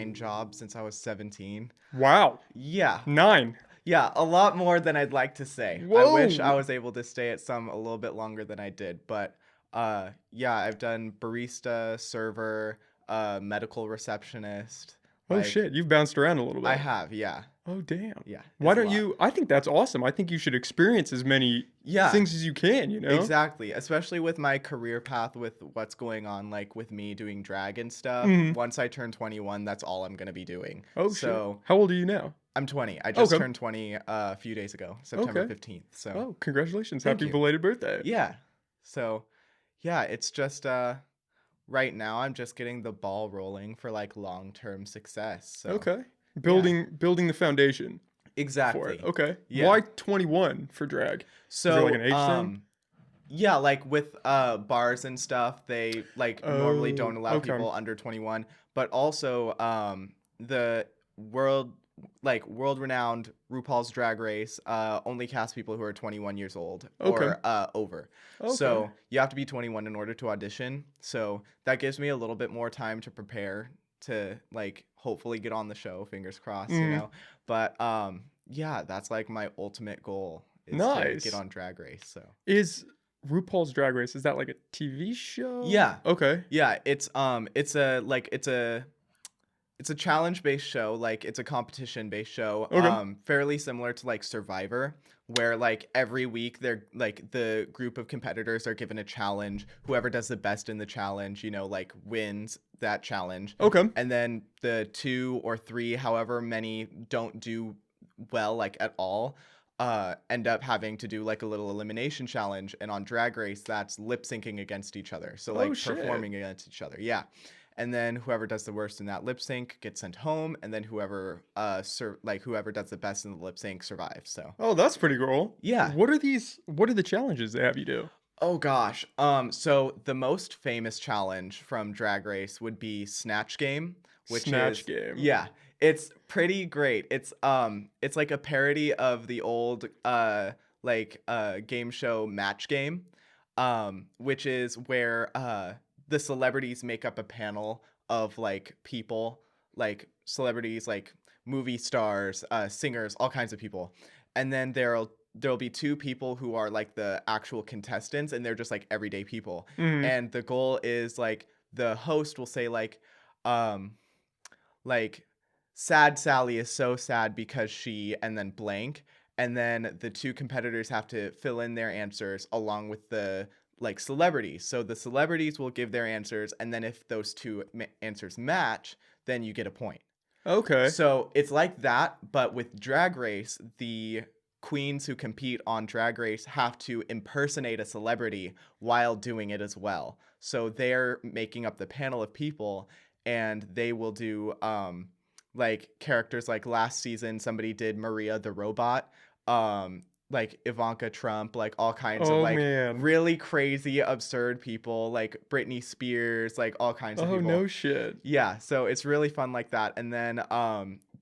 9 jobs since I was 17. Wow. Yeah. 9. Yeah, a lot more than I'd like to say. I wish I Whoa. was able to stay at some a little bit longer than I did, but yeah, I've done barista, server, medical receptionist. Oh Like shit, you've bounced around a little I bit. have, yeah. Oh damn. Yeah, Why it's a don't lot. you I think that's awesome. I think you should experience as many Yeah, things as you can, you know? exactly. Especially with my career path with what's going on like with me doing drag and stuff. Mhm. Once I turn 21, that's all I'm going to be doing. Oh shit. So, How old are you now? I'm 20. I just Okay. turned 20 a few days ago, September Okay. 15th. So, Oh, congratulations. thank Happy you. belated birthday. Yeah. So, yeah, it's just right now I'm just getting the ball rolling for like long-term success. So, Okay. yeah. Building the foundation for it. Exactly. Okay. Yeah. Why 21 for drag? Is there like an So, age thing? yeah, like with bars and stuff, they like normally don't Oh, allow okay. people under 21, but also the world world-renowned RuPaul's Drag Race only casts people who are 21 years old Okay. or over. Okay. So, you have to be 21 in order to audition. So, that gives me a little bit more time to prepare to like hopefully get on the show, fingers crossed, you Mm, know. But yeah, that's like my ultimate goal is to get nice. on Drag Race. So, Is RuPaul's Drag Race, is that like a TV show? yeah. Okay. Yeah, it's a challenge based show, like it's a competition based show, Okay. fairly similar to like Survivor, where like every week they're like the group of competitors are given a challenge. Whoever does the best in the challenge, you know, like wins that challenge. Okay. And then the 2 or 3, however many don't do well like at all, end up having to do like a little elimination challenge. And on Drag Race, that's lip syncing against each other. So Oh like shit. performing against each other. Yeah. And then whoever does the worst in that lip sync gets sent home, and then whoever does the best in the lip sync survives. So Oh, that's pretty cool. yeah. What are the challenges they have you do? Oh gosh. So the most famous challenge from Drag Race would be Snatch Game, which Snatch is game. yeah, it's pretty great. It's like a parody of the old game show Match Game, which is where the celebrities make up a panel of like people, like celebrities, like movie stars, singers, all kinds of people. And then there'll be 2 people who are like the actual contestants, and they're just like everyday people. Mhm. And the goal is like the host will say um like sad Sally is so sad because she, and then blank, and then the 2 competitors have to fill in their answers along with the like celebrities. So the celebrities will give their answers, and then if those 2 answers match, then you get a point. Okay. So it's like that, but with Drag Race, the queens who compete on Drag Race have to impersonate a celebrity while doing it as well. So they're making up the panel of people, and they will do like characters. Like last season somebody did Maria the robot, like Ivanka Trump, like all kinds of Oh like man. really crazy absurd people, like Britney Spears, like all kinds of Oh people. no shit. Yeah, so it's really fun like that. And then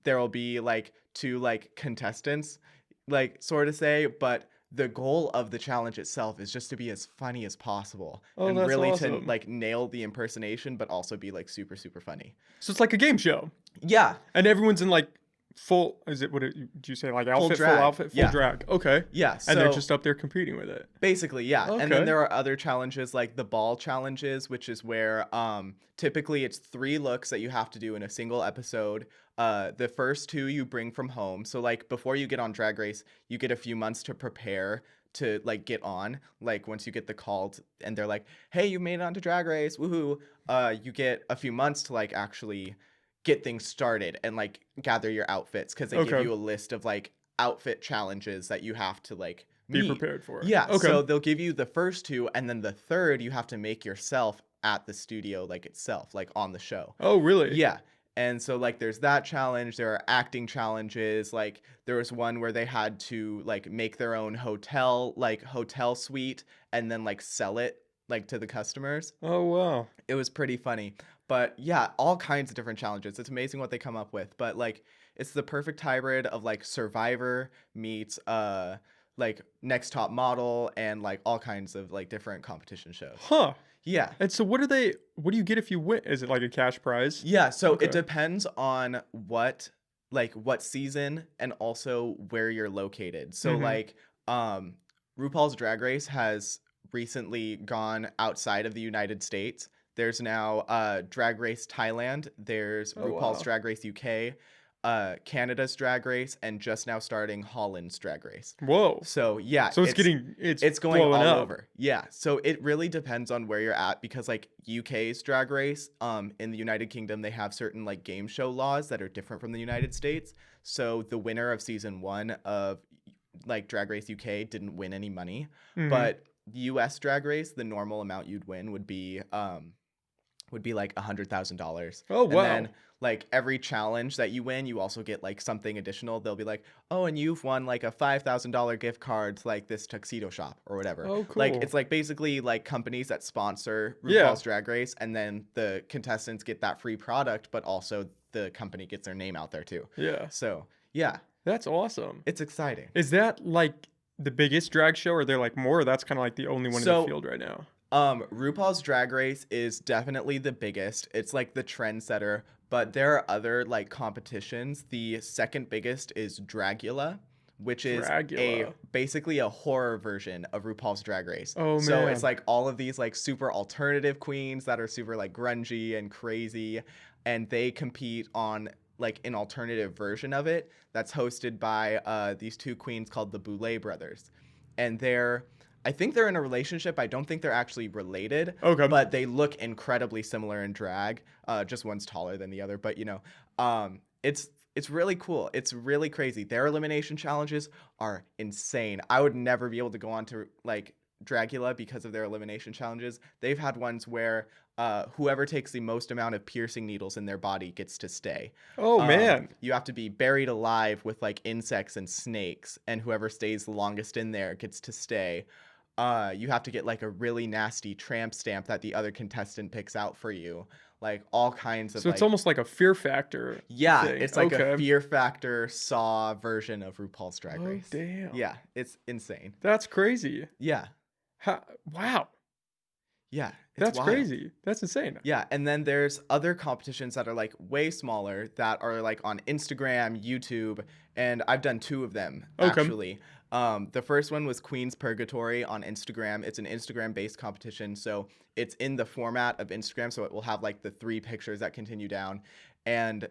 there will be like 2 like contestants, like sort of say, but the goal of the challenge itself is just to be as funny as possible Oh, and that's really to awesome. like nail the impersonation but also be like super super funny. So it's like a game show. Yeah, And everyone's in like full, is it, do you say like full outfit, full drag. outfit, full Yeah. drag? Okay. Yeah, And they're so just up there competing with it. basically, yeah. And then Okay. there are other challenges like the ball challenges, which is where typically it's 3 looks that you have to do in a single episode. The first 2 you bring from home. So like before you get on Drag Race, you get a few months to prepare to like get on. Like once you get the call and they're like, "Hey, you made it onto Drag Race. Woohoo." You get a few months to like actually get things started and like gather your outfits, cuz they give Okay. you a list of like outfit challenges that you have to like Be meet. prepared for it. Yeah, Okay. so they'll give you the first 2, and then the third you have to make yourself at the studio, like itself, like on the show. Oh, really? Yeah. And so like there's that challenge, there are acting challenges, like there was one where they had to like make their own hotel suite and then like sell it like to the customers. Oh, wow. It was pretty funny. But yeah, all kinds of different challenges. It's amazing what they come up with. But like it's the perfect hybrid of like Survivor meets like Next Top Model and like all kinds of like different competition shows. Huh. Yeah. And so what do you get if you win? Is it like a cash prize? Yeah, so it Okay. depends on what season and also where you're located. So Mhm. like um RuPaul's Drag Race has recently gone outside of the United States. There's now Drag Race Thailand, there's Oh, RuPaul's wow. Drag Race UK, Canada's Drag Race, and just now starting Holland's Drag Race. Whoa. So yeah, So it's it's going blowing all up. over. Yeah. So it really depends on where you're at because like UK's drag race, in the United Kingdom, they have certain like game show laws that are different from the United States. So the winner of season 1 of like Drag Race UK didn't win any money, Mhm. but US Drag Race, the normal amount you'd win would be like $100,000. Oh, And then wow. like every challenge that you win, you also get like something additional. They'll be like, "Oh, and you've won like a $5,000 gift card to like this tuxedo shop or whatever." Oh, Like cool. it's like basically like companies that sponsor Yeah. RuPaul's Drag Race, and then the contestants get that free product, but also the company gets their name out there too. Yeah. So, yeah, That's awesome. it's exciting. Is that like the biggest drag show, or are there like more? Or that's kind of like the only one in the So, field right now. RuPaul's Drag Race is definitely the biggest. It's like the trendsetter, but there are other like competitions. The second biggest is Dragula, which is a Dragula. basically a horror version of RuPaul's Drag Race. Oh So it's man. like all of these like super alternative queens that are super like grungy and crazy, and they compete on like an alternative version of it that's hosted by these two queens called the Boulet brothers, and I think they're in a relationship. I don't think they're actually related, Okay. but they look incredibly similar in drag. Just one's taller than the other, but it's really cool. It's really crazy. Their elimination challenges are insane. I would never be able to go on to like Dragula because of their elimination challenges. They've had ones where whoever takes the most amount of piercing needles in their body gets to stay. Oh man. You have to be buried alive with like insects and snakes, and whoever stays the longest in there gets to stay. You have to get like a really nasty tramp stamp that the other contestant picks out for you. Like all kinds of So it's like, almost like a Fear Factor yeah, thing. it's like a Okay. Fear Factor Saw version of RuPaul's Drag Oh Race. damn. Yeah, it's insane. That's crazy. Yeah, Wow. yeah, it's That's wild. crazy. That's insane. Yeah, and then there's other competitions that are like way smaller that are like on Instagram, YouTube, and I've done two of them Okay. actually. The first one was Queen's Purgatory on Instagram. It's an Instagram-based competition, so it's in the format of Instagram, so it will have like the three pictures that continue down. And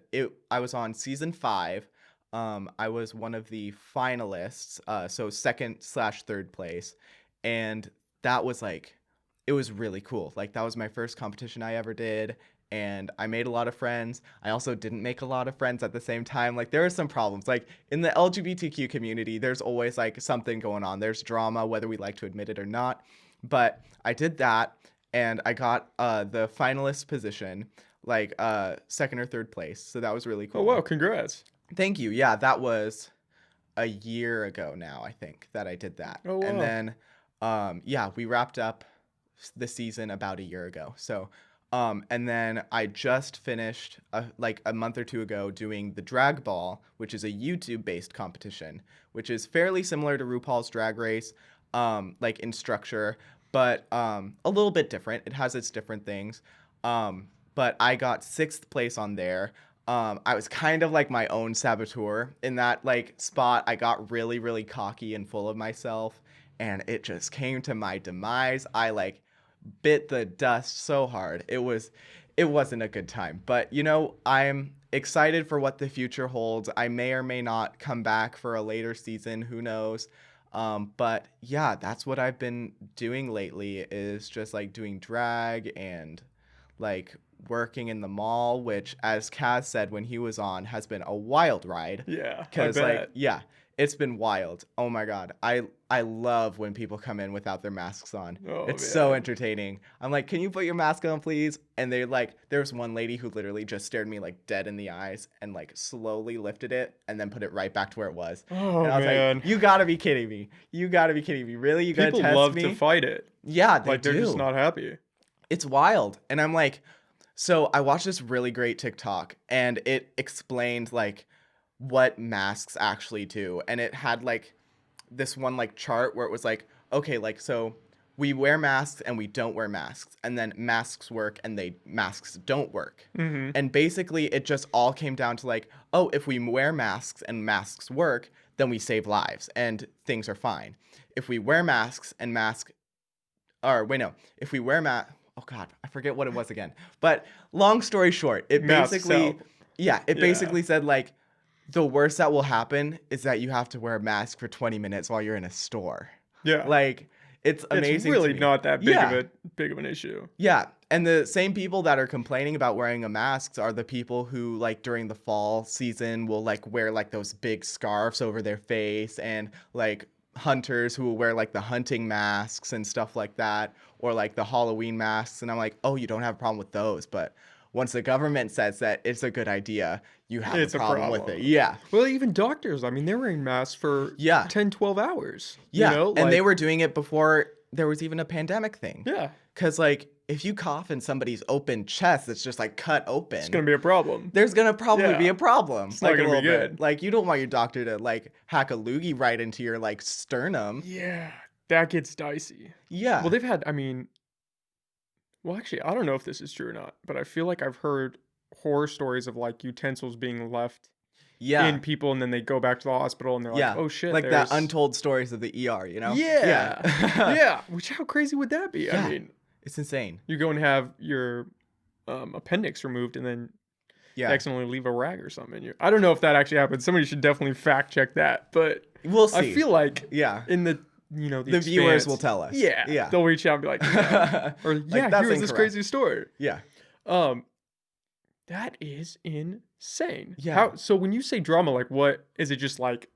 I was on season 5. I was one of the finalists, so second slash third place, and that was like it was really cool. Like that was my first competition I ever did, and I made a lot of friends. I also didn't make a lot of friends at the same time. Like there were some problems. Like in the LGBTQ community, there's always like something going on. There's drama whether we like to admit it or not. But I did that and I got the finalist position, like second or third place. So that was really Oh wow, cool. congrats. Thank you. Yeah, that was a year ago now, I think, that I did that. Oh And wow. then yeah, we wrapped up the season about a year ago. So and then I just finished like a month or two ago doing the Drag Ball, which is a YouTube based competition, which is fairly similar to RuPaul's Drag Race, like in structure, but a little bit different. It has its different things. But I got sixth place on there. I was kind of like my own saboteur in that like spot. I got really, really cocky and full of myself, and it just came to my demise. I like bit the dust so hard. It wasn't a good time. But I'm excited for what the future holds. I may or may not come back for a later season, who knows. But yeah, that's what I've been doing lately is just like doing drag and like working in the mall, which as Kaz said when he was on has been a wild ride. Yeah, I Cause like, bet. yeah, it's been wild. Oh my god. I love when people come in without their masks on. Oh It's so man. entertaining. I'm like, can you put your mask on, please? And they like, there's one lady who literally just stared me like dead in the eyes and like slowly lifted it and then put it right back to where it was. And Oh I was like, man. you gotta be kidding me. You gotta be kidding me. Really? You gonna People test love to me? fight it. Yeah, they Like they're just do. not happy. It's wild. And I'm like, so I watched this really great TikTok and it explained like what masks actually do. And it had like this one like chart where it was like, okay, like so we wear masks and we don't wear masks, and then masks work and masks don't work. Mm-hmm. And basically it just all came down to like, oh, if we wear masks and masks work, then we save lives and things are fine. If we wear masks and if we wear oh God, I forget what it was again. But long story short, it Masks basically, help. yeah, it Yeah. basically said like, the worst that will happen is that you have to wear a mask for 20 minutes while you're in a store. Yeah. Like, it's amazing It's really to me. not that Yeah. big of an issue. Yeah. And the same people that are complaining about wearing a mask are the people who, like, during the fall season will, like, wear, like, those big scarves over their face, and, like, hunters who will wear, like, the hunting masks and stuff like that, or, like, the Halloween masks. And I'm like, oh, you don't have a problem with those. But once the government says that it's a good idea, you have It's a a problem with problem. it. Yeah. Well, even doctors, I mean, they're wearing masks for Yeah. 10, 12 hours. Yeah. You know? And they like- were doing it before there was even a pandemic thing. Yeah. Because, like, if you cough in somebody's open chest that's just, like, cut open, It's going to be a problem. there's going to probably be Yeah. a problem. It's like, not gonna a be little bit. good. Like, you don't want your doctor to, like, hack a loogie right into your, like, sternum. Yeah. That gets dicey. Yeah. Well, they've had, I mean, well, actually, I don't know if this is true or not, but I feel like I've heard horror stories of like utensils being left yeah. in people and then they go back to the hospital and they're Yeah. like, oh shit. Like there's... that untold stories of the ER, you know? Yeah. Yeah. Yeah. Which, how crazy would that be? Yeah. I mean, It's insane. you go and have your appendix removed and then Yeah. accidentally leave a rag or something in you. I don't know if that actually happens. Somebody should definitely fact check that. But We'll see. I feel like Yeah. in the, you know, The viewers expanse- will tell us. Yeah. Yeah. They'll reach out and be like, yeah. Or yeah, that's here's this incorrect. crazy story. Yeah. That is insane. Yeah. So when you say drama, like what is it? Just like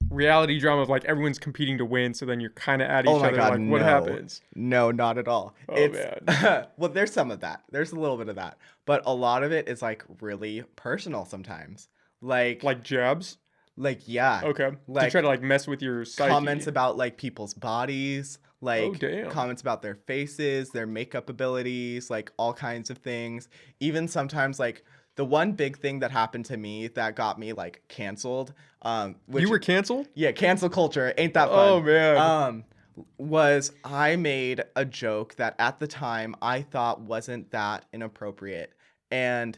reality drama of like everyone's competing to win, so then you're kind of at each Oh my other. God, Like what no. happens? No, not at all. Oh, man. Well, there's some of that. There's a little bit of that. But a lot of it is like really personal sometimes. Like Jabs? yeah. Okay. To Like try to like mess with your psyche. comments about like people's bodies, like Oh, damn. comments about their faces, their makeup abilities, like all kinds of things. Even sometimes like the one big thing that happened to me that got me like canceled, which, You were canceled? yeah, cancel culture ain't that fun. Oh man. Was I made a joke that at the time I thought wasn't that inappropriate, and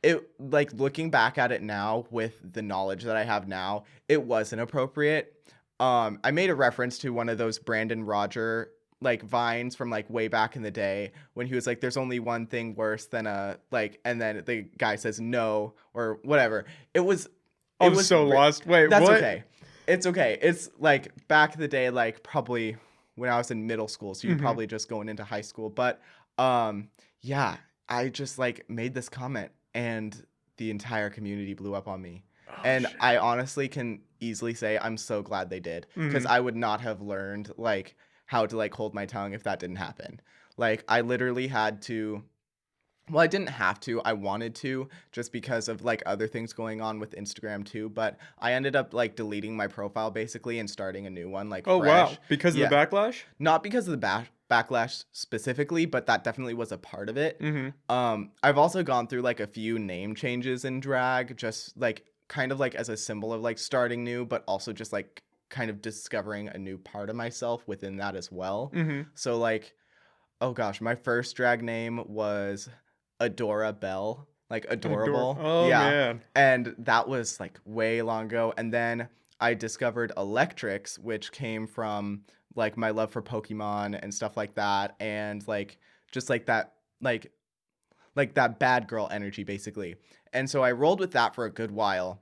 it, like, looking back at it now with the knowledge that I have now, it was inappropriate. I made a reference to one of those Brandon Roger like vines from like way back in the day when he was like, there's only one thing worse than a like, and then the guy says no or whatever. It was so lost. Wait, that's what? okay. It's okay. It's like back in the day, like probably when I was in middle school, so you're Mhm. probably just going into high school. But yeah, I just like made this comment and the entire community blew up on me. Oh, And shit. I honestly can easily say I'm so glad they did, because Mhm. I would not have learned like how to like hold my tongue if that didn't happen. Like I literally had to, well, I didn't have to, I wanted to, just because of like other things going on with Instagram too, but I ended up like deleting my profile basically and starting a new one, like Oh fresh. wow. Because Yeah. of the backlash? Not because of the backlash specifically, but that definitely was a part of it. Mm-hmm. I've also gone through like a few name changes in drag, just like kind of like as a symbol of like starting new, but also just like kind of discovering a new part of myself within that as well. Mm-hmm. So like, oh gosh, my first drag name was Adora Bell, like adorable. Oh yeah. man. And that was like way long ago. And then I discovered Electrics, which came from like my love for Pokemon and stuff like that. And like, just like that, like that bad girl energy basically. And so I rolled with that for a good while.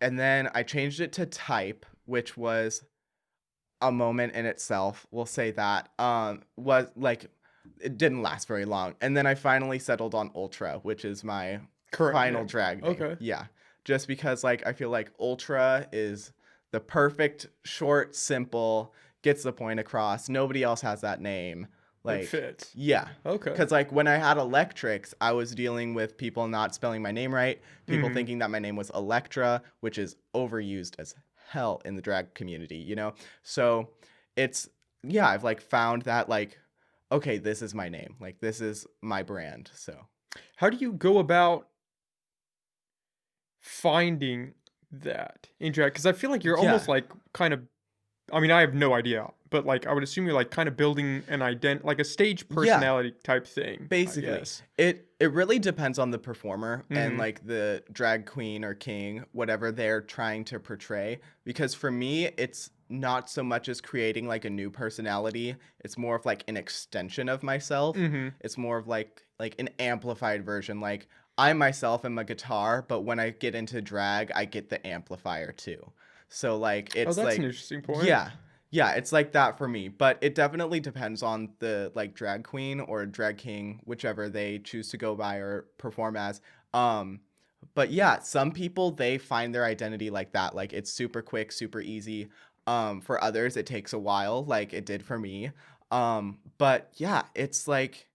And then I changed it to Type, which was a moment in itself. We'll say that. Was like, it didn't last very long. And then I finally settled on Ultra, which is my final yeah. drag name. Okay. Yeah. Just because like I feel like Ultra is the perfect, short, simple, gets the point across. Nobody else has that name. Like It fits. yeah. Okay. Because like when I had Electrics, I was dealing with people not spelling my name right, people Mhm. thinking that my name was Electra, which is overused as hell in the drag community, you know? So it's, yeah, I've like found that like, okay, this is my name. Like this is my brand. So How do you go about finding that in drag? Because I feel like you're Yeah. almost like kind of I mean, I have no idea, but, like, I would assume you're, like, kinda building an like a stage Yeah, personality type thing, I basically. guess. It really depends on the performer and Mhm. like the drag queen or king, whatever they're trying to portray. Because for me, it's not so much as creating like a new personality. It's more of like an extension of myself. Mhm. It's more of like an amplified version. Like I myself am a guitar, but when I get into drag, I get the amplifier too. So like Oh, it's that's an like interesting point. yeah, yeah, it's like that for me, but it definitely depends on the like drag queen or drag king, whichever they choose to go by or perform as. Um, but yeah, some people they find their identity like that. Like it's super quick, super easy. For others, it takes a while, like it did for me. But yeah, it's like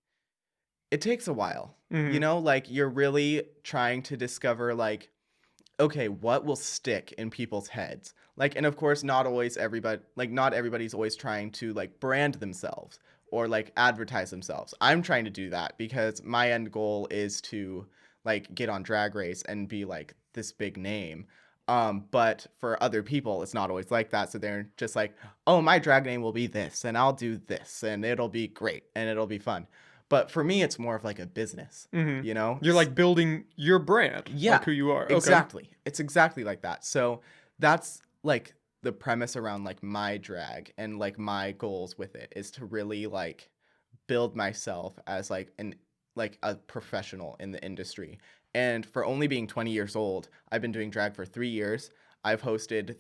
it takes a while. You Mhm. know, like you're really trying to discover like okay, what will stick in people's heads? Like, and of course, not everybody's always trying to like brand themselves or like advertise themselves. I'm trying to do that because my end goal is to like get on Drag Race and be like this big name. But for other people, it's not always like that. So they're just like, oh, my drag name will be this, and I'll do this, and it'll be great, and it'll be fun. But for me, it's more of like a business, Mhm. you know? You're, like, building your brand, Yeah, like who you are. Okay. exactly. It's exactly like that. So that's like the premise around like my drag and like my goals with it is to really like build myself as like a professional in the industry. And for only being 20 years old, I've been doing drag for 3 years. I've hosted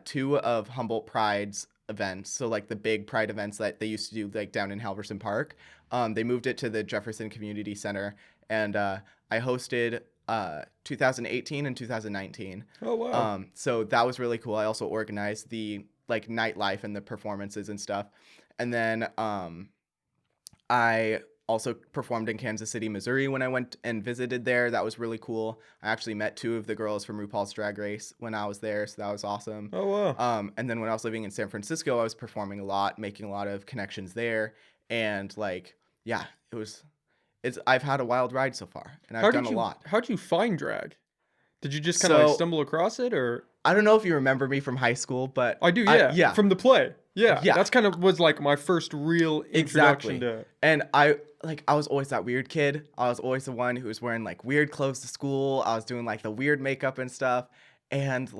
two of Humboldt Pride's events. So like the big pride events that they used to do like down in Halverson Park. They moved it to the Jefferson Community Center, and I hosted 2018 and 2019. Oh, wow. So that was really cool. I also organized the like nightlife and the performances and stuff. And then I also performed in Kansas City, Missouri when I went and visited there. That was really cool. I actually met two of the girls from RuPaul's Drag Race when I was there, so that was awesome. Oh, wow. And then when I was living in San Francisco, I was performing a lot, making a lot of connections there, and like, yeah, it's I've had a wild ride so far, and I've done a lot. How did you find drag? Did you just kinda, like, So stumble across it, or I don't know if you remember me from high school, but I do, I yeah, yeah, from the play. Yeah, yeah. that's kind of was, like, my first real introduction Exactly. to And I was always that weird kid. I was always the one who was wearing like weird clothes to school. I was doing like the weird makeup and stuff. And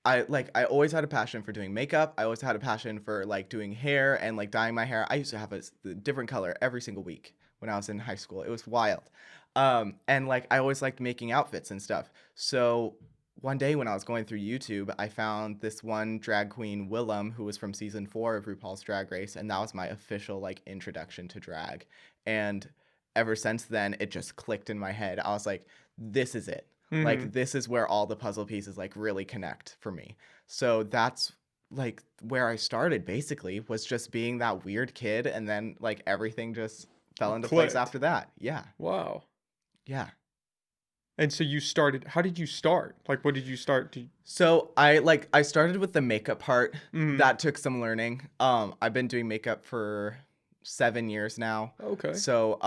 I always had a passion for doing makeup. I always had a passion for like doing hair and like dyeing my hair. I used to have a different color every single week when I was in high school. It was wild. And like I always liked making outfits and stuff. So one day when I was going through YouTube, I found this one drag queen, Willem, who was from season 4 of RuPaul's Drag Race, and that was my official like introduction to drag. And ever since then, it just clicked in my head. I was like, this is it. Like mhm. this is where all the puzzle pieces like really connect for me. So that's like where I started basically was just being that weird kid, and then like everything just fell into place Clicked. after that. Yeah. Wow. Yeah. And so you started how did you start? Like, what did you start to So I started with the makeup part. mhm. That took some learning. I've been doing makeup for 7 years now. Okay. So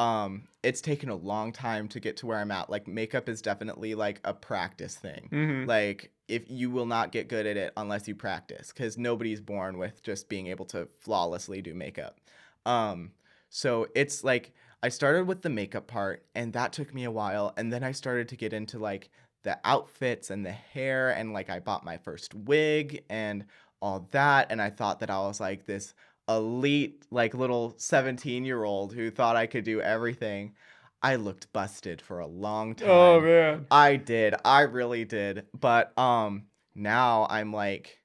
it's taken a long time to get to where I'm at. Like makeup is definitely like a practice thing. Mhm. Like if you will not get good at it unless you practice, because nobody's born with just being able to flawlessly do makeup. Um, so it's like I started with the makeup part, and that took me a while, and then I started to get into like the outfits and the hair, and like I bought my first wig and all that, and I thought that I was like this elite like little 17-year-old who thought I could do everything. I looked busted for a long Oh, time. man. I did. I really did. But now I'm like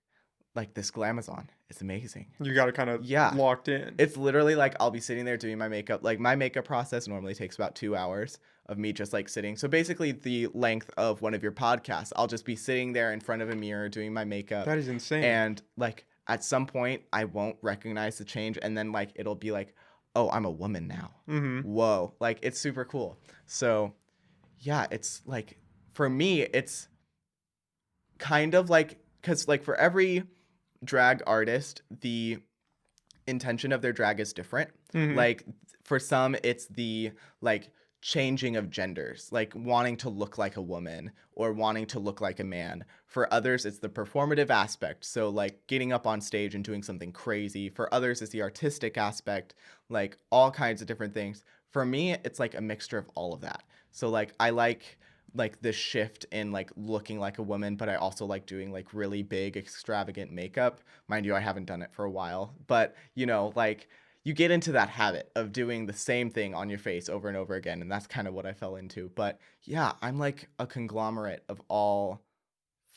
this glamazon. It's amazing. You got it kinda Yeah. locked in. It's literally like I'll be sitting there doing my makeup. Like my makeup process normally takes about 2 hours of me just like sitting. So basically the length of one of your podcasts. I'll just be sitting there in front of a mirror doing my makeup. That is insane. And like at some point I won't recognize the change. And then like it'll be like, oh, I'm a woman now. Mhm. Whoa. Like it's super cool. So yeah, it's like for me, it's kind of like because like for every drag artist, the intention of their drag is different. Mhm. Like for some, it's the like changing of genders, like wanting to look like a woman or wanting to look like a man. For others, it's the performative aspect. So, like getting up on stage and doing something crazy. For others, it's the artistic aspect, like all kinds of different things. For me, it's like a mixture of all of that. So, like, I like the shift in like looking like a woman, but I also like doing like really big, extravagant makeup. Mind you, I haven't done it for a while, but like you get into that habit of doing the same thing on your face over and over again. And that's kind of what I fell into. But yeah, I'm like a conglomerate of all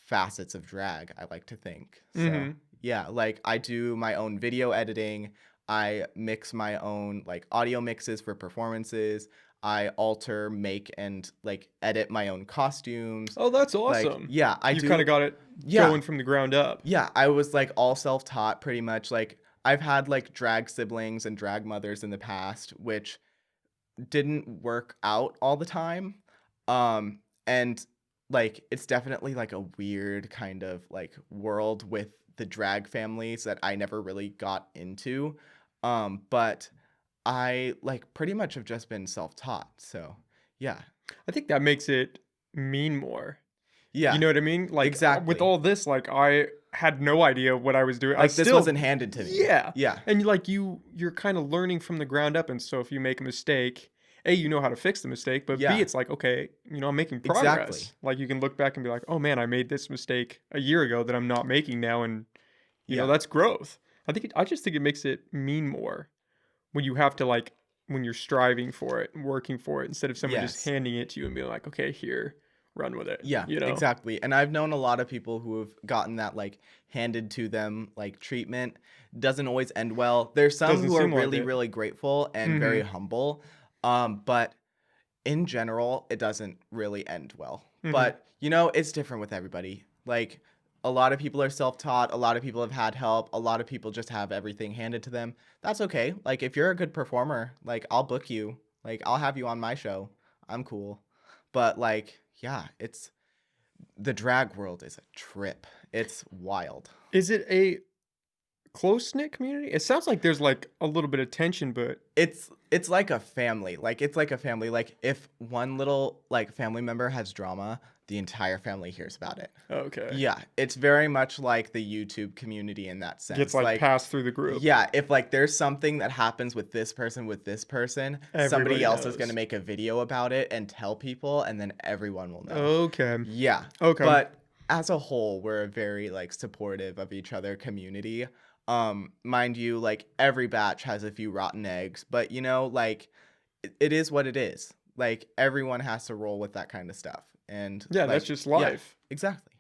facets of drag, I like to think. So Mm-hmm. yeah, like I do my own video editing. I mix my own like audio mixes for performances. I alter, make, and like edit my own costumes. Oh, that's Like, awesome. yeah, I You kind do. of got it Yeah, going from the ground up. yeah, I was like all self-taught pretty much. Like I've had like drag siblings and drag mothers in the past, which didn't work out all the time. And like it's definitely like a weird kind of like world with the drag families that I never really got into. But I like pretty much have just been self-taught. So, yeah. I think that makes it mean more. You Yeah, know what I mean? Like with exactly. all this, like I had no idea what I was doing. I Like this still, wasn't handed to me. yeah. Yeah. And like you're kind of learning from the ground up. And so if you make a mistake, A, you know how to fix the mistake, but B, Yeah, it's like, okay, I'm making exactly. progress. Like you can look back and be like, oh man, I made this mistake a year ago that I'm not making now. And, Yeah. that's growth. I just think it makes it mean more when you have to like, when you're striving for it and working for it instead of someone just Yes. handing it to you and being like, okay, here, run with it, Yeah, exactly. And I've known a lot of people who have gotten that like handed to them like treatment. Doesn't always end well. There's some Doesn't who are seem like really, it. really grateful and very Mhm. humble. But in general, it doesn't really end well. Mhm. But it's different with everybody. Like a lot of people are self-taught, a lot of people have had help, a lot of people just have everything handed to them. That's okay. Like if you're a good performer, like I'll book you. Like I'll have you on my show. I'm cool. But like, yeah, it's the drag world is a trip. It's wild. Is it a close-knit community? It sounds like there's, like, a little bit of tension, but It's like a family. Like it's like a family. Like if one little like family member has drama, the entire family hears about it. okay. Yeah, it's very much like the YouTube community in that Gets, sense. like, Like passed through the group. yeah, if like there's something that happens with this person, somebody Everybody else is going to knows. make a video about it and tell people and then everyone will know. Okay. Yeah. Okay. But as a whole, we're a very like supportive of each other community. Mind you, like every batch has a few rotten eggs, but like it is what it is. Like everyone has to roll with that kind of stuff. And Yeah, that's like, just yeah, life. exactly.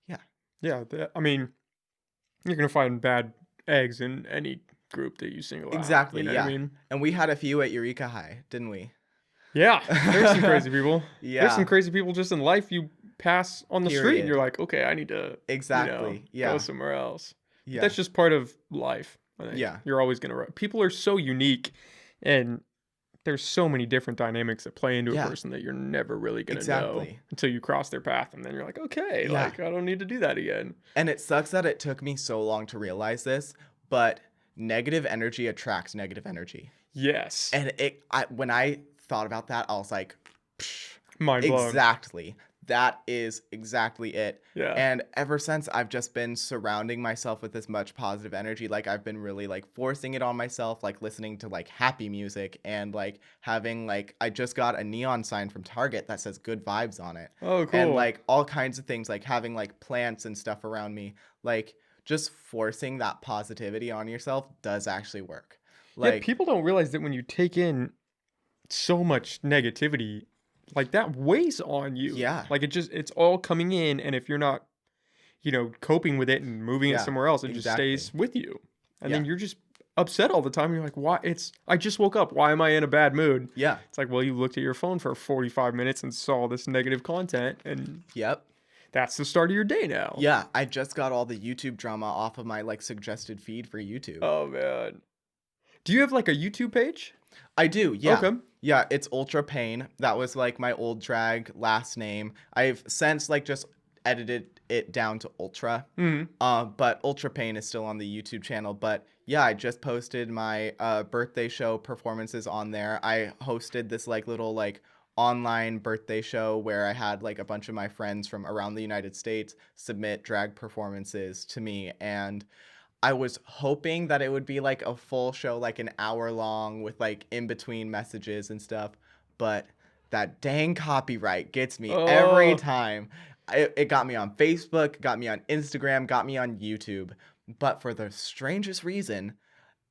Yeah. Yeah, I mean, you're gonna find bad eggs in any group that you single out, you Exactly. know what I Yeah. mean? And we had a few at Eureka High, didn't we? Yeah, there's some crazy people. There's some Yeah. crazy people just in life you pass on the street and you're Period. like, "Okay, I need to, Exactly. go Yeah. somewhere else." But Yeah. that's just part of life, I think. Yeah. You're always gonna people are so unique and there's so many different dynamics that play into a Yeah. person that you're never really gonna know Exactly. until you cross their path, and then you're like, okay, Yeah. like I don't need to do that again. And it sucks that it took me so long to realize this, but negative energy attracts negative energy. Yes, And when I thought about that, I was like, "Psh, mind blown. exactly. That is exactly it." Yeah, And ever since, I've just been surrounding myself with this much positive energy. Like I've been really like forcing it on myself, like listening to like happy music and like having like I just got a neon sign from Target that says good vibes on it. oh And cool. like all kinds of things, like having like plants and stuff around me. Like just forcing that positivity on yourself does actually work. Yeah, Like, people don't realize that when you take in so much negativity, like that weighs on you. yeah, Like it's all coming in, and if you're not, coping with it and moving it yeah, somewhere else, it just exactly. stays with you. And Yeah, then you're just upset all the time. You're like, why? I just woke up. Why am I in a bad mood? yeah, It's like, well, you looked at your phone for 45 minutes and saw this negative content, and yep. that's the start of your day now. Yeah, I just got all the YouTube drama off of my like suggested feed for YouTube. Oh man. Do you have like a YouTube page? I do, yeah. Okay. Yeah, it's Ultra Pain. That was like my old drag last name. I've since like just edited it down to Ultra. Hmm. But Ultra Pain is still on the YouTube channel. But Yeah, I just posted my birthday show performances on there. I hosted this like little like online birthday show where I had like a bunch of my friends from around the United States submit drag performances to me, and I was hoping that it would be like a full show, like an hour long with like in between messages and stuff. But that dang copyright gets me every Oh, time. It got me on Facebook, got me on Instagram, got me on YouTube. But for the strangest reason,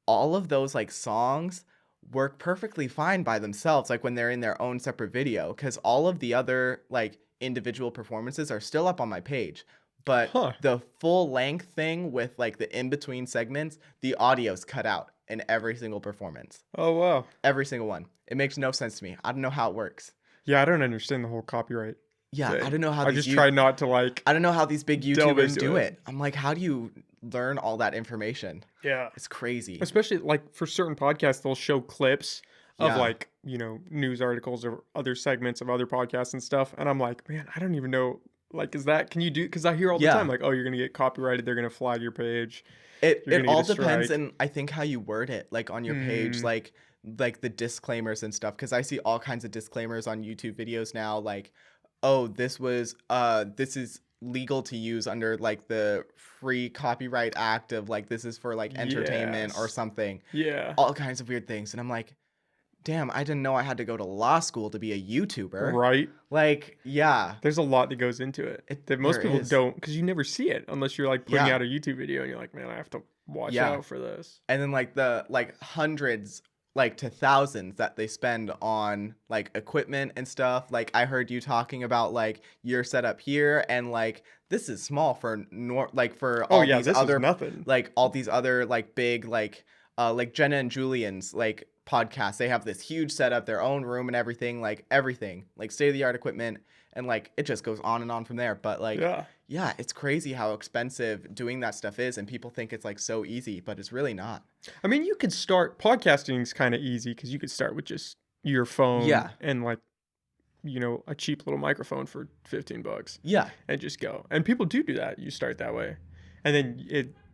all of those like songs work perfectly fine by themselves, like when they're in their own separate video, because all of the other like individual performances are still up on my page. But huh. the full length thing with like the in between segments, the audio's cut out in every single performance. Oh, wow. Every single one. It makes no sense to me. I don't know how it works. Yeah, I don't understand the whole copyright Yeah, I thing. don't know how I these just try not to like I don't know how these big delve YouTubers into do it. it. I'm like, how do you learn all that information? Yeah. It's crazy. Especially like for certain podcasts, they'll show clips of Yeah. like, news articles or other segments of other podcasts and stuff. And I'm like, man, I don't even know. Like, can you do? Because I hear all the time, Yeah. like, oh, you're going to get copyrighted. They're going to flag your page. You're It going to get all a depends, strike. and I think how you word it, like on your page, Mm, like the disclaimers and stuff, because I see all kinds of disclaimers on YouTube videos now, like, oh, this is legal to use under like the Free Copyright Act of like this is for like entertainment or yes. something. Yeah. All kinds of weird things. And I'm like, damn, I didn't know I had to go to law school to be a YouTuber. Right. Like, yeah, There's a lot that goes into it that there most people is. don't because you never see it unless you're like putting Yeah. out a YouTube video and you're like, man, I have to watch Yeah. out for this. And then like the like hundreds like to thousands that they spend on like equipment and stuff. Like I heard you talking about like your setup here, and like this is small for like for Oh, all yeah. these This is other nothing. like big like Jenna and Julian's like podcasts. They have this huge setup, their own room and everything like state of the art equipment, and like it just goes on and on from there. But like Yeah. yeah, it's crazy how expensive doing that stuff is, and people think it's like so easy, but it's really not. I mean, you could start podcasting's kind of easy because you could start with just your phone Yeah. and like, a cheap little microphone for $15 Yeah. and just go. And people do that. You start that way. And then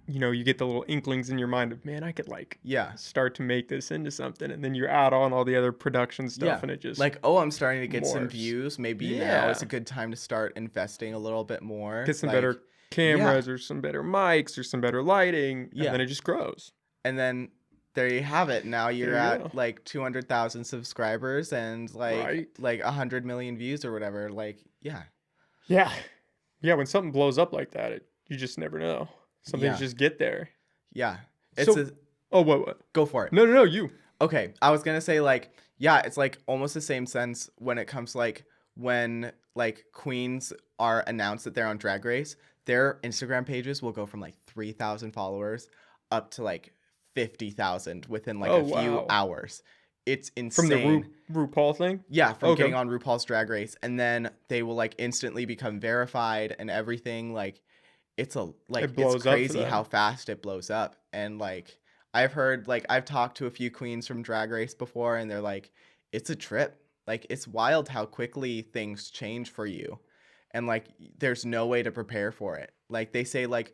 you get the little inklings in your mind of, man, I could like Yeah. start to make this into something. And then you add on all the other production stuff Yeah. and it just Like, oh, I'm starting to get some morphs. views. Maybe now is Yeah. a good time to start investing a little bit more. Get some Like, better yeah. cameras or some better mics or some better lighting. And Yeah. then it just grows. And then there you have it. Now you're There you go. at like 200,000 subscribers and Right. like 100 million views or whatever. Like, yeah. Yeah. Yeah. When something blows up like that, you just never know. Some things Yeah. just get there. Yeah. It's So, a oh, what? go for it. No, you. Okay, I was gonna say like, yeah, it's like almost the same sense when it comes to, like when like queens are announced that they're on Drag Race, their Instagram pages will go from like 3,000 followers up to like 50,000 within like Oh, a few wow. hours. It's From the insane. RuPaul thing? Yeah, from Okay. getting on RuPaul's Drag Race, and then they will like instantly become verified and everything. Like It it's blows up for crazy how them. fast it blows up. And like I've heard like I've talked to a few queens from Drag Race before, and they're like, it's a trip. Like it's wild how quickly things change for you, and like there's no way to prepare for it. Like they say like,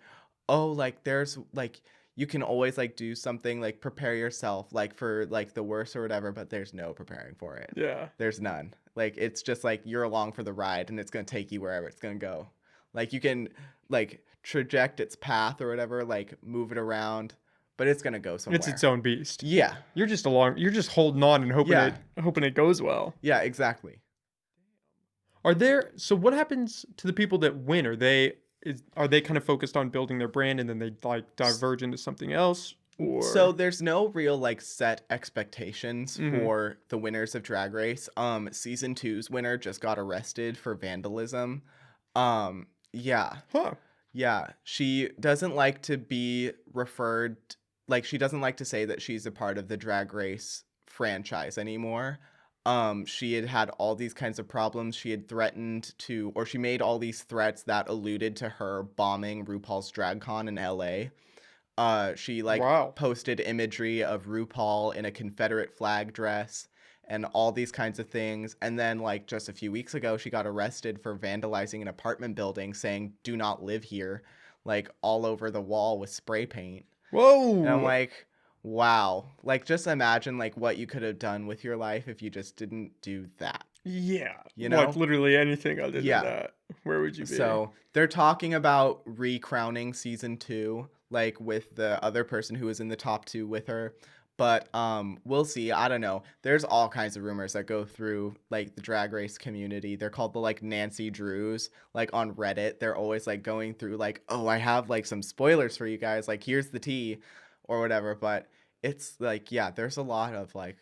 oh, like there's like you can always like do something like prepare yourself like for like the worst or whatever, but there's no preparing for it. Yeah. There's none. Like it's just like you're along for the ride, and it's gonna take you wherever it's gonna go. Like you can like traject its path or whatever, like move it around, but it's gonna go It's its somewhere. own beast. Yeah. You're just holding on and Yeah. hoping it goes well. Yeah, exactly. So what happens to the people that win? Are they kind of focused on building their brand and then they like diverge into something else? So Or there's no real like set expectations Mhm. for the winners of Drag Race. Season two's winner just got arrested for vandalism. Yeah. Huh. Yeah, she doesn't like to be referred like she doesn't like to say that she's a part of the Drag Race franchise anymore. She had had all these kinds of problems. She had threatened to, or she made all these threats that alluded to her bombing RuPaul's Drag Con in LA. She like Wow. posted imagery of RuPaul in a Confederate flag dress and all these kinds of things. And then like just a few weeks ago, she got arrested for vandalizing an apartment building, saying "Do not live here," like all over the wall with spray paint. And I'm Whoa. like, wow. Like, just imagine like what you could have done with your life if you just didn't do that, Yeah. you Like know? literally anything other than Yeah. that. Where would you be? So they're talking about recrowning season 2, like with the other person who was in the top 2 with her. But we'll see. I don't know. There's all kinds of rumors that go through like the drag race community. They're called the like Nancy Drews. Like on Reddit, they're always like going through like, oh, I have like some spoilers for you guys. Like here's the tea or whatever. But it's like, yeah, there's a lot of like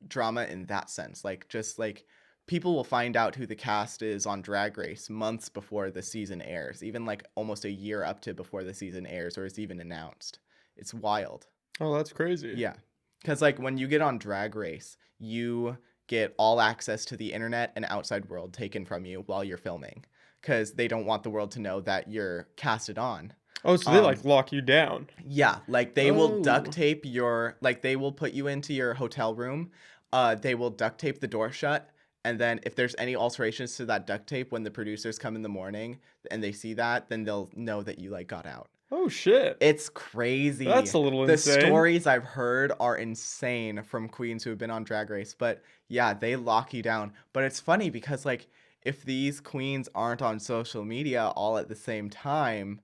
drama in that sense. Like just like people will find out who the cast is on Drag Race months before the season airs, even like almost a year up to before the season airs or is even announced. It's wild. Oh, that's crazy. Yeah. Cuz like when you get on Drag Race, you get all access to the internet and outside world taken from you while you're filming cuz they don't want the world to know that you're casted on. Oh, so they Um like lock you down. yeah, like they will duct Oh. tape your like they will put you into your hotel room. They will duct tape the door shut, and then if there's any alterations to that duct tape when the producers come in the morning and they see that, then they'll know that you like got out. Oh shit. It's crazy. That's a little The insane. stories I've heard are insane from queens who have been on Drag Race, but yeah, they lock you down. But it's funny because like if these queens aren't on social media all at the same time,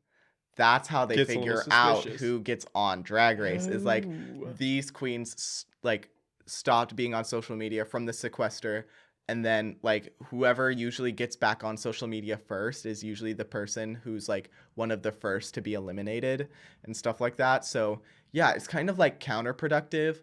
that's how they Gets a little figure out suspicious. who gets on Drag Race is like Oh. these queens like stopped being on social media from the sequester, and then like whoever usually gets back on social media first is usually the person who's like one of the first to be eliminated and stuff like that. So yeah, it's kind of like counterproductive,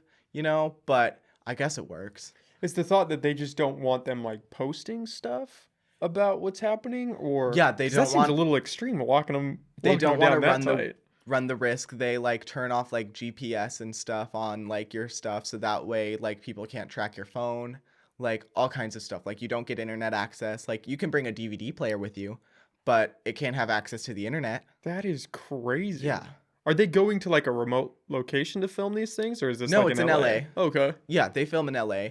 but I guess it works. It's the thought that they just don't want them like posting stuff about what's happening, or Yeah, because that seems a little extreme, they locking don't them want to down that tight. run the risk. They like turn off like GPS and stuff on like your stuff so that way like people can't track your phone, like all kinds of stuff. Like you don't get internet access. Like you can bring a DVD player with you, but it can't have access to the internet. That is crazy. Yeah. Are they going to like a remote location to film these things, or is this No, like in it's in LA? LA. Okay. Yeah, they film in LA.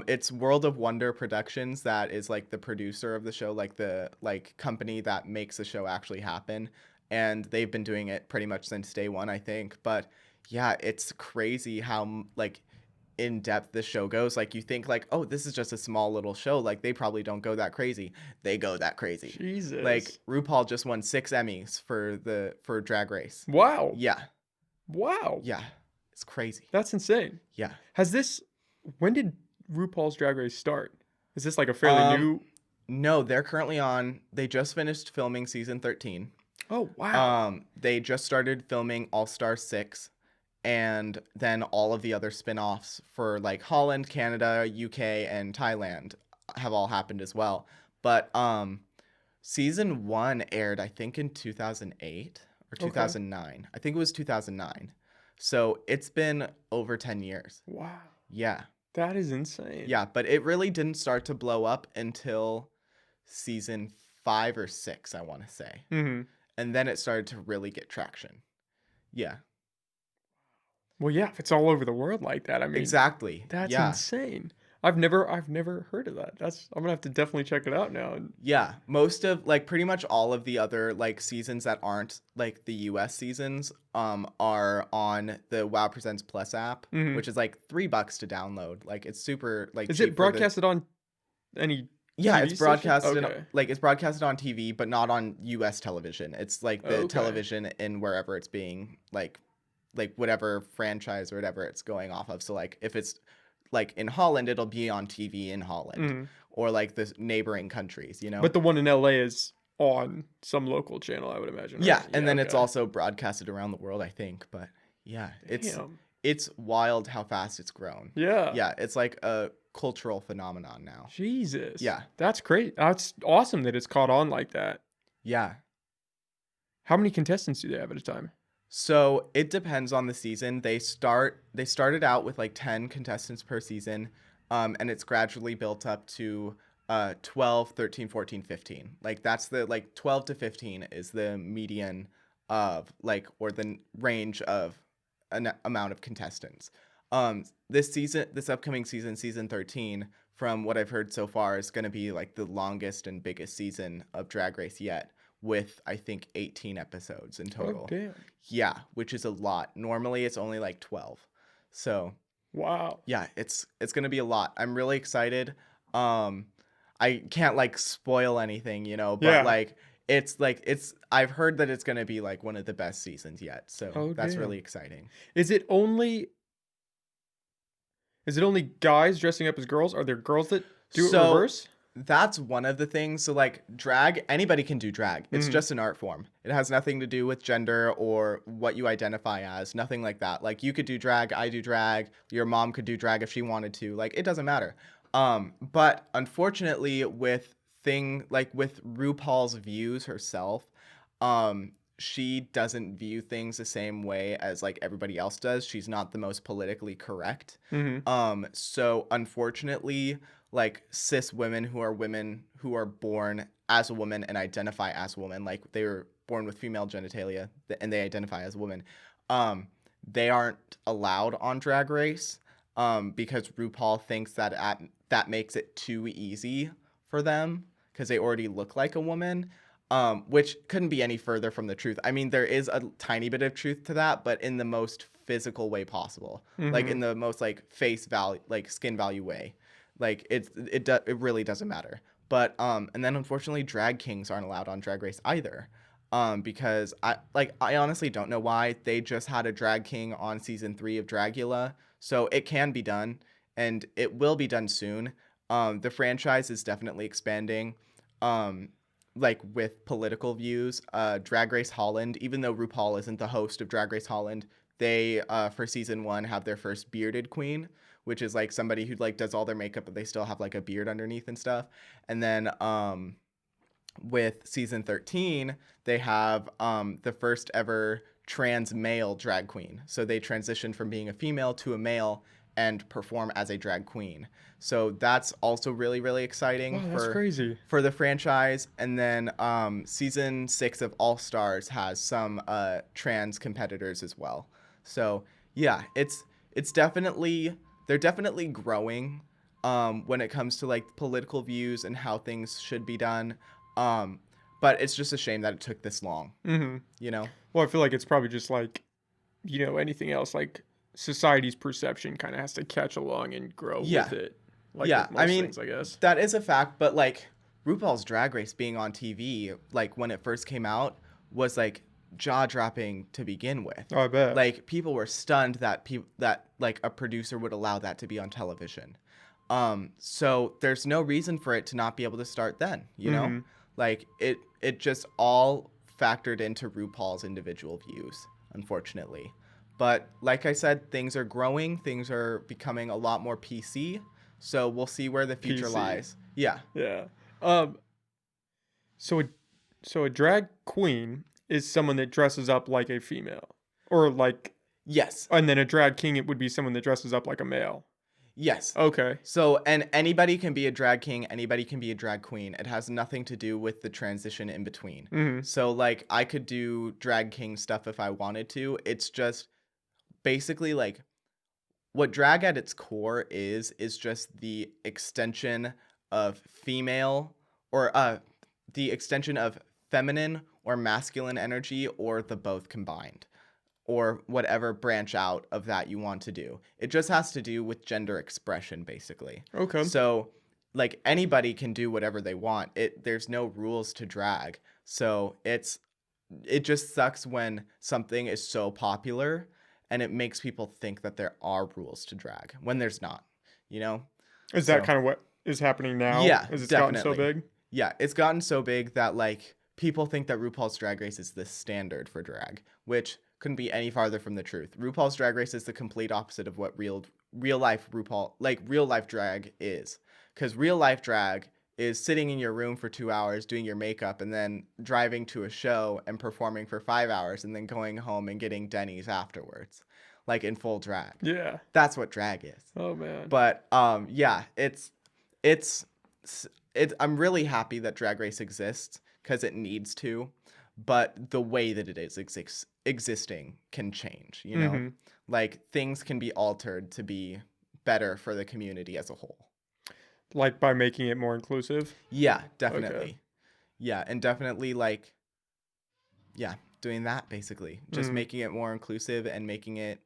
It's World of Wonder Productions that is like the producer of the show, like the like company that makes the show actually happen. And they've been doing it pretty much since day one, I think. But yeah, it's crazy how like in depth this show goes. Like you think like, oh, this is just a small little show. Like they probably don't go that crazy. They go that crazy. Like Jesus. RuPaul just won 6 Emmys for Drag Race. Wow. Yeah, Wow. yeah, it's crazy. That's insane. Yeah. When did RuPaul's Drag Race start? Is this like a fairly Um, new? No, they're currently on. They just finished filming season 13. Oh, wow. They just started filming All Star 6, and then all of the other spin-offs for like Holland, Canada, UK, and Thailand have all happened as well. But season 1 aired I think in 2008 or Okay. 2009. I think it was 2009. So it's been over 10 years. Wow. Yeah. That is insane. Yeah, but it really didn't start to blow up until season 5 or 6, I want to say. Mm-hmm. And then it started to really get traction. Yeah, Well, yeah, if it's all over the world like that, I mean, exactly. that's Yeah. insane. I've never heard of that. I'm gonna have to definitely check it out now. Yeah, most of like pretty much all of the other like seasons that aren't like the US seasons are on the WoW Presents Plus app, Mhm. which is like $3 to download. Like it's super like Is cheap it for the broadcasted on any Yeah, TV it's station? broadcasted Okay. like it's broadcasted on TV, but not on US television. It's like the Okay. television in wherever it's being like whatever franchise or whatever it's going off of. So like if it's like in Holland, it'll be on TV in Holland Mhm. or like the neighboring countries. But the one in LA is on some local channel, I would imagine, right? Yeah, and then it's okay. also broadcasted around the world, I think. But yeah, Damn. it's wild how fast it's grown. Yeah. Yeah, it's like a cultural phenomenon now. Jesus. Yeah. That's great. That's awesome that it's caught on like that. Yeah. How many contestants do they have at a time? So it depends on the season. They started out with like 10 contestants per season, and it's gradually built up to 12, 13, 14, 15. Like that's the like 12 to 15 is the median of like or the range of an amount of contestants. This upcoming season 13, from what I've heard so far, is going to be like the longest and biggest season of Drag Race yet, with I think 18 episodes in Oh, total. damn. Yeah, which is a lot. Normally it's only like 12. So, Wow. yeah, it's going to be a lot. I'm really excited. Um I can't like spoil anything, but Yeah. like it's I've heard that it's going to be like one of the best seasons yet. So, Oh, that's really damn. exciting. Is it only is it only guys dressing up as girls? Are there girls that do it So, reverse? that's one of the things. So, like, drag, anybody can do drag. It's Mhm. just an art form. It has nothing to do with gender or what you identify as, nothing like that. Like, you could do drag, I do drag, your mom could do drag if she wanted to. Like, it doesn't matter. But unfortunately, with RuPaul's views herself, she doesn't view things the same way as like everybody else does. She's not the most politically correct. Mhm. So unfortunately, like women who are born as a woman and identify as a woman, like they were born with female genitalia and they identify as a woman, um, they aren't allowed on Drag Race, because RuPaul thinks that makes it too easy for them because they already look like a woman. Which couldn't be any further from the truth. I mean, there is a tiny bit of truth to that, but in the most physical way possible, like in Mhm. the most like face value, like skin value way. Like it really doesn't matter. But and then unfortunately, drag kings aren't allowed on Drag Race either. Because I honestly don't know why. They just had a drag king on season 3 of Dragula, so it can be done, and it will be done soon. The franchise is definitely expanding. Um, like with political views, Drag Race Holland, even though RuPaul isn't the host of Drag Race Holland, they for season 1 have their first bearded queen, which is like somebody who like does all their makeup but they still have like a beard underneath and stuff. And then with season 13, they have the first ever trans male drag queen. So they transition from being a female to a male and perform as a drag queen. So that's also really, really exciting Wow, that's crazy. for the franchise. And then season 6 of All Stars has some trans competitors as well. So yeah, it's definitely they're definitely growing when it comes to like political views and how things should be done. Um, but it's just a shame that it took this long, Mhm. you know? Well, I feel like it's probably just like, anything else, like society's perception kind of has to catch along and grow with Yeah. it, like Yeah. with I most mean, things, I guess. that is a fact, but like RuPaul's Drag Race being on TV, like when it first came out, was like jaw dropping to begin with. Oh, I bet. Like people were stunned that that like a producer would allow that to be on television. So there's no reason for it to not be able to start then, you know? Mhm. Like it just all factored into RuPaul's individual views, unfortunately. But like I said, things are growing, things are becoming a lot more PC, so we'll see where the future PC. lies. Yeah. Yeah. Um. So a drag queen is someone that dresses up like a female, or like, Yes. and then a drag king it would be someone that dresses up like a male. Yes. Okay. So, and anybody can be a drag king, anybody can be a drag queen. It has nothing to do with the transition in between. Mhm. So, like, I could do drag king stuff if I wanted to. It's just basically like what drag at its core is just the extension of female or the extension of feminine or masculine energy or the both combined or whatever branch out of that you want to do. It just has to do with gender expression, basically. Okay. So, like anybody can do whatever they want. There's no rules to drag. So it just sucks when something is so popular and it makes people think that there are rules to drag when there's not, you know? Is that So kind of what is happening now? yeah, As it's gotten so definitely. big? Yeah, it's gotten so big that like people think that RuPaul's Drag Race is the standard for drag, which couldn't be any farther from the truth. RuPaul's Drag Race is the complete opposite of what real life RuPaul like real life drag is. Cuz real life drag is sitting in your room for 2 hours doing your makeup and then driving to a show and performing for 5 hours and then going home and getting Denny's afterwards, like in full drag. Yeah. That's what drag is. Oh man. But yeah, it's I'm really happy that Drag Race exists because it needs to, but the way that it is existing can change, you know? Mhm. Like things can be altered to be better for the community as a whole. Like by making it more inclusive? Yeah, Okay. definitely. Yeah, and definitely like yeah, doing that basically. Just Mm. making it more inclusive and making it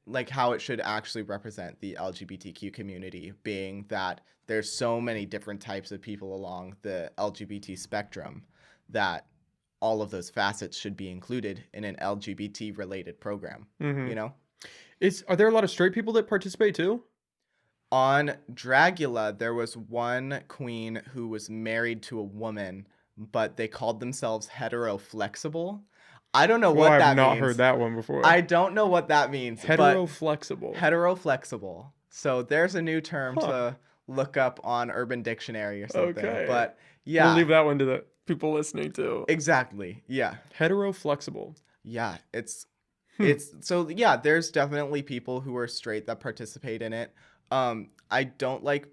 like how it should actually represent the LGBTQ community, being that there's so many different types of people along the LGBT spectrum that all of those facets should be included in an LGBT related program, Mm-hmm. you know? Are there a lot of straight people that participate too? On Dragula, there was one queen who was married to a woman, but they called themselves hetero-flexible. I don't know Well, I what have that not heard means. that one before. I don't know what that means, but Hetero-flexible. hetero-flexible. So there's a new term Huh. to look up on Urban Dictionary or something. Okay. But We'll yeah, leave that one to the people listening too. exactly. Yeah. Hetero-flexible. Yeah, it's Hmm. it's so yeah, there's definitely people who are straight that participate in it. I don't like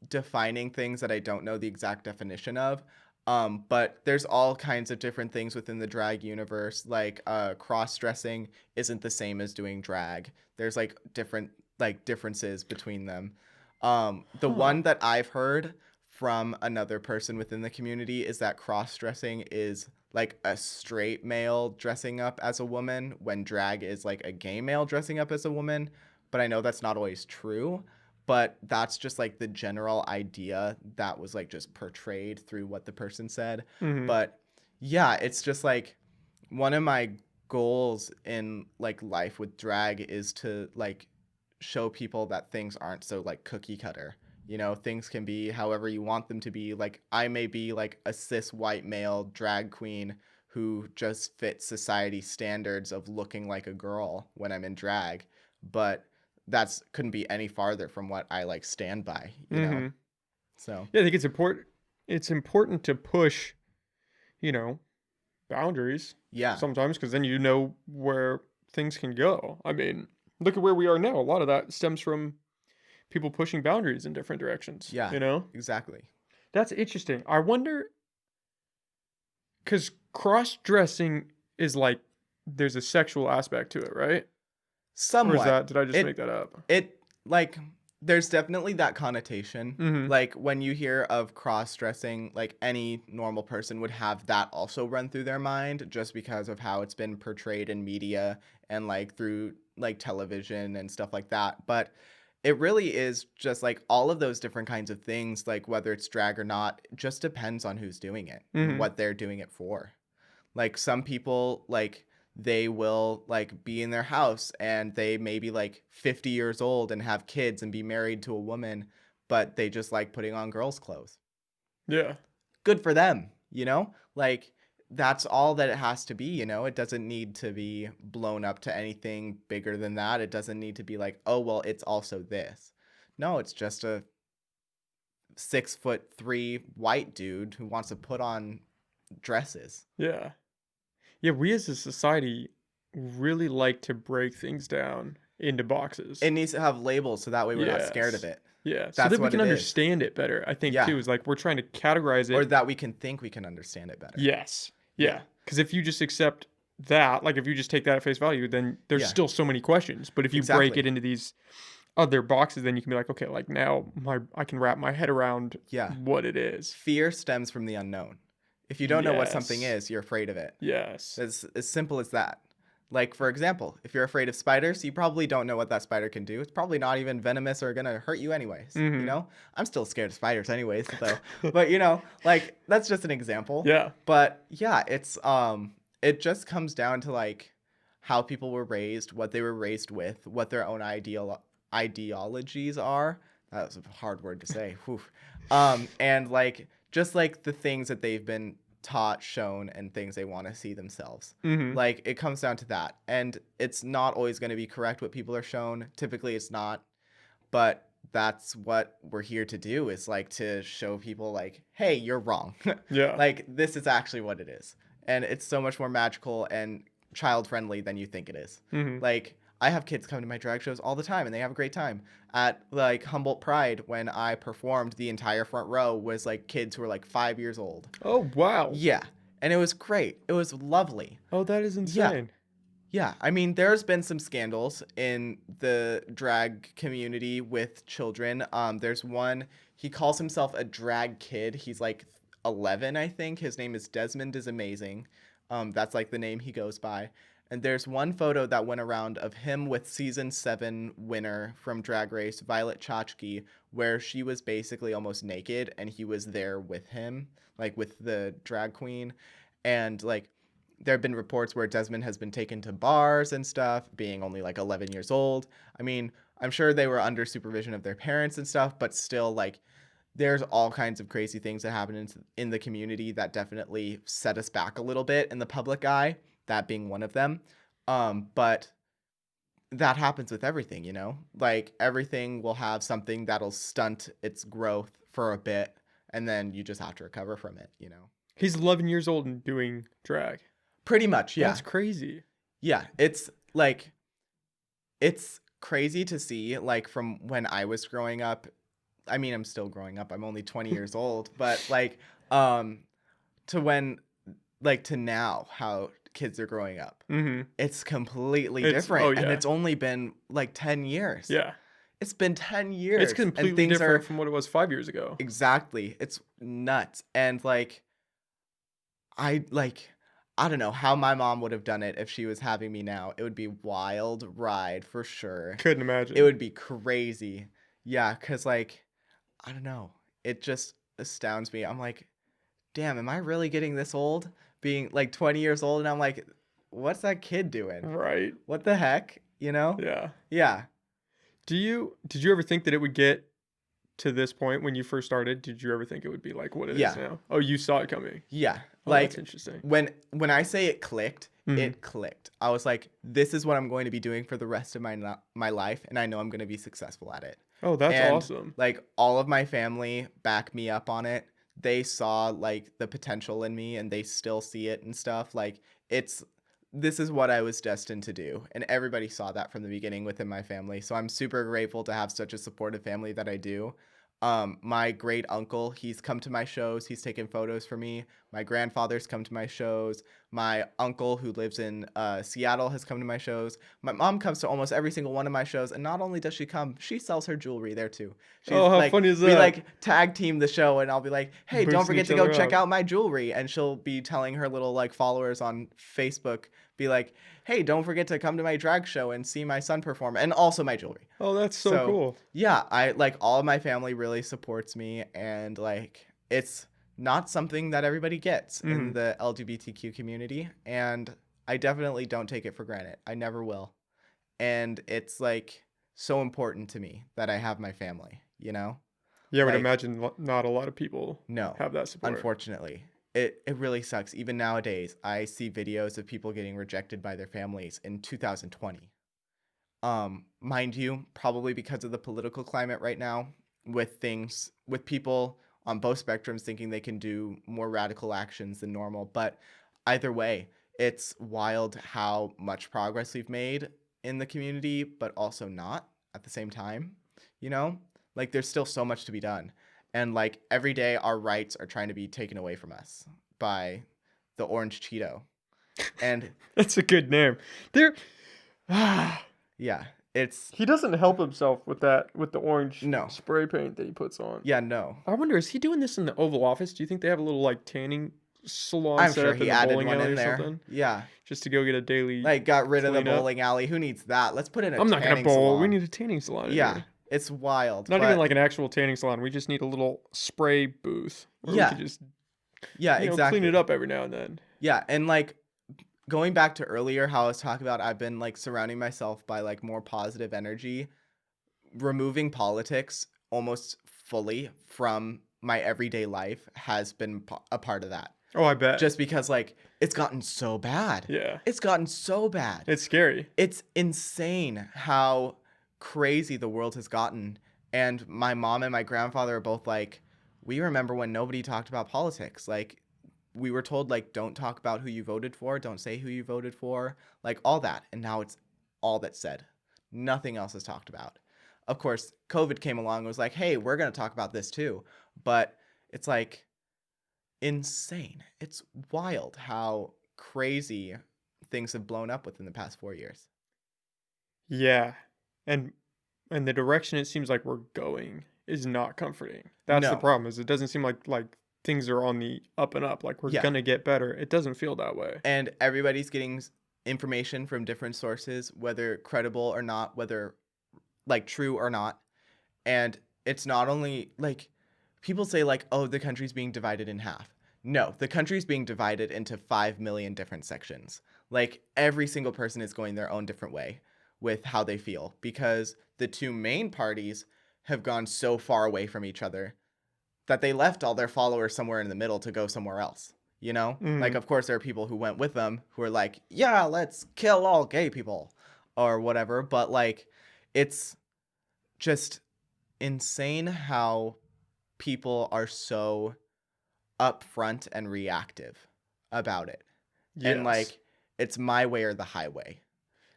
defining things that I don't know the exact definition of. But there's all kinds of different things within the drag universe. Like cross-dressing isn't the same as doing drag. There's like different like differences between them. The Huh. one that I've heard from another person within the community is that cross-dressing is like a straight male dressing up as a woman when drag is like a gay male dressing up as a woman. But I know that's not always true. But that's just like the general idea that was like just portrayed through what the person said. Mm-hmm. But yeah, it's just like one of my goals in like life with drag is to like show people that things aren't so like cookie cutter. You know, things can be however you want them to be. Like I may be like a cis white male drag queen who just fits society standards of looking like a girl when I'm in drag, but that's couldn't be any farther from what I like stand by, you know? Mm-hmm. So, Yeah, I think it's important. It's important to push, boundaries yeah. sometimes because then you know where things can go. I mean, look at where we are now. A lot of that stems from people pushing boundaries in different directions. Yeah. Exactly. That's interesting. I wonder because cross dressing is like there's a sexual aspect to it, right? Or is Somewhat. that did I just It make that up? it like there's definitely that connotation. Mm-hmm. Like when you hear of cross-dressing, like any normal person would have that also run through their mind just because of how it's been portrayed in media and like through like television and stuff like that. But it really is just like all of those different kinds of things, like whether it's drag or not, it just depends on who's doing it and Mm-hmm. what they're doing it for. Like some people like they will like be in their house and they may be like 50 years old and have kids and be married to a woman, but they just like putting on girls' clothes. Yeah. Good for them, you know? Like that's all that it has to be, you know? It doesn't need to be blown up to anything bigger than that. It doesn't need to be like, oh well, it's also this. No, it's just a 6'3" white dude who wants to put on dresses. Yeah. Yeah, we as a society really like to break things down into boxes. It needs to have labels so that way we're not scared of Yes. it. Yeah, so That's that we what can it is. understand it better. I think Yeah. too is like we're trying to categorize Or it. that we can think we can understand it better. Yes. Yeah. Yeah. Because if you just accept that, like if you just take that at face value, then there's Yeah. still so many questions. But if you break Exactly. it into these other boxes, then you can be like, okay, like now I can wrap my head around Yeah. what it is. Fear stems from the unknown. If you don't know what something Yes. is, you're afraid of it. Yes. It's as simple as that. Like, for example, if you're afraid of spiders, you probably don't know what that spider can do. It's probably not even venomous or gonna hurt you anyways. You Mhm. know? I'm still scared of spiders anyways, though. But you know, like that's just an example. Yeah. But yeah, it's it just comes down to like how people were raised, what they were raised with, what their own ideologies are. That was a hard word to say. Whew. And like just like the things that they've been taught, shown, and things they want to see themselves. Mhm. Like it comes down to that. And it's not always going to be correct what people are shown. Typically it's not. But that's what we're here to do is like to show people like, hey, you're wrong. Yeah. Like this is actually what it is. And it's so much more magical and child friendly than you think it is. Mhm. Like I have kids come to my drag shows all the time and they have a great time. At like Humboldt Pride, when I performed, the entire front row was like kids who were like 5 years old. Oh, wow. Yeah. And it was great. It was lovely. Oh, that is Yeah. insane. Yeah. I mean, there's been some scandals in the drag community with children. There's one, he calls himself a drag kid. He's like 11, I think. His name is Desmond is Amazing. That's like the name he goes by. And there's one photo that went around of him with season 7 winner from Drag Race, Violet Chachki, where she was basically almost naked and he was there with him, like with the drag queen. And like there have been reports where Desmond has been taken to bars and stuff, being only like 11 years old. I mean, I'm sure they were under supervision of their parents and stuff, but still, like, there's all kinds of crazy things that happen in the community that definitely set us back a little bit in the public eye, that being one of them. But that happens with everything, you know? Like, everything will have something that'll stunt its growth for a bit, and then you just have to recover from it, you know? He's 11 years old and doing drag. Pretty much, yeah. That's crazy. Yeah, it's like, it's crazy to see, like, from when I was growing up. I mean, I'm still growing up. I'm only 20 years old, but like, to when, like, to now, how kids are growing up, it's completely different. Oh, yeah. And it's only been like 10 years. Yeah. It's been 10 years. It's completely different from what it was 5 years ago. Exactly. It's nuts. And like, I don't know how my mom would have done it if she was having me now. It would be wild ride for sure. Couldn't imagine. It would be crazy. Yeah, because like, I don't know. It just astounds me. I'm like, damn, am I really getting this old? Being like 20 years old, and I'm like, what's that kid doing? Right. What the heck? You know? Yeah. Yeah. Did you ever think that it would get to this point when you first started? Did you ever think it would be like what it is now? Oh, you saw it coming. Yeah. Oh, like, that's interesting. When I say it clicked, it clicked. I was like, this is what I'm going to be doing for the rest of my life, and I know I'm going to be successful at it. Oh, that's awesome. Like, all of my family back me up on it. They saw like the potential in me, and they still see it and stuff. Like, this is what I was destined to do. And everybody saw that from the beginning within my family. So I'm super grateful to have such a supportive family that I do. My great uncle, he's come to my shows. He's taken photos for me. My grandfather's come to my shows. My uncle, who lives in Seattle, has come to my shows. My mom comes to almost every single one of my shows. And not only does she come, she sells her jewelry there too. How funny is that? We like tag team the show, and I'll be like, hey, don't Boosting forget each to go other check up. out my jewelry. And she'll be telling her little like followers on Facebook, be like, hey, don't forget to come to my drag show and see my son perform, and also my jewelry. Oh, that's so cool. Yeah, I like, all of my family really supports me, and like, it's not something that everybody gets in the LGBTQ community, and I definitely don't take it for granted. I never will. And it's like so important to me that I have my family, you know? Yeah, I would Like, imagine not a lot of people have that support. Unfortunately. It really sucks. Even nowadays, I see videos of people getting rejected by their families in 2020. Mind you, probably because of the political climate right now, with people on both spectrums thinking they can do more radical actions than normal. But either way, it's wild how much progress we've made in the community, but also not at the same time, you know? Like, there's still so much to be done. And like, every day our rights are trying to be taken away from us by the orange Cheeto. And that's a good name. yeah, he doesn't help himself with the orange spray paint that he puts on. Yeah, no. I wonder, is he doing this in the Oval Office? Do you think they have a little like tanning salon I'm set sure up he in the added bowling one alley in or there. something? Yeah. Just to go get a daily like, got rid of the cleanup? bowling alley. Who needs that? Let's put in a I'm not tanning gonna bowl. salon. We need a tanning salon. Yeah. It's wild. Not even like an actual tanning salon. We just need a little spray booth where we can just exactly. clean it up every now and then. Yeah, and like, going back to earlier, how I was talking about I've been like surrounding myself by like more positive energy. Removing politics almost fully from my everyday life has been a part of that. Oh, I bet. Just because like, it's gotten so bad. Yeah. It's gotten so bad. It's scary. It's insane how crazy the world has gotten. And my mom and my grandfather are both like, we remember when nobody talked about politics. Like, we were told, like, don't talk about who you voted for. Don't say who you voted for. Like, all that. And now it's all that's said. Nothing else is talked about. Of course, COVID came along and was like, hey, we're going to talk about this too. But it's like insane. It's wild how crazy things have blown up within the past 4 years. Yeah. And the direction it seems like we're going is not comforting. That's the problem, is it doesn't seem like things are on the up and up, like we're Yeah. gonna get better. It doesn't feel that way. And everybody's getting information from different sources, whether credible or not, whether like true or not. And it's not only like people say like, oh, the country's being divided in half. No, the country's being divided into 5 million different sections. Like every single person is going their own different way with how they feel, because the two main parties have gone so far away from each other that they left all their followers somewhere in the middle to go somewhere else. You know, like, of course, there are people who went with them who are like, yeah, let's kill all gay people or whatever. But like, it's just insane how people are so upfront and reactive about it. And Yes. like, it's my way or the highway.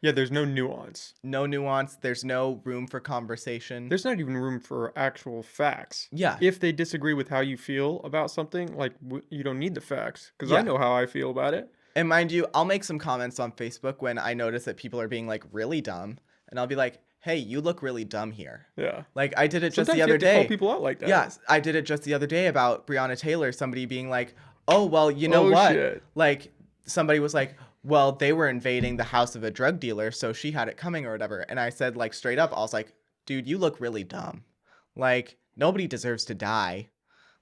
Yeah, there's no nuance. No nuance. There's no room for conversation. There's not even room for actual facts. Yeah. If they disagree with how you feel about something, like you don't need the facts, because I Yeah. know how I feel about it. And mind you, I'll make some comments on Facebook when I notice that people are being like really dumb, and I'll be like, hey, you look really dumb here. Yeah. Like I did it just Sometimes the you other have to call day. people out like that. Yes, I did it just the other day about Breonna Taylor. Somebody being like, oh, well, you know Oh, what? shit. Like somebody was like, well, they were invading the house of a drug dealer, so she had it coming or whatever. And I said, like, straight up, I was like, dude, you look really dumb. Like, nobody deserves to die,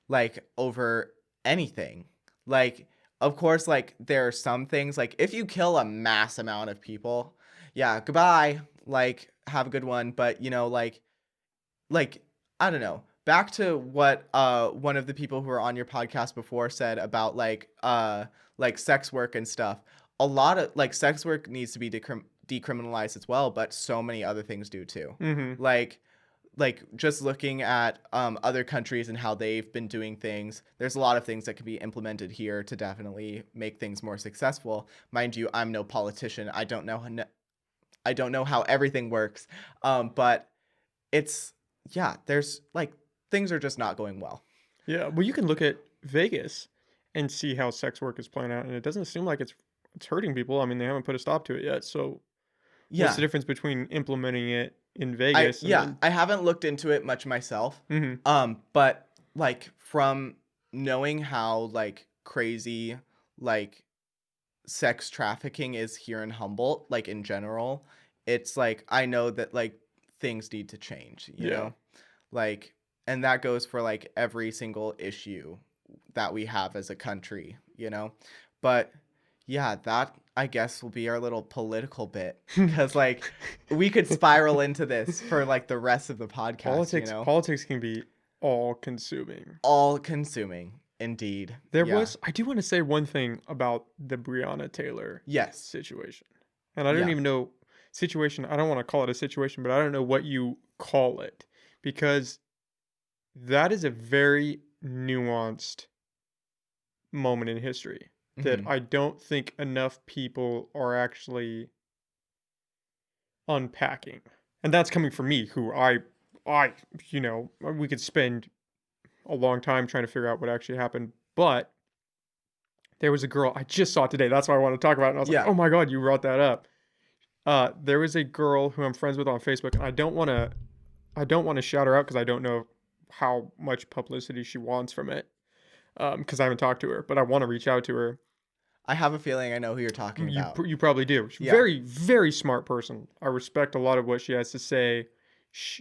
like, over anything. Like, of course, like, there are some things, like, if you kill a mass amount of people, yeah, goodbye. Like, have a good one. But, you know, like, I don't know. Back to what one of the people who were on your podcast before said about like sex work and stuff. A lot of like sex work needs to be decriminalized as well, but so many other things do too. Mm-hmm. Like just looking at other countries and how they've been doing things, there's a lot of things that can be implemented here to definitely make things more successful. Mind you, I'm no politician. I don't know how everything works, but it's there's like things are just not going well. Yeah. Well, you can look at Vegas and see how sex work is playing out, and it doesn't seem like it's hurting people. I mean, they haven't put a stop to it yet. So, what's the difference between implementing it in Vegas? I haven't looked into it much myself. Mm-hmm. But like from knowing how like crazy like sex trafficking is here in Humboldt, like in general, it's like I know that like things need to change, you know? Like, and that goes for like every single issue that we have as a country, you know? But yeah, that I guess will be our little political bit, because like we could spiral into this for like the rest of the podcast. Politics can be all consuming. All consuming, indeed. I do want to say one thing about the Breonna Taylor situation. And I don't even know situation. I don't want to call it a situation, but I don't know what you call it, because that is a very nuanced moment in history that I don't think enough people are actually unpacking. And that's coming from me, who we could spend a long time trying to figure out what actually happened. But there was a girl, I just saw it today. That's why I want to talk about it. And I was like, oh my God, you brought that up. There was a girl who I'm friends with on Facebook, and I don't want to shout her out because I don't know how much publicity she wants from it. Because I haven't talked to her, but I want to reach out to her. I have a feeling I know who you're talking about. You probably do. Very, very smart person. I respect a lot of what she has to say,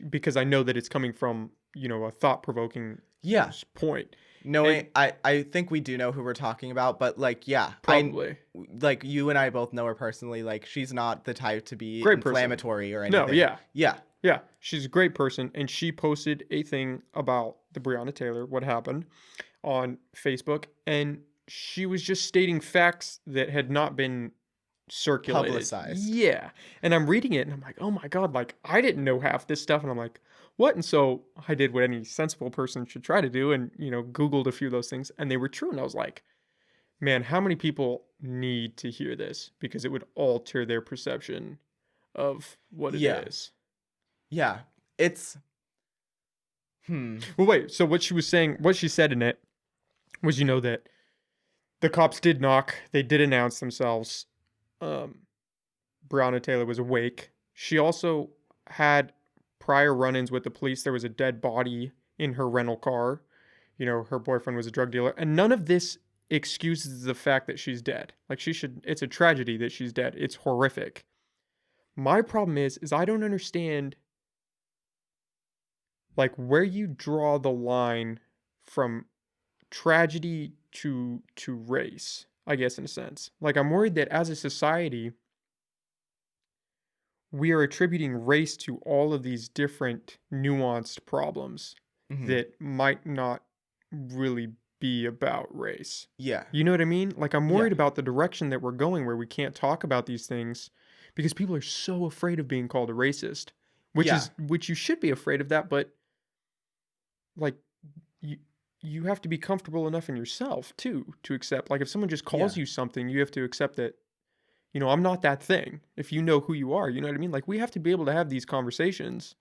because I know that it's coming from, a thought-provoking point. I think we do know who we're talking about, but like, probably. Like you and I both know her personally. Like, she's not the type to be great inflammatory person. or anything. No, yeah. She's a great person, and she posted a thing about the Breonna Taylor, what happened, on Facebook, and she was just stating facts that had not been circulated. Publicized. Yeah. And I'm reading it, and I'm like, oh my God, like, I didn't know half this stuff, and I'm like, what? And so I did what any sensible person should try to do, and, Googled a few of those things, and they were true, and I was like, man, how many people need to hear this? Because it would alter their perception of what it is. Yeah. It's... Well, wait, so what she said in it was, that the cops did knock, they did announce themselves. Breonna Taylor was awake. She also had prior run-ins with the police. There was a dead body in her rental car. her boyfriend was a drug dealer. And none of this excuses the fact that she's dead. Like, it's a tragedy that she's dead. It's horrific. My problem is I don't understand, like, where you draw the line from tragedy to race, I guess, in a sense. Like, I'm worried that as a society, we are attributing race to all of these different nuanced problems that might not really be about race. Yeah. You know what I mean? Like, I'm worried about the direction that we're going, where we can't talk about these things because people are so afraid of being called a racist, which you should be afraid of that, but like, you have to be comfortable enough in yourself too to accept. Like, if someone just calls you something, you have to accept that, I'm not that thing. If you know who you are, you know what I mean? Like, we have to be able to have these conversations.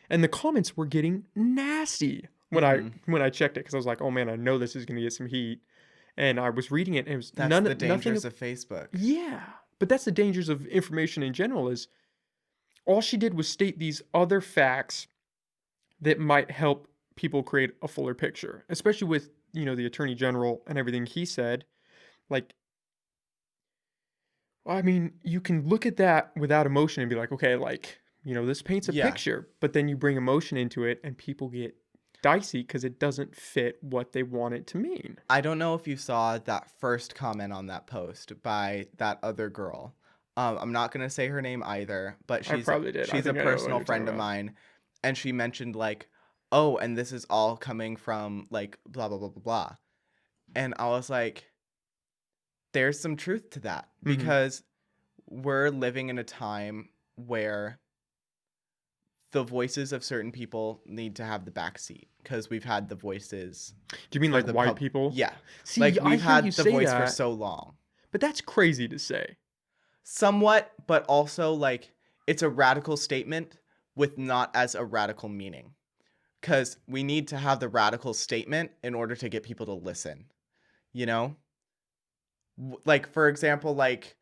And the comments were getting nasty when I checked it, because I was like, oh man, I know this is going to get some heat. And I was reading it, and it was that's the dangers of Facebook. Yeah, but that's the dangers of information in general. Is all she did was state these other facts that might help people create a fuller picture, especially with the attorney general and everything he said. Like, I mean, you can look at that without emotion and be like, okay, like, this paints a picture, but then you bring emotion into it and people get dicey because it doesn't fit what they want it to mean. I don't know if you saw that first comment on that post by that other girl. I'm not going to say her name either, but she's a personal friend of mine. And she mentioned, like, oh, and this is all coming from, like, blah, blah, blah, blah, blah. And I was like, there's some truth to that, because we're living in a time where the voices of certain people need to have the backseat, because we've had the voices. Do you mean like white people? Yeah. See, like, we've had the voice for so long. But that's crazy to say. Somewhat, but also, like, it's a radical statement with not as a radical meaning. Because we need to have the radical statement in order to get people to listen. Like, for example, like,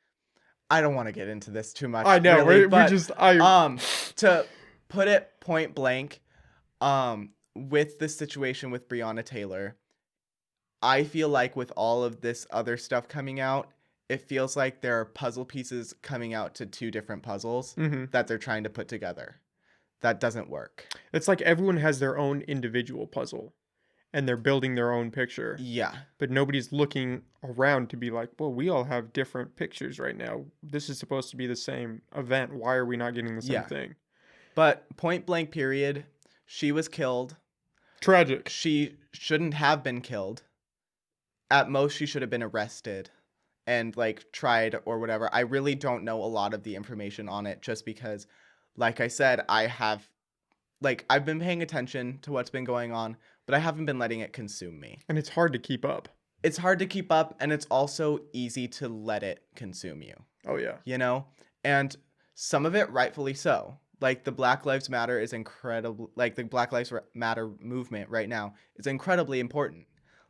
I don't want to get into this too much. I know, really, to put it point blank, with the situation with Breonna Taylor, I feel like with all of this other stuff coming out, it feels like there are puzzle pieces coming out to two different puzzles that they're trying to put together. That doesn't work. It's like everyone has their own individual puzzle, and they're building their own picture. Yeah. But nobody's looking around to be like, well, we all have different pictures right now. This is supposed to be the same event. Why are we not getting the same thing? But point blank period, she was killed. Tragic. She shouldn't have been killed. At most, she should have been arrested and, like, tried or whatever. I really don't know a lot of the information on it, just because, like I said, I've been paying attention to what's been going on, but I haven't been letting it consume me. And it's hard to keep up. It's hard to keep up, and it's also easy to let it consume you. Oh, yeah. And some of it rightfully so. Like, the Black Lives Matter is incredible. Like, the Black Lives Matter movement right now is incredibly important.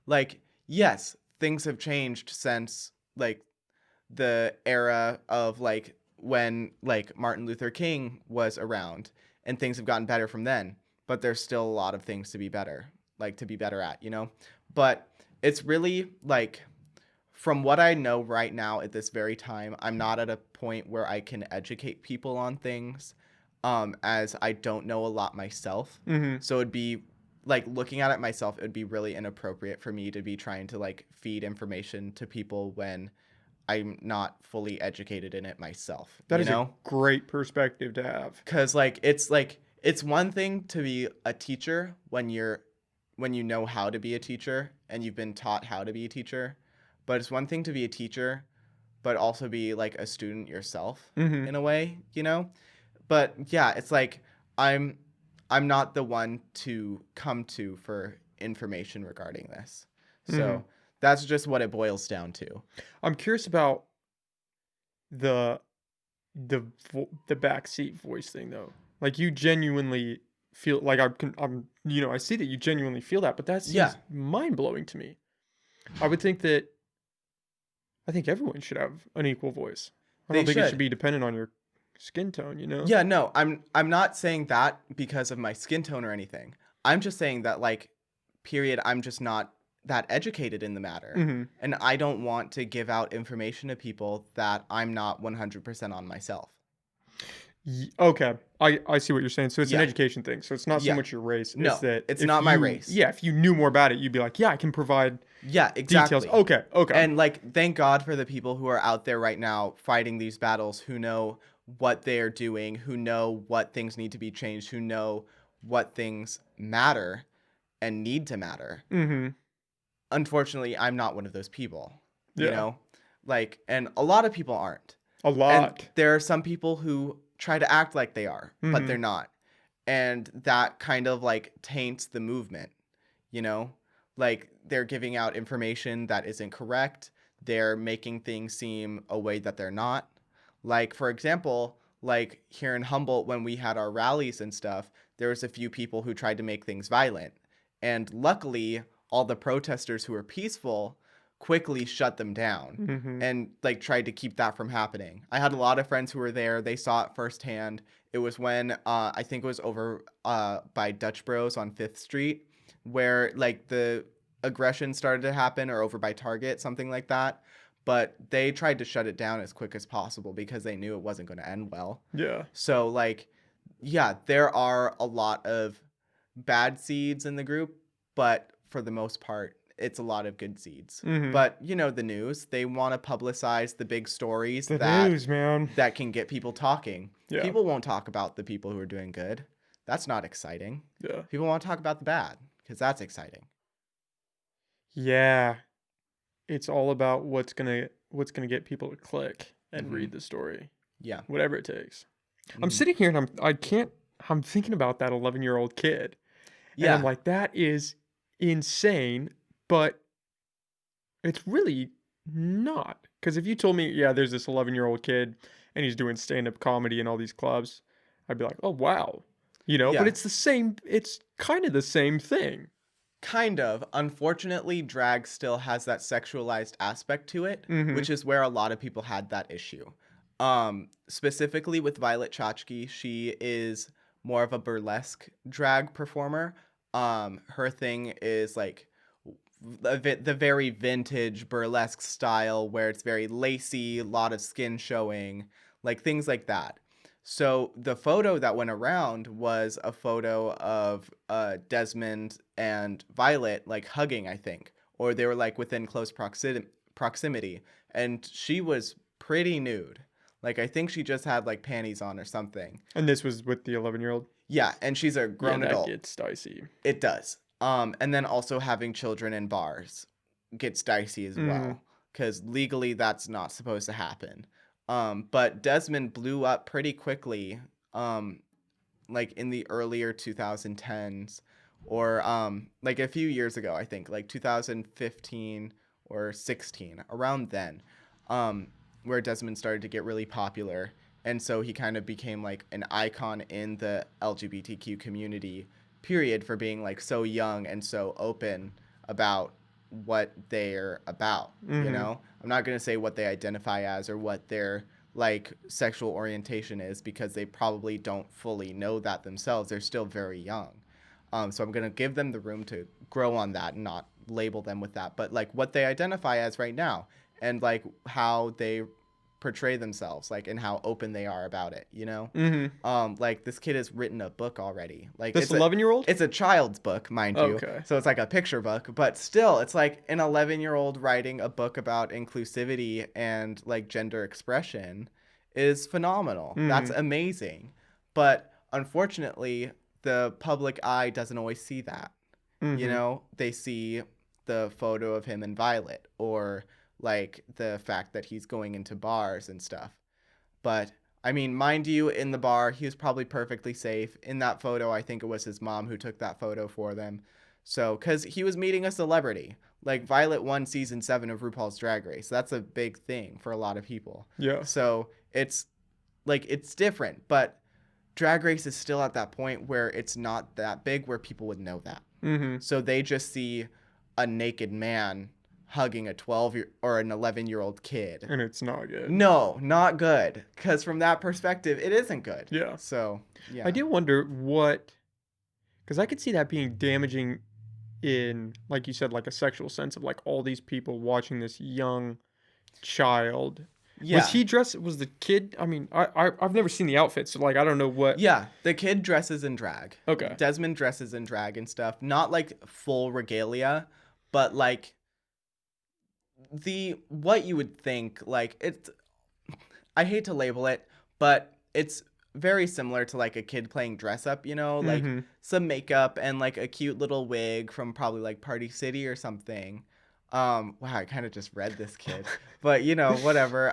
Like, yes, things have changed since, like, the era of, like, when, like, Martin Luther King was around, and things have gotten better from then. But there's still a lot of things to be better at, But it's really, like, from what I know right now at this very time, I'm not at a point where I can educate people on things, as I don't know a lot myself. So it'd be, like, looking at it myself, it would be really inappropriate for me to be trying to, like, feed information to people when I'm not fully educated in it myself. That is a great perspective to have. Because, like, it's one thing to be a teacher when you know how to be a teacher and you've been taught how to be a teacher. But it's one thing to be a teacher, but also be, like, a student yourself in a way, But yeah, it's like I'm not the one to come to for information regarding this. So that's just what it boils down to. I'm curious about the backseat voice thing, though. Like, you genuinely feel like I'm I see that you genuinely feel that, but that seems mind blowing to me. I think everyone should have an equal voice. I don't think it should be dependent on your skin tone, Yeah, no, I'm not saying that because of my skin tone or anything. I'm just saying that, like, period, I'm just not that educated in the matter. Mm-hmm. And I don't want to give out information to people that I'm not 100% on myself. Okay, I see what you're saying. So it's an Yeah. education thing. So it's not so Yeah. much your race. It's No, that it's if not my you, race. yeah, if you knew more about it, you'd be like, yeah, I can provide Yeah, details. exactly. Okay. And like, thank God for the people who are out there right now fighting these battles, who know what they're doing, who know what things need to be changed, who know what things matter and need to matter. Mm-hmm. Unfortunately, I'm not one of those people, Yeah. Like, and a lot of people aren't. A And lot. there are some people who try to act like they are, but Mm-hmm. they're not. And that kind of like taints the movement, you know? Like, they're giving out information that isn't correct. They're making things seem a way that they're not. Like, for example, like here in Humboldt, when we had our rallies and stuff, there was a few people who tried to make things violent. And luckily, all the protesters who were peaceful quickly shut them down Mm-hmm. and like tried to keep that from happening. I had a lot of friends who were there. They saw it firsthand. It was when I think it was over by Dutch Bros on 5th Street where like the aggression started to happen, or over by Target, something like that. But they tried to shut it down as quick as possible because they knew it wasn't going to end well. Yeah. So like, yeah, there are a lot of bad seeds in the group, but for the most part, it's a lot of good seeds. Mm-hmm. But the news, they want to publicize the big stories The news, man. that can get people talking. Yeah. People won't talk about the people who are doing good. That's not exciting. Yeah. People want to talk about the bad because that's exciting. Yeah. It's all about what's gonna get people to click and Mm-hmm. read the story. Yeah. Whatever it takes. Mm-hmm. I'm sitting here and I'm thinking about that 11-year-old kid. Yeah. And I'm like, that is insane, but it's really not. Because if you told me, yeah, there's this 11-year-old kid and he's doing stand-up comedy in all these clubs, I'd be like, oh, wow. Yeah. But it's kind of the same thing. Kind of. Unfortunately, drag still has that sexualized aspect to it, Mm-hmm. which is where a lot of people had that issue. Specifically with Violet Chachki, she is more of a burlesque drag performer. Her thing is like the very vintage burlesque style where it's very lacy, a lot of skin showing, like things like that. So the photo that went around was a photo of Desmond and Violet like hugging, I think, or they were like within close proximity, and she was pretty nude. Like, I think she just had like panties on or something. And this was with the 11-year-old? Yeah, and she's a grown adult. That gets dicey. It does. And then also having children in bars gets dicey as well, because legally that's not supposed to happen. But Desmond blew up pretty quickly, like in the earlier 2010s, or like a few years ago, I think, like 2015 or 16, around then, where Desmond started to get really popular. And so he kind of became like an icon in the LGBTQ community, period, for being like so young and so open about what they're about. I'm not going to say what they identify as or what their like sexual orientation is, because they probably don't fully know that themselves. They're still very young. So I'm going to give them the room to grow on that and not label them with that, but like what they identify as right now, and like how they portray themselves, like, and how open they are about it, like this kid has written a book already, like this 11-year-old, it's a child's book, mind you. Okay. So it's like a picture book, but still it's like an 11-year-old writing a book about inclusivity and like gender expression is phenomenal. That's amazing. But unfortunately, the public eye doesn't always see that. They see the photo of him and Violet, or like the fact that he's going into bars and stuff. But I mean, mind you, in the bar, he was probably perfectly safe. In that photo, I think it was his mom who took that photo for them. So, because he was meeting a celebrity. Like, Violet won season 7 of RuPaul's Drag Race. That's a big thing for a lot of people. Yeah. So it's like, it's different, but Drag Race is still at that point where it's not that big where people would know that. So they just see a naked man hugging a 12 or an 11-year-old kid, and it's not good. No, not good, because from that perspective it isn't good. Yeah. So yeah, I do wonder what, because I could see that being damaging in, like you said, like a sexual sense of like all these people watching this young child. Was Yeah. he dressed? Was the kid? I mean, I've never seen the outfit, so like I don't know what. Yeah, the kid dresses in drag. Okay. Desmond dresses in drag and stuff. Not like full regalia, but like the what you would think, like it's, I hate to label it, but it's very similar to like a kid playing dress up, you know, like Mm-hmm. some makeup and like a cute little wig from probably like Party City or something. Wow, I kind of just read this kid, but you know, whatever.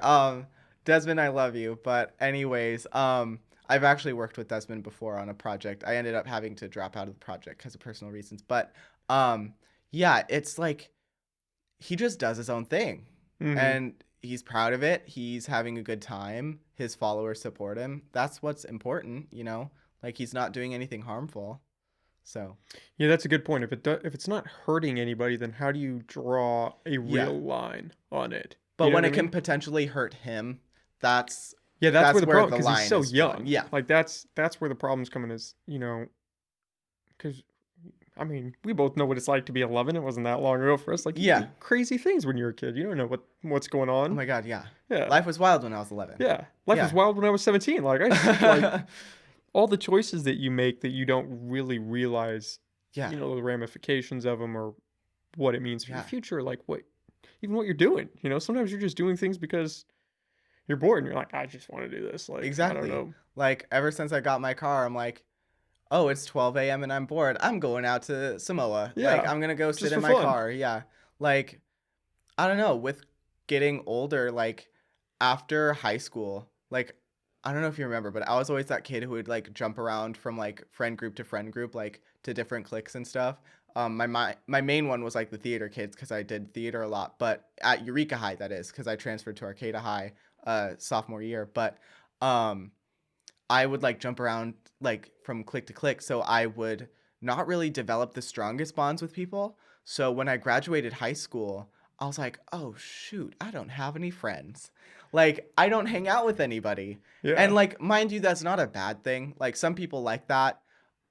Desmond, I love you, but anyways, I've actually worked with Desmond before on a project. I ended up having to drop out of the project because of personal reasons, but yeah, it's like he just does his own thing, Mm-hmm. and he's proud of it. He's having a good time. His followers support him. That's what's important, you know? Like he's not doing anything harmful. So, Yeah, that's a good point. If it's not hurting anybody, then how do you draw a yeah. real line on it? But You know when what I it can mean? potentially hurt him, that's Yeah, that's where that's the where problem, the because he's line so is drawn. young. Yeah. Like that's where the problem's coming is, because I mean, we both know what it's like to be 11. It wasn't that long ago for us. Like you do Yeah. crazy things when you're a kid. You don't know what's going Oh on. my god, yeah. Yeah, Life was wild when I was 11. yeah. Life was Yeah. wild when I was 17. Like like all the choices that you make that you don't really realize, Yeah. the ramifications of them or what it means for your Yeah. future. Like even what you're doing. Sometimes you're just doing things because you're bored and you're like, I just want to do this. Like I don't Exactly. know. Like ever since I got my car, I'm like, oh, it's 12 a.m. and I'm bored. I'm going out to Samoa. Like, Yeah, I'm going to go sit just in for my fun. car. Yeah. Like, I don't know. With getting older, like, after high school, like, I don't know if you remember, but I was always that kid who would, like, jump around from, like, friend group, like, to different cliques and stuff. My main one was, like, the theater kids because I did theater a lot. But at Eureka High, that is, because I transferred to Arcata High sophomore year. But, I would like jump around like from click to click. So I would not really develop the strongest bonds with people. So when I graduated high school, I was like, oh shoot, I don't have any friends. Like I don't hang out with anybody. And Yeah. like, mind you, that's not a bad thing. Like some people like that.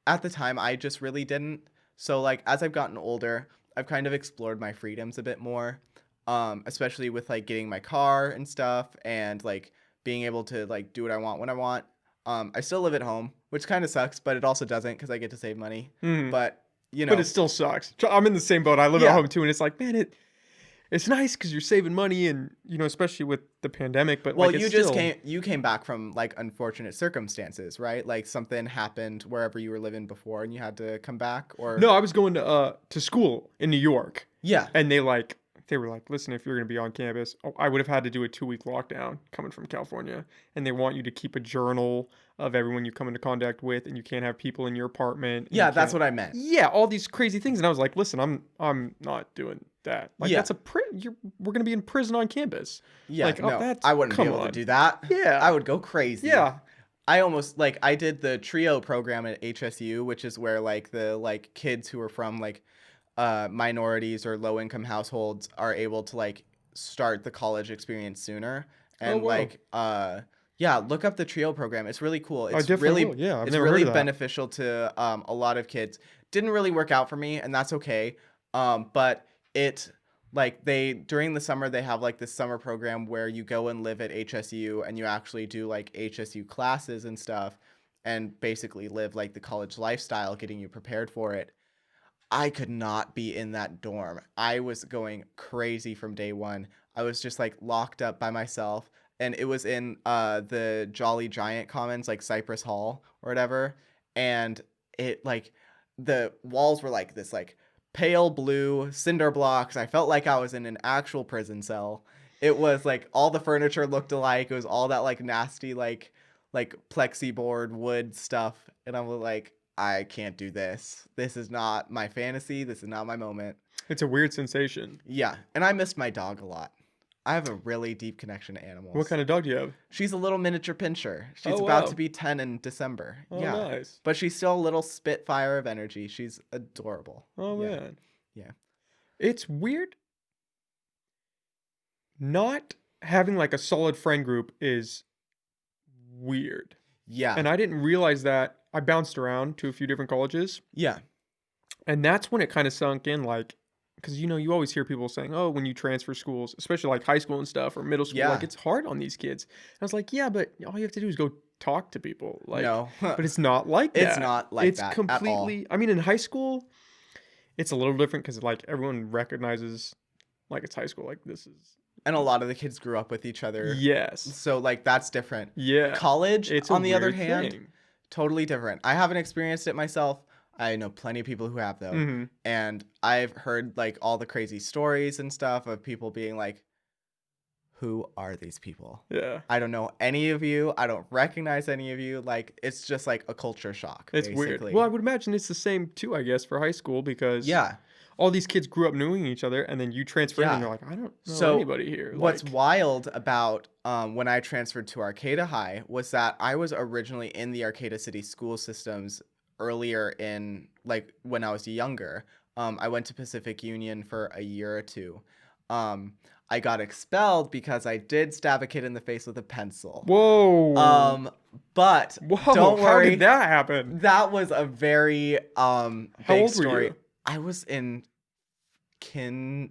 At the time, I just really didn't. So like as I've gotten older, I've kind of explored my freedoms a bit more. Especially with like getting my car and stuff and like being able to like do what I want when I want. I still live at home, which kind of sucks, but it also doesn't because I get to save money. Hmm. But you But it know, still sucks. I'm in the same boat. I live at yeah, home too, and it's like, man, it's nice because you're saving money, and especially with the pandemic. But well, like, it's still. you came back from like unfortunate circumstances, right? Like something happened wherever you were living before, and you had to come back, or No, I was going to school in New York, yeah, and they were like, listen, if you're going to be on campus, I would have had to do a 2-week lockdown coming from California, and they want you to keep a journal of everyone you come into contact with, and you can't have people in your apartment, and you yeah, that's can't. what I meant. Yeah, all these crazy things, and I was like, listen, I'm not doing that. Like Yeah, that's we're going to be in prison on campus. yeah, Like, oh, no, that's I wouldn't be come able to on. do that. I Yeah, would go crazy. yeah. I almost like I did the trio program at HSU, which is where like the like kids who are from like minorities or low income households are able to like start the college experience sooner. Oh And wow, like yeah, look up the trio program. It's really cool. I definitely will. Yeah, I've It's never heard really of that. beneficial to a lot of kids. Didn't really work out for me, and that's okay. But it like they during the summer they have like this summer program where you go and live at HSU and you actually do like HSU classes and stuff and basically live like the college lifestyle, getting you prepared for it. I could not be in that dorm. I was going crazy from day one. I was just like locked up by myself. And it was in the Jolly Giant Commons, like Cypress Hall or whatever. And it like the walls were like this like pale blue cinder blocks. I felt like I was in an actual prison cell. It was like all the furniture looked alike. It was all that like nasty like plexi board wood stuff. And I was like, I can't do this. This is not my fantasy. This is not my moment. It's a weird sensation. Yeah. And I missed my dog a lot. I have a really deep connection to What animals. kind of dog do you have? She's a little miniature pinscher. She's Oh about to wow. be 10 in December. Oh Yeah. nice. But she's still a little spitfire of energy. She's adorable. Oh Yeah. man. Yeah. It's weird. Not having like a solid friend group is weird. Yeah. And I didn't realize that. I bounced around to a few different colleges. Yeah. And that's when it kind of sunk in, like, because you always hear people saying, "Oh, when you transfer schools, especially like high school and stuff or middle school, like Yeah. it's hard on these kids." And I was like, "Yeah, but all you have to do is go talk to people." Like, No. but it's not like It's that. not like It's that at all. completely. I mean, in high school, it's a little different because like everyone recognizes, like it's high school. Like this is And a lot of the kids grew up with each other. yes, So like that's different. yeah. College, It's a on the other weird hand, thing. totally different. I haven't experienced it myself. I know plenty of people who have though. Hmm. And I've heard like all the crazy stories and stuff of people being like, who are these people? Yeah, I don't know any of you. I don't recognize any of you. Like it's just like a culture shock, it's weird. Well, basically. I would imagine it's the same too, I guess, for high school because Yeah. all these kids grew up knowing each other, and then you transfer in, and Yeah. you're like, I don't know So anybody here. what's Like, wild about when I transferred to Arcata High was that I was originally in the Arcata City school systems earlier in like when I was younger. I went to Pacific Union for a year or two. Um, I got expelled because I did stab a kid in the face with a pencil. whoa, But whoa, don't how did worry, that happen? that was a very How big old were story. you? I was in kin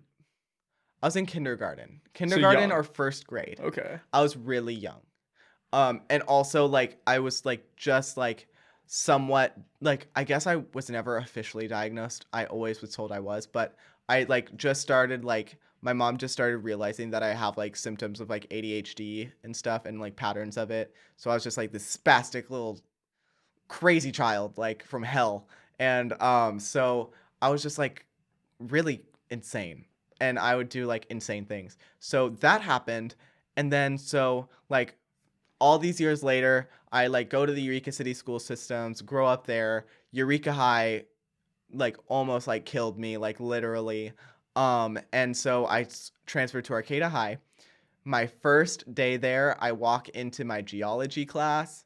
I was in kindergarten. So Kindergarten young. or first grade. Okay. I was really young. And also like I was like just like somewhat like I guess I was never officially diagnosed. I always was told I was, but I like just started like my mom just started realizing that I have like symptoms of like ADHD and stuff and like patterns of it. So I was just like this spastic little crazy child like from hell. And so I was just like really insane and I would do like insane things. So that happened and then so like all these years later, I like go to the Eureka City school systems, grow up there. Eureka High like almost like killed me, like literally. And so transferred to Arcata High. My first day there, I walk into my geology class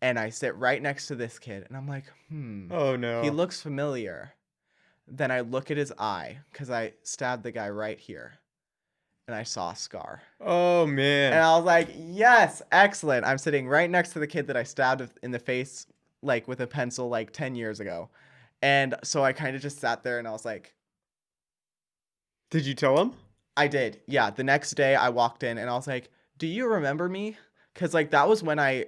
and I sit right next to this kid and I'm like, Oh he no. looks familiar. Then I look at his eye because I stabbed the guy right here and I saw a scar. Oh And man. I was like, yes, excellent. I'm sitting right next to the kid that I stabbed in the face, like with a pencil, like 10 years ago. And so I kind of just sat there and I was like, Did you tell him? I did. Yeah. The next day I walked in and I was like, do you remember me? Cause like that was when I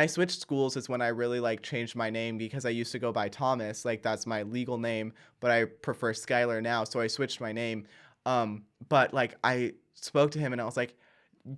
switched schools is when I really like changed my name because I used to go by Thomas, like that's my legal name, but I prefer Skyler now. So I switched my name. But like I spoke to him and I was like,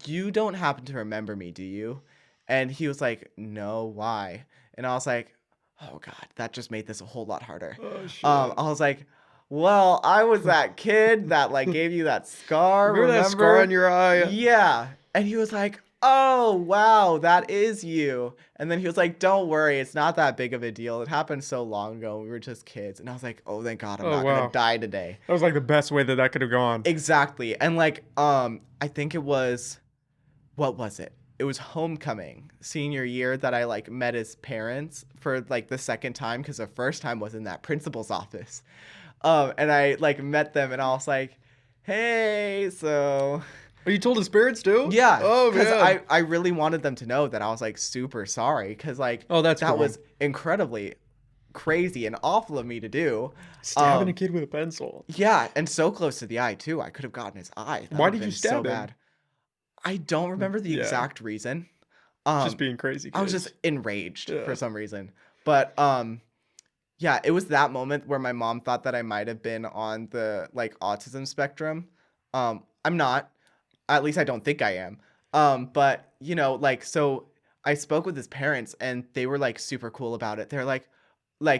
you don't happen to remember me, do you? And he was like, no, why? And I was like, oh God, that just made this a whole lot harder. Oh shit. I was like, well, I was that kid that like gave you that scar, Remember that scar on remember? your eye? Yeah. And he was like, oh, wow, that is you. And then he was like, don't worry, it's not that big of a deal. It happened so long ago. We were just kids. And I was like, oh, thank God, I'm Oh not going to wow. die today. That was like the best way that could have gone. Exactly. And like, I think it was what was it? It was homecoming, senior year that I like met his parents for like the second time because the first time was in that principal's office. And I like met them and I was like, hey, so Oh, you told his parents too? yeah, Oh because man. I really wanted them to know that I was like super sorry because like Oh, that's that cool. was incredibly crazy and awful of me to do. Stabbing a kid with a pencil. Yeah, and so close to the eye too. I could have gotten his eye. That Why would have did you been so stab him? bad. I don't remember the Yeah. exact reason. Just being crazy I was just kids. enraged for Yeah. some reason. But yeah, it was that moment where my mom thought that I might have been on the like autism spectrum. I'm not. At least I don't think I am. But you know, like so I spoke with his parents and they were like super cool about it. They're like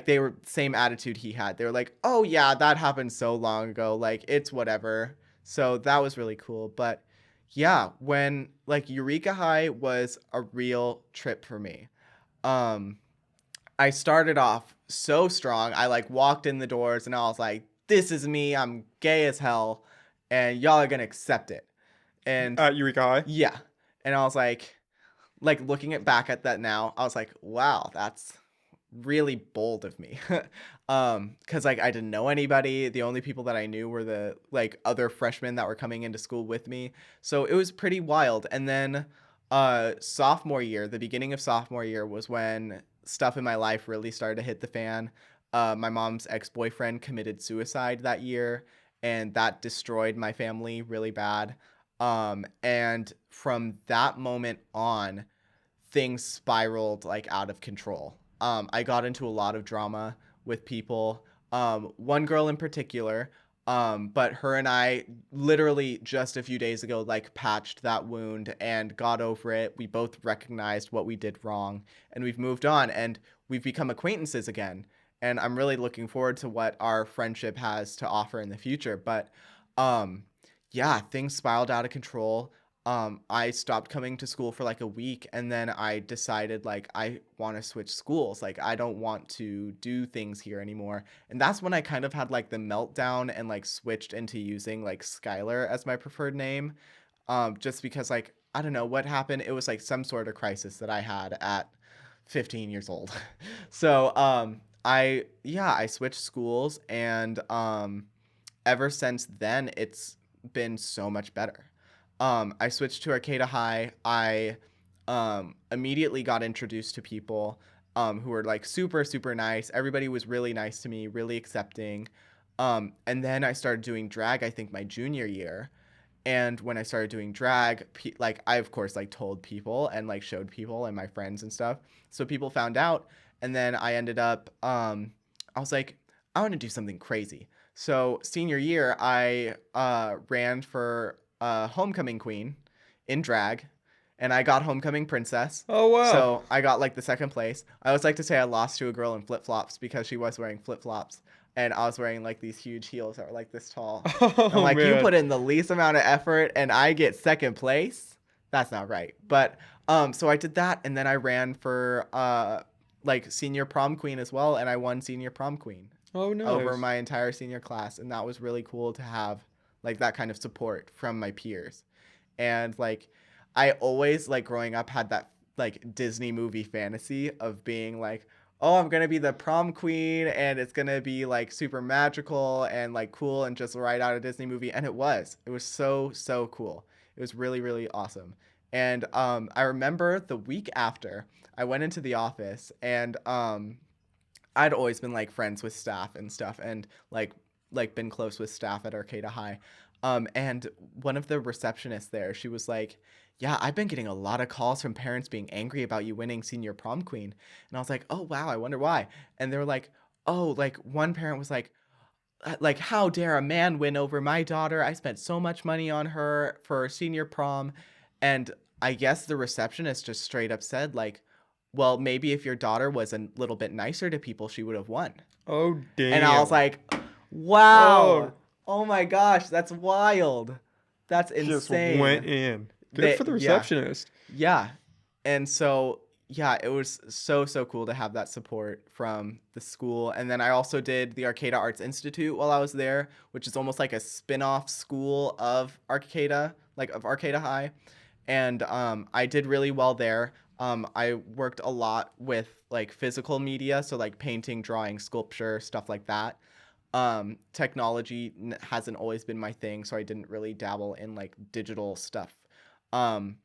they were same attitude he had. They were like, "Oh yeah, that happened so long ago. Like it's whatever." So that was really cool. But yeah, when like Eureka High was a real trip for me. Um I started off so strong. I like walked in the doors and I was like, "This is me. I'm gay as hell and y'all are going to accept it." And At Eureka High. yeah. And I was like looking at back at that now, I was like, "Wow, that's really bold of me." Cuz like I didn't know anybody. The only people that I knew were the like other freshmen that were coming into school with me. So it was pretty wild. And then sophomore year, the beginning of sophomore year was when stuff in my life really started to hit the fan. My mom's ex-boyfriend committed suicide that year, and that destroyed my family really bad. And from that moment on, things spiraled like out of control. I got into a lot of drama with people. One girl in particular, but her and I literally just a few days ago like patched that wound and got over it. We both recognized what we did wrong, and we've moved on, and we've become acquaintances again. And I'm really looking forward to what our friendship has to offer in the future. But um, yeah, things spiraled out of control. I stopped coming to school for like a week, and then I decided like I want to switch schools. Like I don't want to do things here anymore. And that's when I kind of had like the meltdown and like switched into using like Skyler as my preferred name. Just because like I don't know what happened. It was like some sort of crisis that I had at 15 years old. So I switched schools, and ever since then it's been so much better. I switched to Arcata High. I immediately got introduced to people who were like super, super nice. Everybody was really nice to me, really accepting. And then I started doing drag, I think my junior year. And when I started doing drag, like I of course like told people and like showed people and my friends and stuff. So people found out, and then I ended up I was like, I want to do something crazy. So senior year, I ran for homecoming queen in drag, and I got homecoming princess. Oh, wow. So I got like the second place. I always like to say I lost to a girl in flip flops because she was wearing flip flops, and I was wearing like these huge heels that were like this tall. I'm Oh, like, you man. put in the least amount of effort, and I get second place. That's not right. But so I did that, and then I ran for like senior prom queen as well, and I won senior prom queen Oh, over nice. my entire senior class, and that was really cool to have like that kind of support from my peers. And like I always like growing up had that like Disney movie fantasy of being like, oh, I'm gonna be the prom queen, and it's gonna be like super magical and like cool and just right out of Disney movie. And it was so so cool. It was really really awesome. And I remember the week after I went into the office, and I'd always been like friends with staff and stuff, and like been close with staff at Arcata High. And one of the receptionists there, she was like, "Yeah, I've been getting a lot of calls from parents being angry about you winning senior prom queen." And I was like, "Oh wow, I wonder why." And they were like, "Oh, like one parent was like how dare a man win over my daughter? I spent so much money on her for senior prom." And I guess the receptionist just straight up said like, well, maybe if your daughter was a little bit nicer to people, she would have won. Oh, And I was damn. like, wow. Oh, Oh my gosh, that's wild. That's just went insane. in. Good They for the yeah. receptionist. Yeah. And so yeah, it was so so cool to have that support from the school. And then I also did the Arcata Arts Institute while I was there, which is almost like a spin-off school of Arcata, like of Arcata High. And I did really well there. I worked a lot with like physical media, so like painting, drawing, sculpture, stuff like that. Technology hasn't always been my thing, so I didn't really dabble in like digital stuff. Um,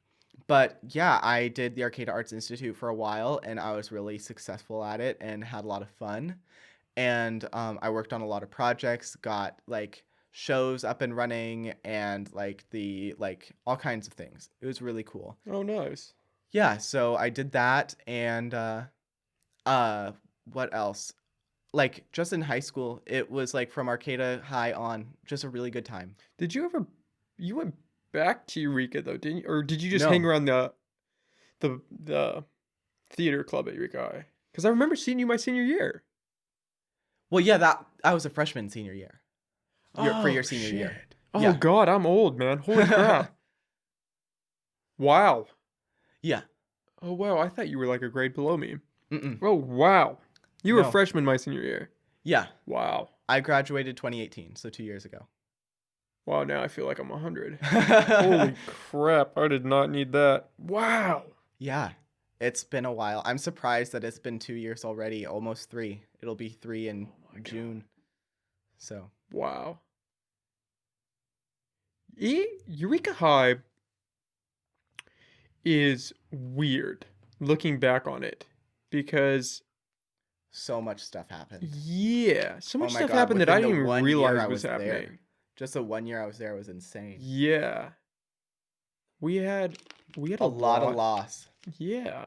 but yeah, I did the Arcade Arts Institute for a while, and I was really successful at it and had a lot of fun. And I worked on a lot of projects, got like shows up and running, and like the like all kinds of things. It was really cool. Oh, nice. Yeah, so I did that, and uh what else? Like just in high school, it was like from Arcata High on, just a really good time. Did you ever, you went back to Eureka though, didn't you? Or did you just hang No. around the theater club at Eureka High? Because I remember seeing you my senior year. Well, yeah, that I was a freshman senior year. For Oh, your senior year. shit. Oh, Yeah. God, I'm old, man. Holy crap. Wow. Yeah. Oh, wow. I thought you were like a grade below me. Mm-mm. Oh, wow. You were a No. freshman my senior year. Yeah. Wow. I graduated 2018, so 2 years ago. Wow, now I feel like I'm 100. Holy crap. I did not need that. Wow. Yeah. It's been a while. I'm surprised that it's been 2 years already, almost three. It'll be three in Oh my God. June. So. Wow. Eureka High is weird looking back on it because So much stuff happened. Yeah, so Oh much my stuff God, happened that I within the didn't even 1 year realize I was was happening. there. Just the 1 year I was there was insane. Yeah. We had a A lot of lot. loss. Yeah.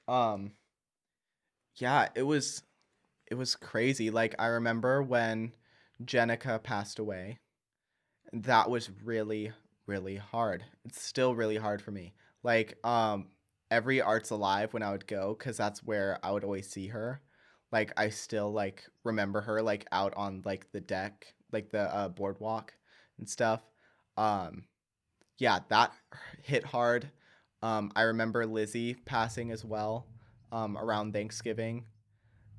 Um, yeah, it was crazy. Like I remember when Jenica passed away. That was really, really hard. It's still really hard for me. Like, every Arts Alive when I would go, because that's where I would always see her. Like, I still like remember her like out on like the deck, like the boardwalk and stuff. Um, yeah, that hit hard. I remember Lizzie passing as well, around Thanksgiving.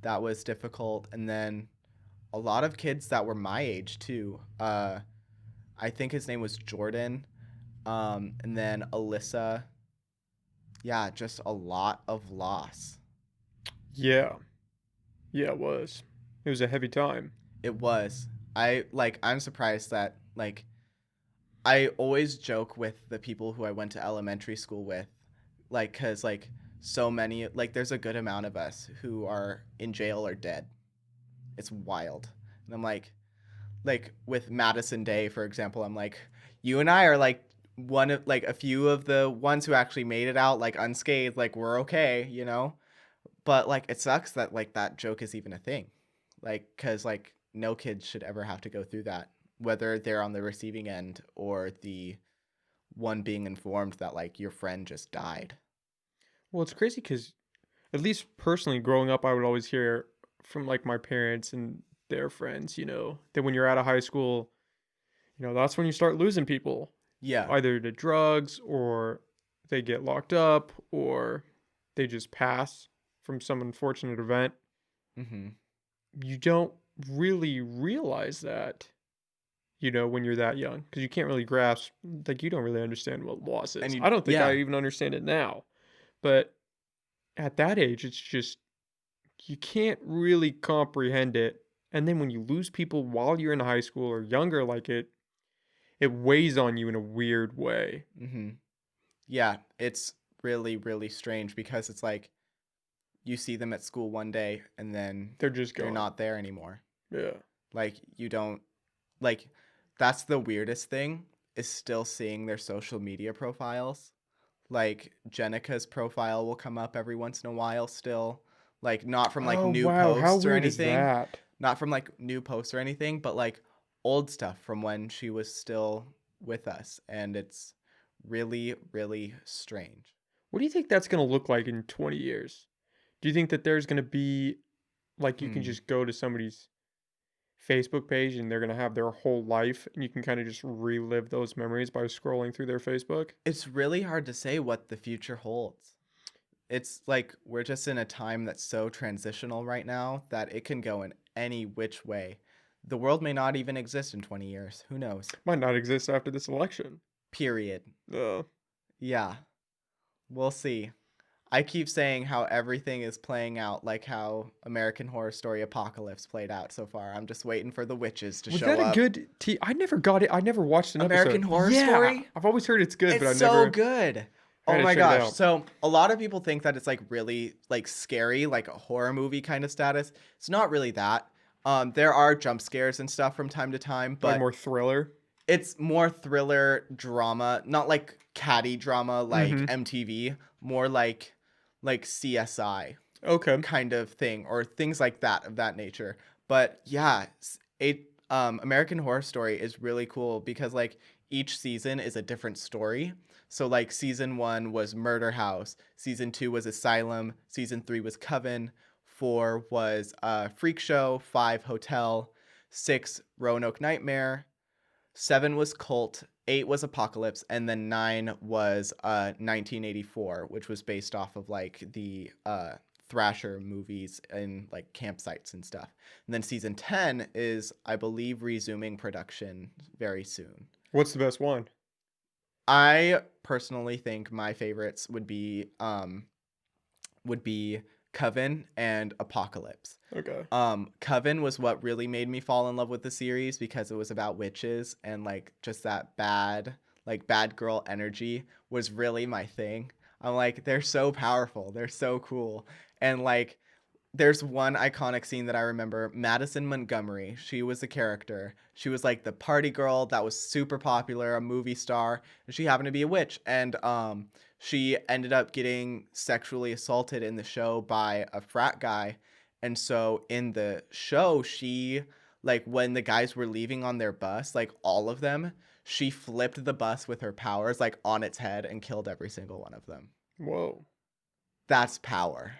That was difficult, and then a lot of kids that were my age too. I think his name was Jordan. And then Alyssa. Yeah, just a lot of loss. Yeah. Yeah, it was. It was a heavy time. It was. I'm surprised that like I always joke with the people who I went to elementary school with, like, cause like so many, like, there's a good amount of us who are in jail or dead. It's wild. And I'm like with Madison Day, for example, I'm like, you and I are like one of like a few of the ones who actually made it out like unscathed, like we're okay, you know? But like it sucks that like that joke is even a thing. Like cuz like no kid should ever have to go through that, whether they're on the receiving end or the one being informed that like your friend just died. Well, it's crazy because, at least personally, growing up, I would always hear from like my parents and their friends, that when you're out of high school, that's when you start losing people, Yeah. either to drugs or they get locked up or they just pass from some unfortunate event. Mhm. You don't really realize that, when you're that young because you can't really grasp, like, you don't really understand what loss And is. you I don't think I yeah. even understand it now. But at that age, it's just, you can't really comprehend it. And then when you lose people while you're in high school or younger, like, it weighs on you in a weird way. Mhm. Yeah, it's really really strange because it's like you see them at school one day and then They're just they're gone. not there anymore. Yeah. Like you don't like that's the weirdest thing is still seeing their social media profiles. Like Jenica's profile will come up every once in a while still. Like not from like Oh, new wow. How posts or weird is anything. that? Not from like new posts or anything, but like old stuff from when she was still with us. And it's really, really strange. What do you think that's going to look like in 20 years? Do you think that there's going to be, like, you can Hmm. just go to somebody's Facebook page and they're going to have their whole life and you can kind of just relive those memories by scrolling through their Facebook? It's really hard to say what the future holds. It's like we're just in a time that's so transitional right now that it can go in any which way. The world may not even exist in 20 years. Who knows? Might not exist after this election. Period. Uh, Yeah, we'll see. I keep saying how everything is playing out like how American Horror Story Apocalypse played out so far. I'm just waiting for the witches to was show that a up. good I never got it. I never watched an American episode. Horror Yeah. Story? I've always heard it's good, but It's I so never good. I Oh gotta my check it gosh. out. So, a lot of people think that it's like really like scary, like a horror movie kind of status. It's not really that. There are jump scares and stuff from time to time, Like but more thriller. it's more thriller drama, not like catty drama like Mm-hmm. MTV, more like CSI Okay. kind of thing or things like that of that nature. But yeah, American Horror Story is really cool because like each season is a different story. So like season 1 was Murder House, season 2 was Asylum, season 3 was Coven, 4 was Freak Show, 5 Hotel, 6 Roanoke Nightmare, 7 was Cult, 8 was Apocalypse, and then 9 was 1984, which was based off of like the Thrasher movies and like campsites and stuff. And then season 10 is, I believe, resuming production very soon. What's the best one? I personally think my favorites would be Coven and Apocalypse. Okay. Coven was what really made me fall in love with the series because it was about witches and like just that bad girl energy was really my thing. I'm like, they're so powerful, they're so cool, and like there's one iconic scene that I remember. Madison Montgomery, she was a character. She was like the party girl that was super popular, a movie star, and she happened to be a witch. And she ended up getting sexually assaulted in the show by a frat guy. And so in the show, she, like, when the guys were leaving on their bus, like all of them, she flipped the bus with her powers, like on its head, and killed every single one of them. Whoa. That's power.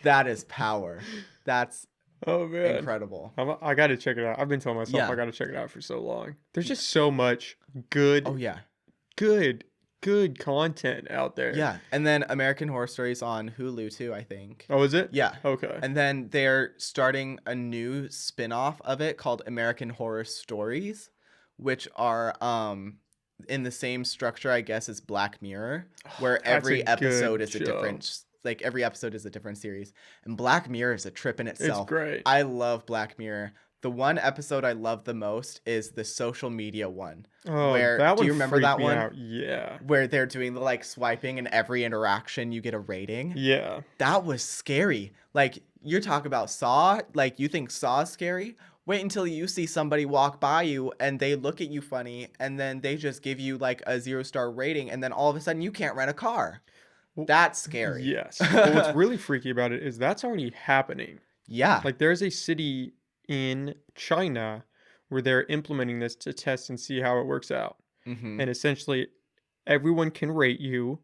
That is power. That's Oh man, incredible. I gotta check it out. I've been telling myself I gotta check it out for so long. There's just so much good. Oh yeah. Good content out there. Yeah, and then American Horror Stories on Hulu too, I think. Oh, is it? Yeah. Okay. And then they're starting a new spin-off of it called American Horror Stories, which are in the same structure, I guess, as Black Mirror, where every episode is a different, like every episode is a different series. And Black Mirror is a trip in itself. It's great. I love Black Mirror. The one episode I love the most is the social media one. Oh, that one. Do you remember that one? Out. Yeah. Where they're doing the like swiping and every interaction you get a rating. Yeah. That was scary. Like, you're talking about Saw. Like, you think Saw's scary? Wait until you see somebody walk by you and they look at you funny and then they just give you like a 0-star rating and then all of a sudden you can't rent a car. That's scary. Yes. But what's really freaky about it is that's already happening. Yeah. Like, there's a city in China where they're implementing this to test and see how it works out. Mm-hmm. And essentially, everyone can rate you.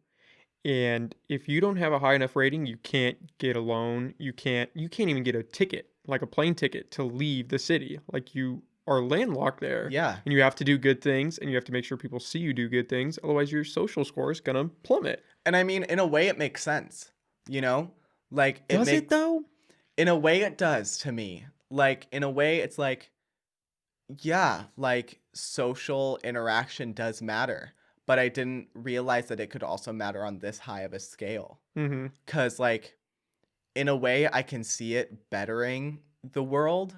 And if you don't have a high enough rating, you can't get a loan. You can't even get a ticket, like a plane ticket to leave the city. Like, you are landlocked there. Yeah. And you have to do good things and you have to make sure people see you do good things. Otherwise, your social score is going to plummet. And I mean, in a way, it makes sense, you know? Like, Does it though? In a way, it does to me. Like, in a way, it's like, yeah, like, social interaction does matter. But I didn't realize that it could also matter on this high of a scale. Mm-hmm. Because, like, in a way, I can see it bettering the world.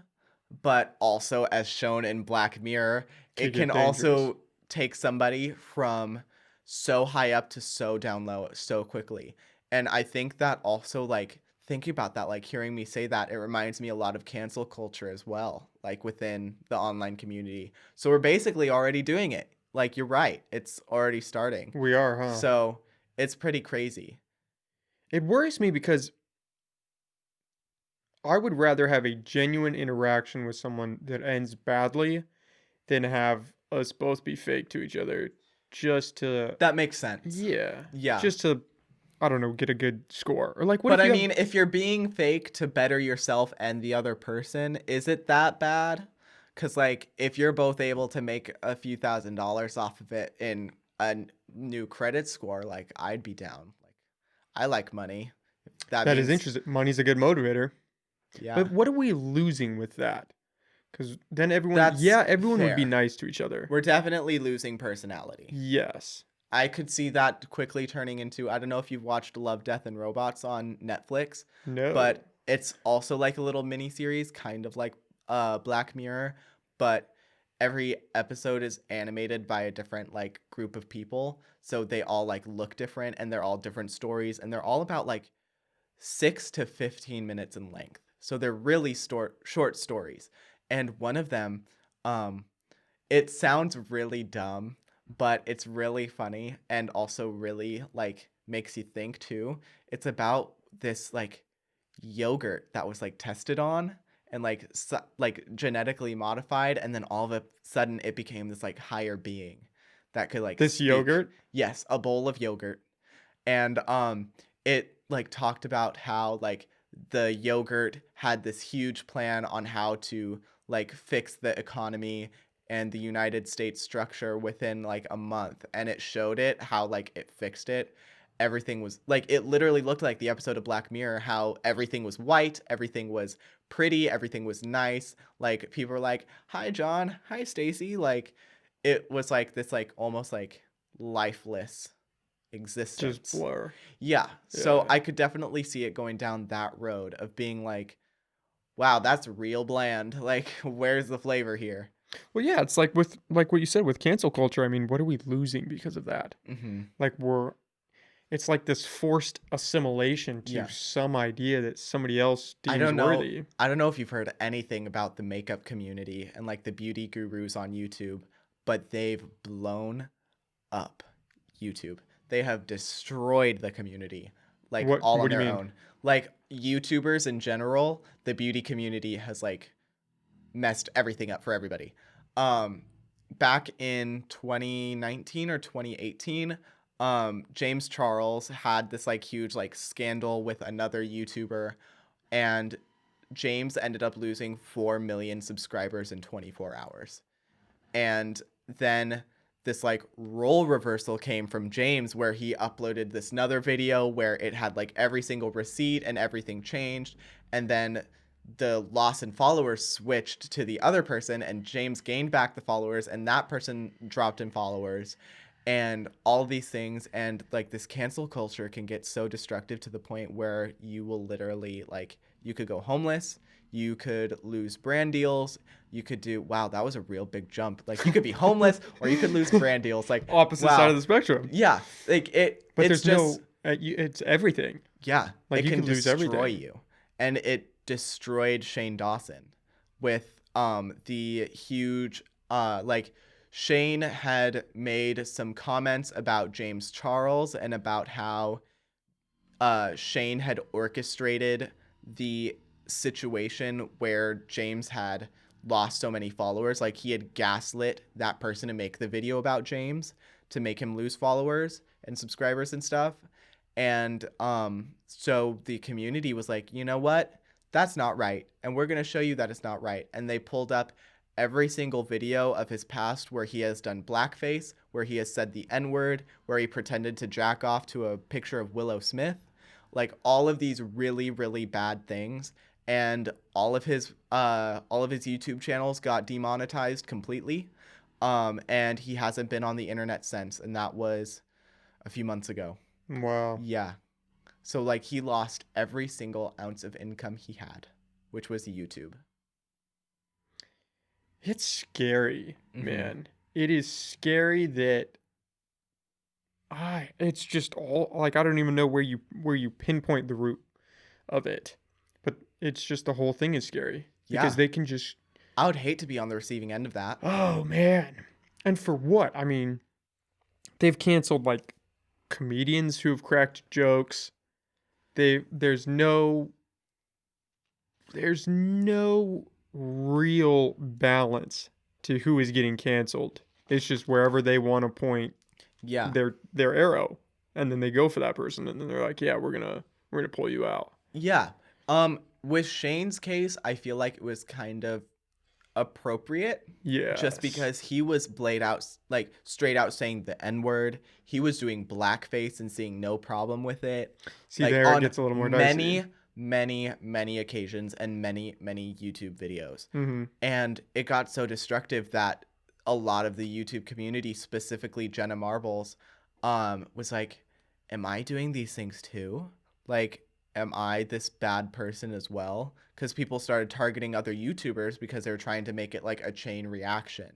But also, as shown in Black Mirror, it can also take somebody from so high up to so down low so quickly. And I think that also, like, thinking about that, like hearing me say that, it reminds me a lot of cancel culture as well, like within the online community. So we're basically already doing it. Like, you're right. It's already starting. We are, huh? So it's pretty crazy. It worries me because I would rather have a genuine interaction with someone that ends badly than have us both be fake to each other just to... That makes sense. Yeah. Yeah. Just to, I don't know, get a good score. Or like, what but if I mean, if you're being fake to better yourself and the other person, is it that bad? Because, like, if you're both able to make a few $1,000s off of it in a new credit score, like, I'd be down. Like, I like money. That is interesting. Money's a good motivator. Yeah. But what are we losing with that? Because then everyone would be nice to each other. We're definitely losing personality. Yes. I could see that quickly turning into, I don't know if you've watched Love, Death, and Robots on Netflix. No. But it's also like a little mini series, kind of like Black Mirror. But every episode is animated by a different like group of people. So they all like look different and they're all different stories. And they're all about like 6 to 15 minutes in length. So they're really short stories. And one of them, it sounds really dumb, but it's really funny and also really like makes you think too. It's about this like yogurt that was like tested on and like genetically modified, and then all of a sudden it became this like higher being that could like this yogurt. Yes, a bowl of yogurt. And it like talked about how like the yogurt had this huge plan on how to like fix the economy and the United States structure within like a month, and it showed it how like it fixed it. Everything was like, it literally looked like the episode of Black Mirror, how everything was white, everything was pretty, everything was nice. Like, people were like, hi John, hi Stacy. Like, it was like this like almost like lifeless existence. Just blur. Yeah. So I could definitely see it going down that road of being like, wow, that's real bland. Like, where's the flavor here? Well, yeah, it's like with like what you said with cancel culture. I mean, what are we losing because of that? Mm-hmm. Like, it's like this forced assimilation to Yeah. some idea that somebody else I deems don't know. worthy. I don't know if you've heard anything about the makeup community and like the beauty gurus on YouTube, but they've blown up YouTube. They have destroyed the community, like all What on do you their mean? own. Like YouTubers in general, the beauty community has like messed everything up for everybody. Um, Back in 2019 or 2018, James Charles had this like huge like scandal with another YouTuber, and James ended up losing 4 million subscribers in 24 hours. And then this like role reversal came from James where he uploaded this another video where it had like every single receipt and everything changed, and then the loss in followers switched to the other person, and James gained back the followers and that person dropped in followers, and all these things. And like this cancel culture can get so destructive to the point where you will literally like you could go homeless, you could lose brand deals, you could do wow, that was a real big jump. Like you could be homeless or you could lose brand deals. Like Opposite side of wow. the spectrum. Yeah. Like But it's there's just no, it's everything. yeah, Like it you can could lose destroy everything. you. And it destroyed Shane Dawson with the huge like Shane had made some comments about James Charles and about how Shane had orchestrated the situation where James had lost so many followers. Like he had gaslit that person to make the video about James to make him lose followers and subscribers and stuff. And so the community was like, you know what? That's not right. And we're going to show you that it's not right. And they pulled up every single video of his past where he has done blackface, where he has said the N-word, where he pretended to jack off to a picture of Willow Smith, like all of these really, really bad things. And all of his YouTube channels got demonetized completely. And he hasn't been on the internet since. And that was a few months ago. Wow. Yeah. So like he lost every single ounce of income he had, which was YouTube. It's scary, Mm-hmm. man. It is scary that it's just all like I don't even know where you pinpoint the root of it. But it's just the whole thing is scary because Yeah. they can just I would hate to be on the receiving end of that. oh man. And for what? I mean, they've canceled like comedians who have cracked jokes. There's no real balance to who is getting canceled. It's just wherever they want to point Yeah. their arrow, and then they go for that person, and then they're like, "Yeah, we're gonna pull you out." Yeah. With Shane's case, I feel like it was kind of appropriate just Yes. because he was blade out like straight out saying the N-word. He was doing blackface and seeing no problem with it. See, Like there it on gets a little more dicey. many occasions and many YouTube videos. Mm-hmm. And it got so destructive that a lot of the YouTube community, specifically Jenna Marbles, was like, am I doing these things too? Like, am I this bad person as well? Because people started targeting other YouTubers because they were trying to make it like a chain reaction.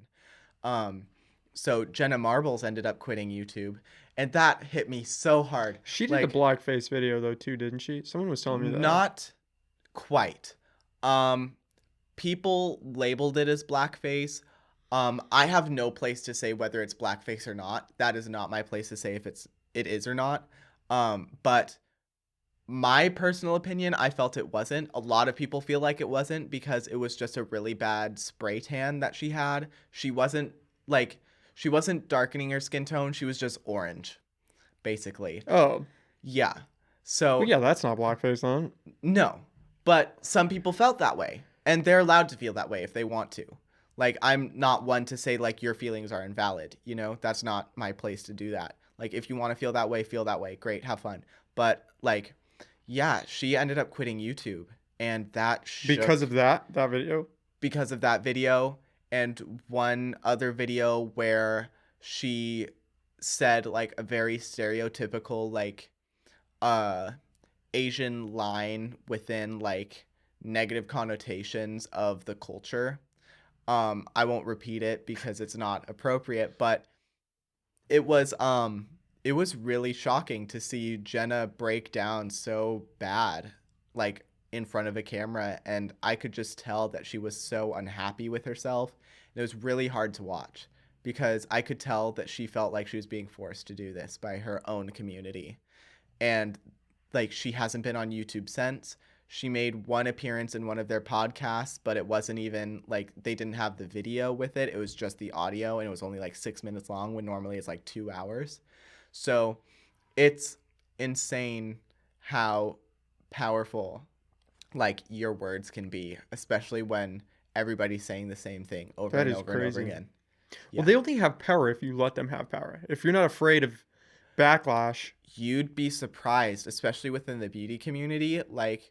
Um, so Jenna Marbles ended up quitting YouTube, and that hit me so hard. She did a Like, blackface video though too, didn't she? Someone was telling me that. not quite. Um, People labeled it as blackface. I have no place to say whether it's blackface or not. That is not my place to say if it is or not. But my personal opinion, I felt it wasn't. A lot of people feel like it wasn't because it was just a really bad spray tan that she had. Like she wasn't darkening her skin tone. She was just orange, basically. Oh, Yeah. well, So yeah, that's not blackface then. no, but some people felt that way, and they're allowed to feel that way if they want to. Like, I'm not one to say, like, your feelings are invalid, you know? That's not my place to do that. Like, if you want to feel that way, feel that way. Great, have fun. But, like, yeah, she ended up quitting YouTube, and that Because shook of that video. because of that video, and one other video where she said, like, a very stereotypical, like, uh, Asian line within like negative connotations of the culture. I won't repeat it because it's not appropriate, but it was it was really shocking to see Jenna break down so bad, like in front of a camera. And I could just tell that she was so unhappy with herself. It was really hard to watch because I could tell that she felt like she was being forced to do this by her own community. And like she hasn't been on YouTube since. She made one appearance in one of their podcasts, but it wasn't even like they didn't have the video with it. It was just the audio, and it was only like 6 minutes long when normally it's like 2 hours. So it's insane how powerful like your words can be, especially when everybody's saying the same thing over That and is over and over crazy. again. Well, Yeah. they only have power if you let them have power. If you're not afraid of backlash. You'd be surprised, especially within the beauty community, like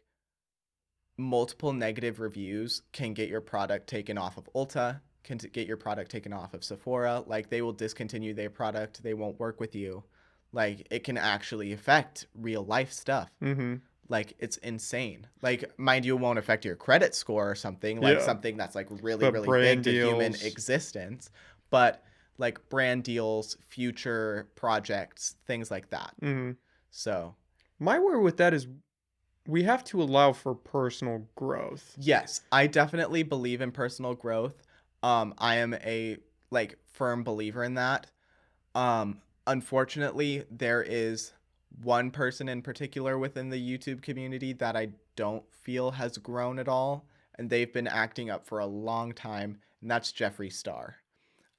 multiple negative reviews can get your product taken off of Ulta, can get your product taken off of Sephora. Like they will discontinue their product, they won't work with you. Like it can actually affect real life stuff. Mm-hmm. Like it's insane. Like mind you, it won't affect your credit score or something, like Yeah. something that's like really, But really big brand to human deals. existence. But like brand deals, future projects, things like that. Mm-hmm. So My word with that is we have to allow for personal growth. yes, I definitely believe in personal growth. I am a like firm believer in that. Unfortunately, there is one person in particular within the YouTube community that I don't feel has grown at all, and they've been acting up for a long time, and that's Jeffree Star.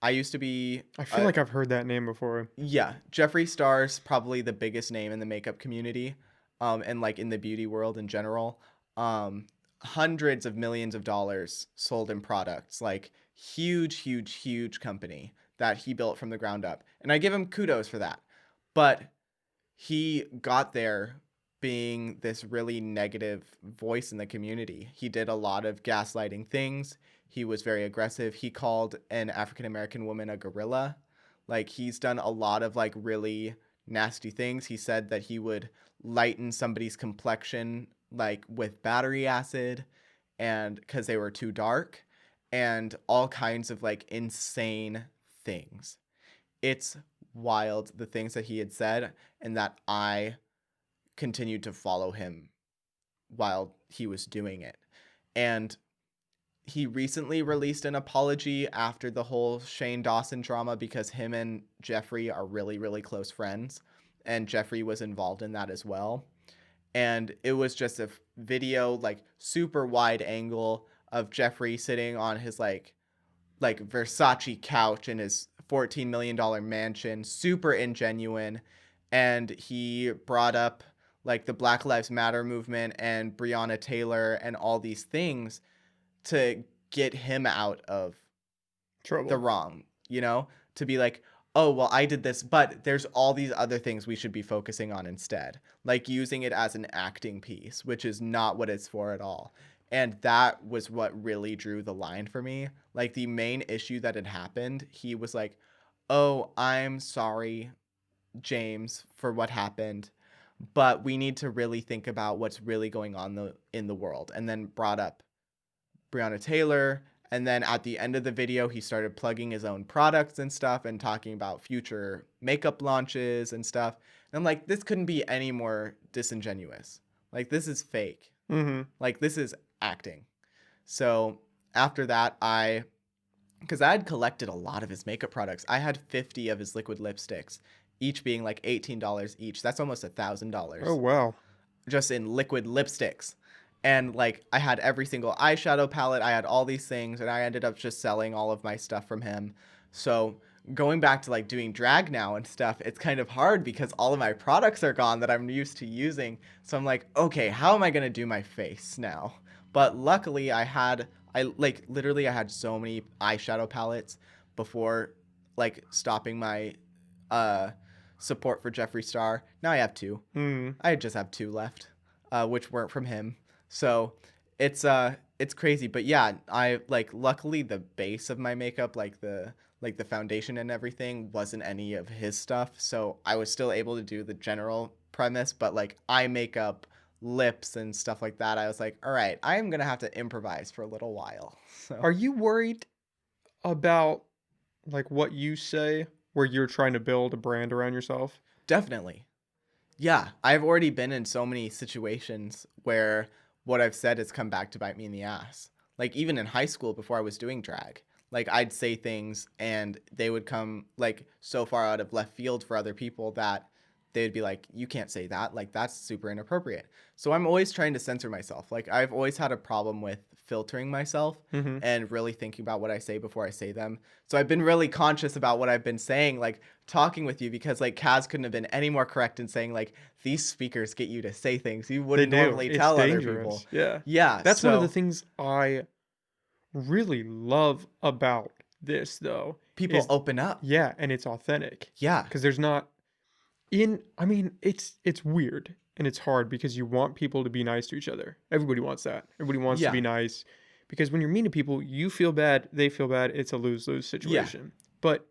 I used to be I feel a like I've heard that name before. Yeah, Jeffree Star's probably the biggest name in the makeup community, and like in the beauty world in general. Um, Hundreds of millions of dollars sold in products, like huge, huge, huge company that he built from the ground up, and I give him kudos for that. But he got there being this really negative voice in the community. He did a lot of gaslighting things. He was very aggressive. He called an African American woman a gorilla. Like he's done a lot of like really nasty things. He said that he would lighten somebody's complexion like with battery acid and because they were too dark and all kinds of like insane things. It's wild the things that he had said and that I continued to follow him while he was doing it. And he recently released an apology after the whole Shane Dawson drama because him and Jeffree are really, really close friends. And Jeffree was involved in that as well. And it was just a video, like super wide angle of Jeffree sitting on his like Versace couch in his $14 million mansion, super ingenuine. And he brought up like the Black Lives Matter movement and Breonna Taylor and all these things to get him out of the Trouble. wrong, to be like, oh, well, I did this, but there's all these other things we should be focusing on instead, like using it as an acting piece, which is not what it's for at all. And that was what really drew the line for me. Like the main issue that had happened, he was like, oh, I'm sorry, James, for what happened, but we need to really think about what's really going on in the world. And then brought up Breonna Taylor. And then at the end of the video, he started plugging his own products and stuff and talking about future makeup launches and stuff. And I'm like, this couldn't be any more disingenuous. Like, this is fake. Mm-hmm. Like, this is acting. So after that, because I had collected a lot of his makeup products, I had 50 of his liquid lipsticks, each being like $18 each. That's almost Oh $1,000 wow. just in liquid lipsticks. And like I had every single eyeshadow palette, I had all these things, and I ended up just selling all of my stuff from him. So going back to like doing drag now and stuff, it's kind of hard because all of my products are gone that I'm used to using. So I'm like, okay, how am I gonna do my face now? But luckily I like literally I had so many eyeshadow palettes before like stopping my uh support for Jeffree Star. Now I have two. Mm. I just have two left, which weren't from him. So it's crazy. But yeah, I like luckily the base of my makeup, like the foundation and everything, wasn't any of his stuff. So I was still able to do the general premise, but like eye makeup, lips and stuff like that, I was like, all right, I am gonna have to improvise for a little while. So Are you worried about like what you say where you're trying to build a brand around yourself? Definitely. Yeah, I've already been in so many situations where what I've said has come back to bite me in the ass. Like even in high school before I was doing drag, like I'd say things and they would come like so far out of left field for other people that they'd be like, you can't say that. Like that's super inappropriate. So I'm always trying to censor myself. Like I've always had a problem with filtering myself Mm-hmm. and really thinking about what I say before I say them. So I've been really conscious about what I've been saying, like talking with you, because like Kaz couldn't have been any more correct in saying like these speakers get you to say things you They wouldn't do. normally It's tell other people. dangerous. Yeah. Yeah, That's one of the so things I really love about this, though, people is open up. yeah, and it's authentic. Yeah. Because there's not I mean, it's weird and it's hard because you want people to be nice to each other. Everybody wants that. Everybody wants to Yeah. be nice because when you're mean to people, you feel bad, they feel bad. It's a lose-lose Yeah. situation. But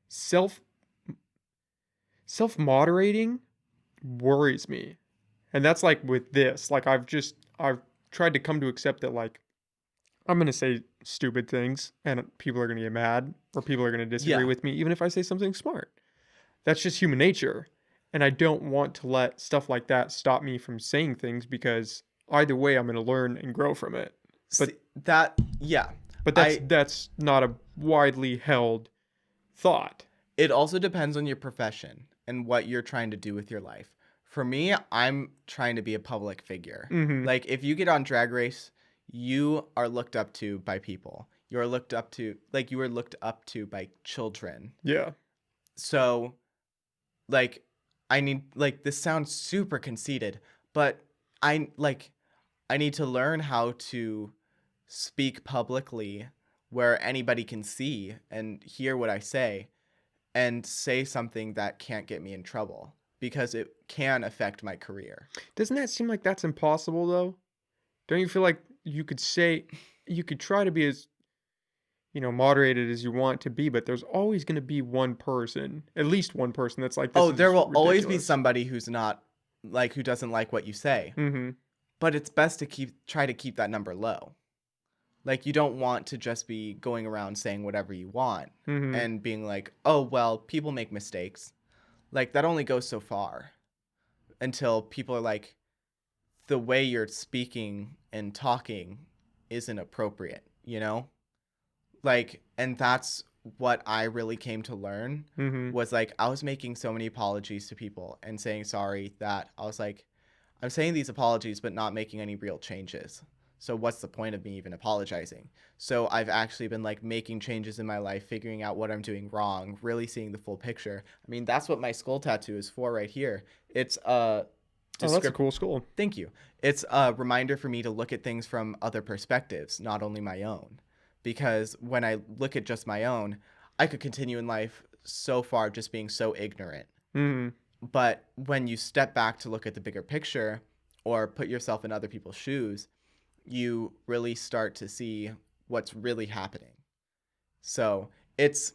self self-moderating worries me. And that's like with this. Like I've tried to come to accept that like I'm going to say stupid things and people are going to get mad or people are going to disagree Yeah. with me even if I say something smart. That's just human nature. And I don't want to let stuff like that stop me from saying things because either way I'm going to learn and grow from it. But Yeah. but I that's not a widely held thought. It also depends on your profession and what you're trying to do with your life. For me, I'm trying to be a public figure. Mhm. Like if you get on Drag Race, you are looked up to by people. You're looked up to like you were looked up to by children. Yeah. So like I need like this sounds super conceited, but I like I need to learn how to speak publicly where anybody can see and hear what I say and say something that can't get me in trouble because it can affect my career. Doesn't that seem like that's impossible though? Don't you feel like you could try to be as moderated as you want to be, but there's always going to be one person, at least one person that's like, this Oh, there is will always be ridiculous. somebody who's not like who doesn't like what you say. Mm-hmm. But it's best to try to keep that number low. Like you don't want to just be going around saying whatever you want Mm-hmm. and being like, "Oh, well, people make mistakes." Like that only goes so far until people are like the way you're speaking and talking isn't appropriate, you know? Like and that's what I really came to learn Mm-hmm. was like I was making so many apologies to people and saying sorry that I was like I'm saying these apologies but not making any real changes. So what's the point of me even apologizing? So I've actually been like making changes in my life, figuring out what I'm doing wrong, really seeing the full picture. I mean, that's what my skull tattoo is for right here. It's Oh, that's a cool skull. Thank you. It's a reminder for me to look at things from other perspectives, not only my own. Because when I look at just my own, I could continue in life so far just being so ignorant. Mm-hmm. But when you step back to look at the bigger picture or put yourself in other people's shoes, you really start to see what's really happening. So it's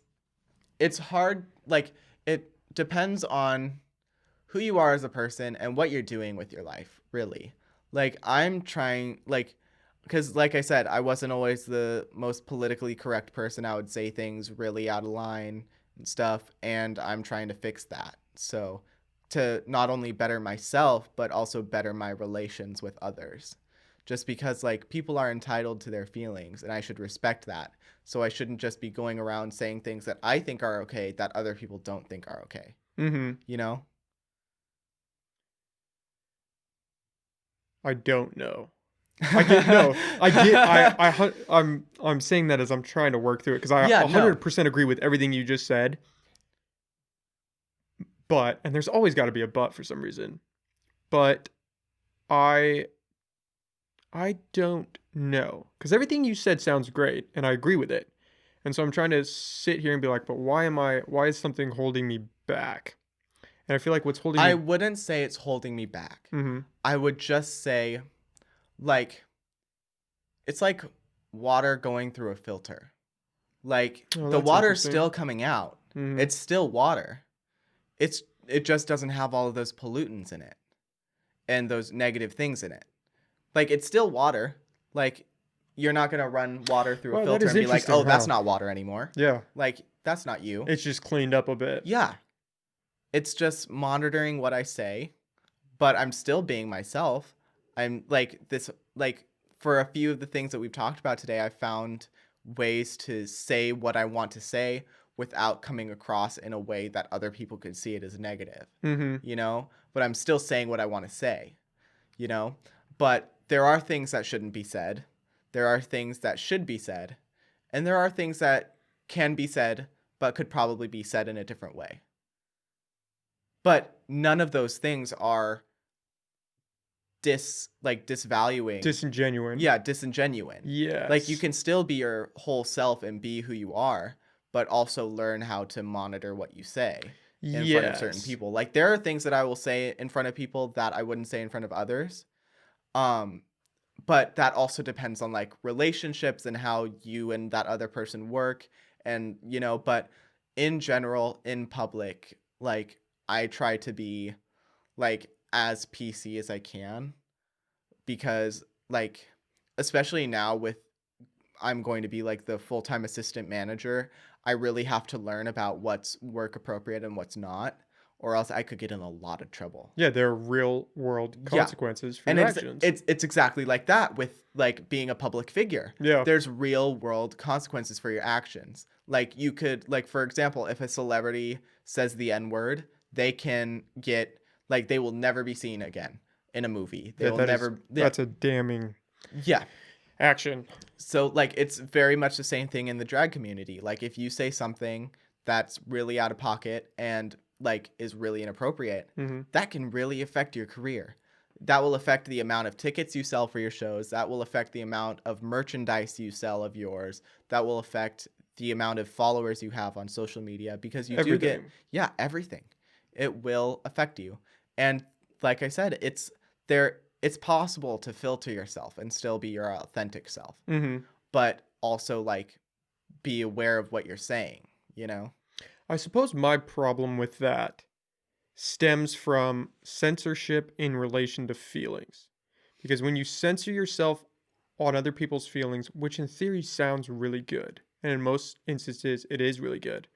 hard, like it depends on who you are as a person and what you're doing with your life, really. Like I'm trying like because like I said, I wasn't always the most politically correct person. I would say things really out of line and stuff, and I'm trying to fix that. So to not only better myself, but also better my relations with others. Just because like people are entitled to their feelings and I should respect that. So I shouldn't just be going around saying things that I think are okay that other people don't think are okay. Mm-hmm. You know? I don't know. I get no. I get. I'm saying that as I'm trying to work through it because I Yeah, no. 100% agree with everything you just said. But and there's always got to be a but for some reason. But I I don't know because everything you said sounds great and I agree with it. And so I'm trying to sit here and be like, but why is something holding me back? And I feel like what's holding I me. wouldn't say it's holding me back. Mm-hmm. I would just say like it's like water going through a filter. Like Oh, the that's water's interesting. still coming out. Mm-hmm. It's still water. It just doesn't have all of those pollutants in it and those negative things in it. Like it's still water. Like you're not going to run water through a Well, that filter is and be like, interesting. "Oh, that's How? not water anymore." Yeah. Like that's not you. It's just cleaned up a bit. Yeah. It's just monitoring what I say, but I'm still being myself. I'm like this, like for a few of the things that we've talked about today, I found ways to say what I want to say without coming across in a way that other people could see it as negative, you know, but I'm still saying what I want to say, you know, but there are things that shouldn't be said. There are things that should be said, and there are things that can be said, but could probably be said in a different way. But none of those things are disvaluing. Disingenuine. Yeah, disingenuine. Yes. Like you can still be your whole self and be who you are, but also learn how to monitor what you say in front of certain people. Like there are things that I will say in front of people that I wouldn't say in front of others. But that also depends on like relationships and how you and that other person work, and you know, but in general, in public, like I try to be like as PC as I can, because like especially now with I'm going to be like the full-time assistant manager, I really have to learn about what's work appropriate and what's not, or else I could get in a lot of trouble. Yeah, there are real world consequences for your actions. It's exactly like that with like being a public figure. Yeah. There's real world consequences for your actions. Like you could, like for example, if a celebrity says the N-word, they can get like they will never be seen again in a movie. They will never. That's a damning. Yeah. Action. So like it's very much the same thing in the drag community. Like if you say something that's really out of pocket and like is really inappropriate, that can really affect your career. That will affect the amount of tickets you sell for your shows. That will affect the amount of merchandise you sell of yours. That will affect the amount of followers you have on social media, because you do get everything. It will affect you. And like I said, it's possible to filter yourself and still be your authentic self, but also like be aware of what you're saying, you know? I suppose my problem with that stems from censorship in relation to feelings. Because when you censor yourself on other people's feelings, which in theory sounds really good, and in most instances it is really good,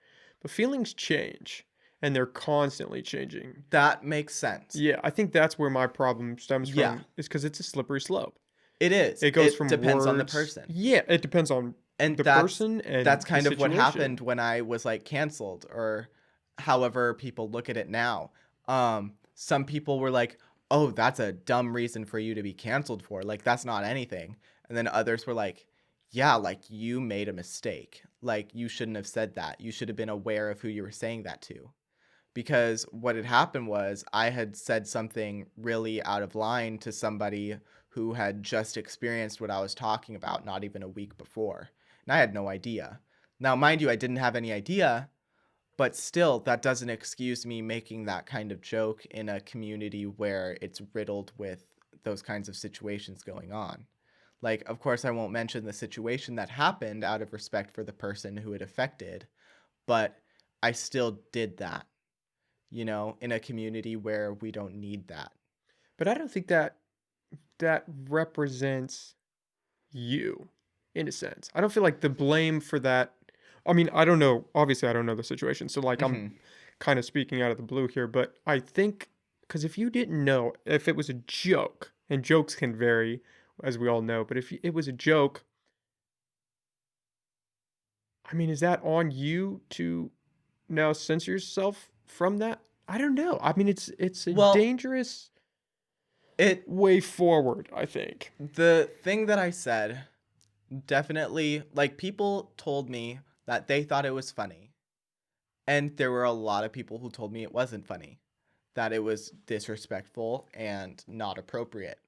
but feelings change. And they're constantly changing. That makes sense. Yeah, I think that's where my problem stems from, is because it's a slippery slope. It is. It goes from depends on the words. person. Yeah, it depends on the person and that's kind the of what situation. happened when I was like canceled, or however people look at it now. Some people were like, "Oh, that's a dumb reason for you to be canceled for. Like that's not anything." And then others were like, "Yeah, like you made a mistake. Like you shouldn't have said that. You should have been aware of who you were saying that to." Because what had happened was I had said something really out of line to somebody who had just experienced what I was talking about not even a week before. And I had no idea. Now, mind you, I didn't have any idea, but still, that doesn't excuse me making that kind of joke in a community where it's riddled with those kinds of situations going on. Like, of course, I won't mention the situation that happened out of respect for the person who it affected, but I still did that, you know, in a community where we don't need that. But I don't think that represents you, in a sense. I don't feel like the blame for that. I mean, I don't know. Obviously, I don't know the situation. So, like, I'm kind of speaking out of the blue here. But I think, because if you didn't know, if it was a joke, and jokes can vary, as we all know, but if it was a joke, I mean, is that on you to now censor yourself from that? I don't know. I mean, it's a dangerous way forward, I think. The thing that I said, definitely, like, people told me that they thought it was funny. And there were a lot of people who told me it wasn't funny, that it was disrespectful and not appropriate.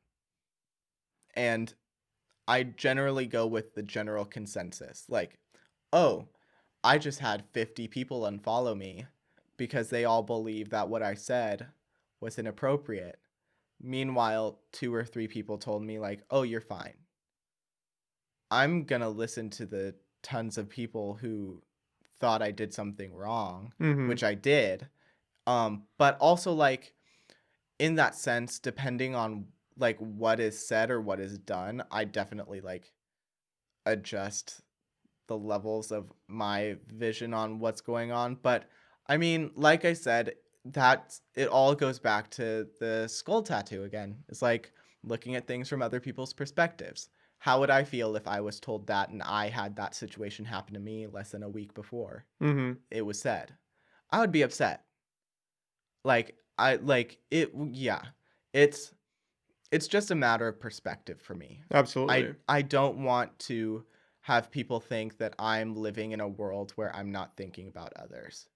And I generally go with the general consensus. Like, oh, I just had 50 people unfollow me because they all believe that what I said was inappropriate. Meanwhile, 2 or 3 people told me like, oh, you're fine. I'm going to listen to the tons of people who thought I did something wrong, which I did. But also, like, in that sense, depending on like what is said or what is done, I definitely like adjust the levels of my vision on what's going on. But I mean, like I said, that it all goes back to the skull tattoo again. It's like looking at things from other people's perspectives. How would I feel if I was told that and I had that situation happen to me less than a week before it was said? I would be upset. Like I like it yeah. It's it's just a matter of perspective for me. Absolutely. I don't want to have people think that I'm living in a world where I'm not thinking about others.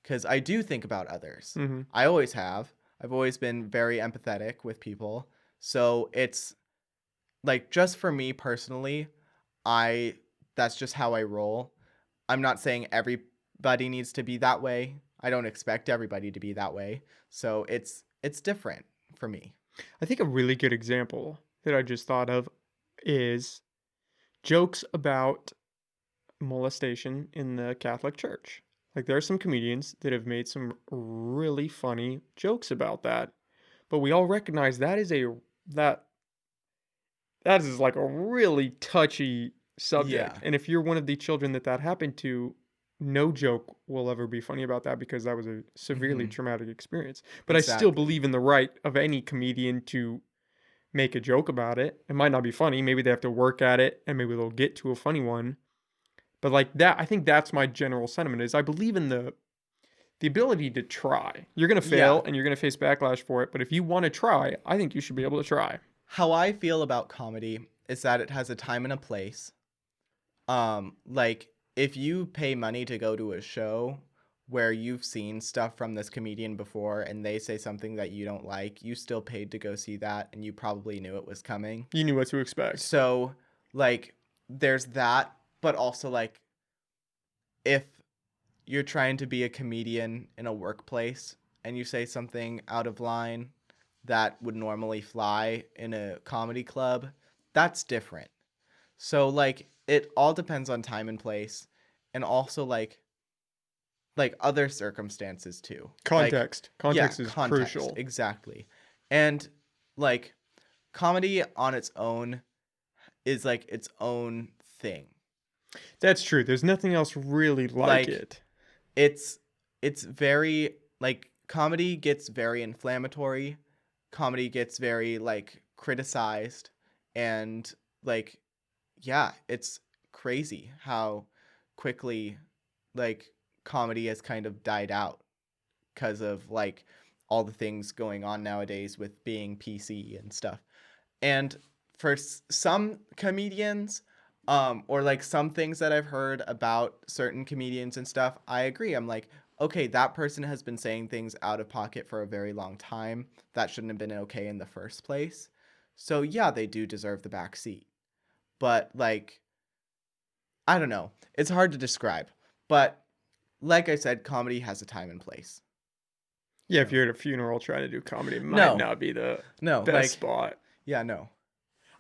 Cuz I do think about others. Mm-hmm. I always have. I've always been very empathetic with people. So it's like just for me personally, I that's just how I roll. I'm not saying everybody needs to be that way. I don't expect everybody to be that way. So it's different for me. I think a really good example that I just thought of is jokes about molestation in the Catholic Church. Like there are some comedians that have made some really funny jokes about that, but we all recognize that that is like a really touchy subject. Yeah, And if you're one of the children that happened to, no joke will ever be funny about that because that was a severely hmm traumatic experience. But I still exactly. believe in the right of any comedian to make a joke about it. It might not be funny. Maybe they have to work at it and maybe they'll get to a funny one. But like that, I think that's my general sentiment is I believe in the ability to try. You're going to Yeah. fail and you're going to face backlash for it, but if you want to try, I think you should be able to try. How I feel about comedy is that it has a time and a place. Like if you pay money to go to a show where you've seen stuff from this comedian before and they say something that you don't like, you still paid to go see that and you probably knew it was coming. You knew what to expect. So, like there's that, but also like if you're trying to be a comedian in a workplace and you say something out of line that would normally fly in a comedy club, that's different. So like it all depends on time and place and also like other circumstances too. Like Context. yeah, Context is context, crucial. exactly. And like comedy on its own is like its own thing. That's true. There's nothing else really like Like it. it's it's very like comedy gets very inflammatory. Comedy gets very like criticized and like yeah, it's crazy how quickly like comedy has kind of died out because of like all the things going on nowadays with being PC and stuff. And for some comedians, or like some things that I've heard about certain comedians and stuff, I agree. I'm like, okay, that person has been saying things out of pocket for a very long time. That shouldn't have been okay in the first place. So yeah, they do deserve the back seat. But like, I don't know. It's hard to describe. But like I said, comedy has a time and place. Yeah, if So you're at a funeral trying to do comedy, it might no, not be the no, best like spot. yeah, no.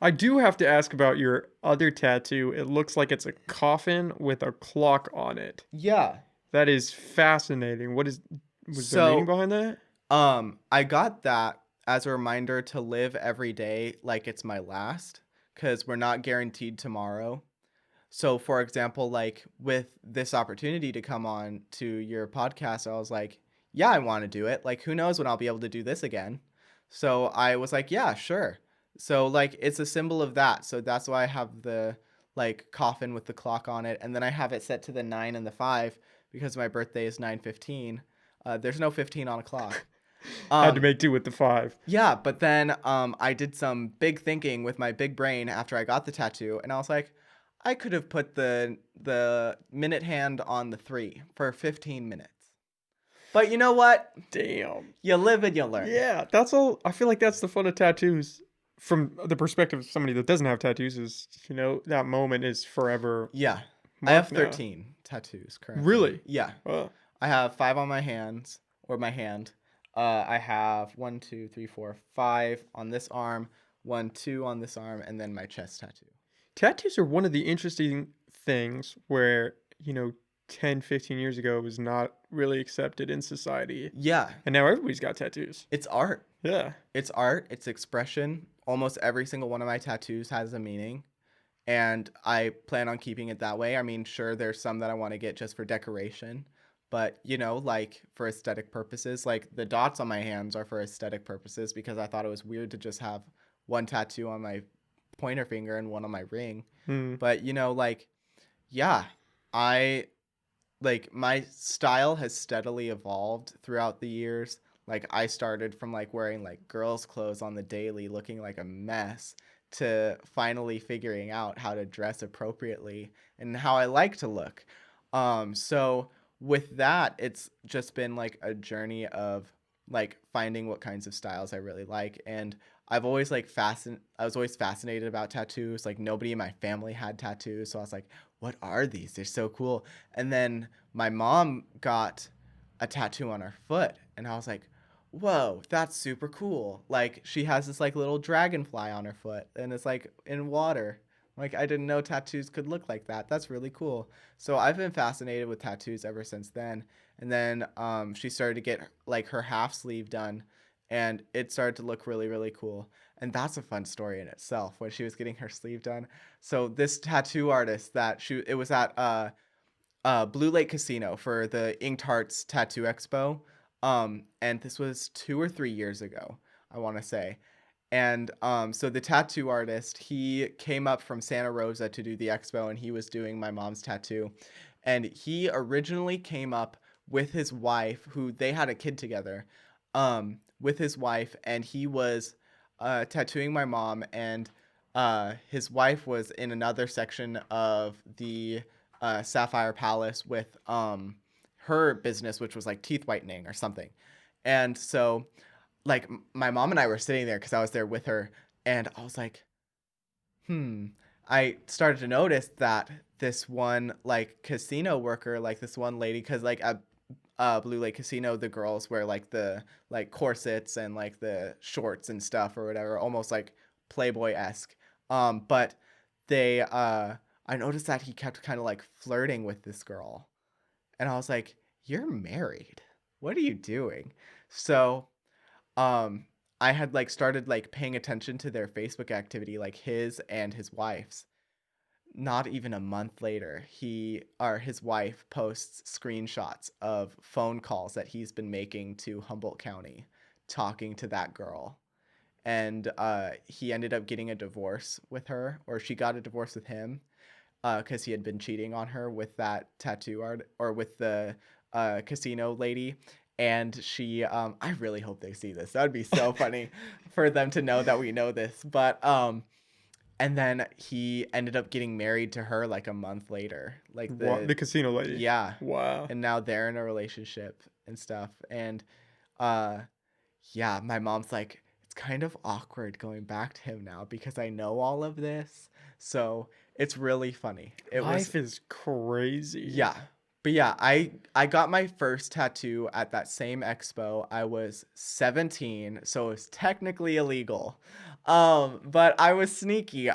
I do have to ask about your other tattoo. It looks like it's a coffin with a clock on it. Yeah. That is fascinating. Was there meaning So behind that? I got that as a reminder to live every day like it's my last, because we're not guaranteed tomorrow. So, for example, like with this opportunity to come on to your podcast, I was like, yeah, I want to do it. Like, who knows when I'll be able to do this again? So I was like, yeah, sure. So, like, it's a symbol of that. So that's why I have the like coffin with the clock on it. And then I have it set to the 9 and the 5 because my birthday is 9/15. There's no 15 on a clock. Had to Um, make do with the 5. yeah, but then I did some big thinking with my big brain after I got the tattoo, and I was like, I could have put the minute hand on the 3 for 15 minutes. But you know what? Damn. You live and you learn. Yeah, that's all. I feel like that's the fun of tattoos. From the perspective of somebody that doesn't have tattoos, is that moment is forever Yeah. I have marked now. 13 tattoos currently. Really? Yeah. Uh, I have 5 on my hands or my hand. I have 1, 2, 3, 4, 5 on this arm, 1, 2 on this arm, and then my chest tattoo. Tattoos are one of the interesting things where 10, 15 years ago it was not really accepted in society, Yeah. and now everybody's got tattoos. It's art. Yeah. It's art, it's expression. Almost every single one of my tattoos has a meaning. and I plan on keeping it that way. I mean, sure, there's some that I want to get just for decoration, but like for aesthetic purposes, like the dots on my hands are for aesthetic purposes because I thought it was weird to just have one tattoo on my pointer finger and one on my ring. Mm. But like, yeah, I like my style has steadily evolved throughout the years. Like I started from like wearing like girls' clothes on the daily, looking like a mess, to finally figuring out how to dress appropriately and how I like to look. So with that, it's just been like a journey of like finding what kinds of styles I really like. And I've always like I was always fascinated about tattoos. Like nobody in my family had tattoos, so I was like, what are these? They're so cool. And then my mom got a tattoo on her foot, and I was like, whoa, that's super cool. Like she has this like little dragonfly on her foot, and it's like in water. Like I didn't know tattoos could look like that. That's really cool. So I've been fascinated with tattoos ever since then. And then she started to get like her half sleeve done, and it started to look really, really cool. And that's a fun story in itself when she was getting her sleeve done. So this tattoo artist it was at Blue Lake Casino for the Inked Hearts Tattoo Expo. And this was 2 or 3 years ago, I want to say. And so the tattoo artist, he came up from Santa Rosa to do the expo, and he was doing my mom's tattoo. And he originally came up with his wife, who they had a kid together, with his wife, and he was tattooing my mom, and his wife was in another section of the Sapphire Palace with her business, which was like teeth whitening or something. And so like my mom and I were sitting there because I was there with her, and I was like, I started to notice that this one like casino worker, like this one lady, because like at Blue Lake Casino, the girls wear like the like corsets and like the shorts and stuff or whatever, almost like Playboy-esque. But I noticed that he kept kind of like flirting with this girl, and I was like, "You're married. What are you doing?" So um I had like started like paying attention to their Facebook activity, like his and his wife's. Not even a month later, his wife posts screenshots of phone calls that he's been making to Humboldt County talking to that girl. And he ended up getting a divorce with her, or she got a divorce with him, because he had been cheating on her with that tattoo art, or with the casino lady. And I really hope they see this. That would be so funny for them to know that we know this. But and then he ended up getting married to her like a month later. Like The casino lady. yeah. Wow. And now they're in a relationship and stuff. And uh yeah, my mom's like, it's kind of awkward going back to him now because I know all of this. So it's really funny. Life is crazy. Yeah. But yeah, I got my first tattoo at that same expo. I was 17, so it was technically illegal. But I was sneaky.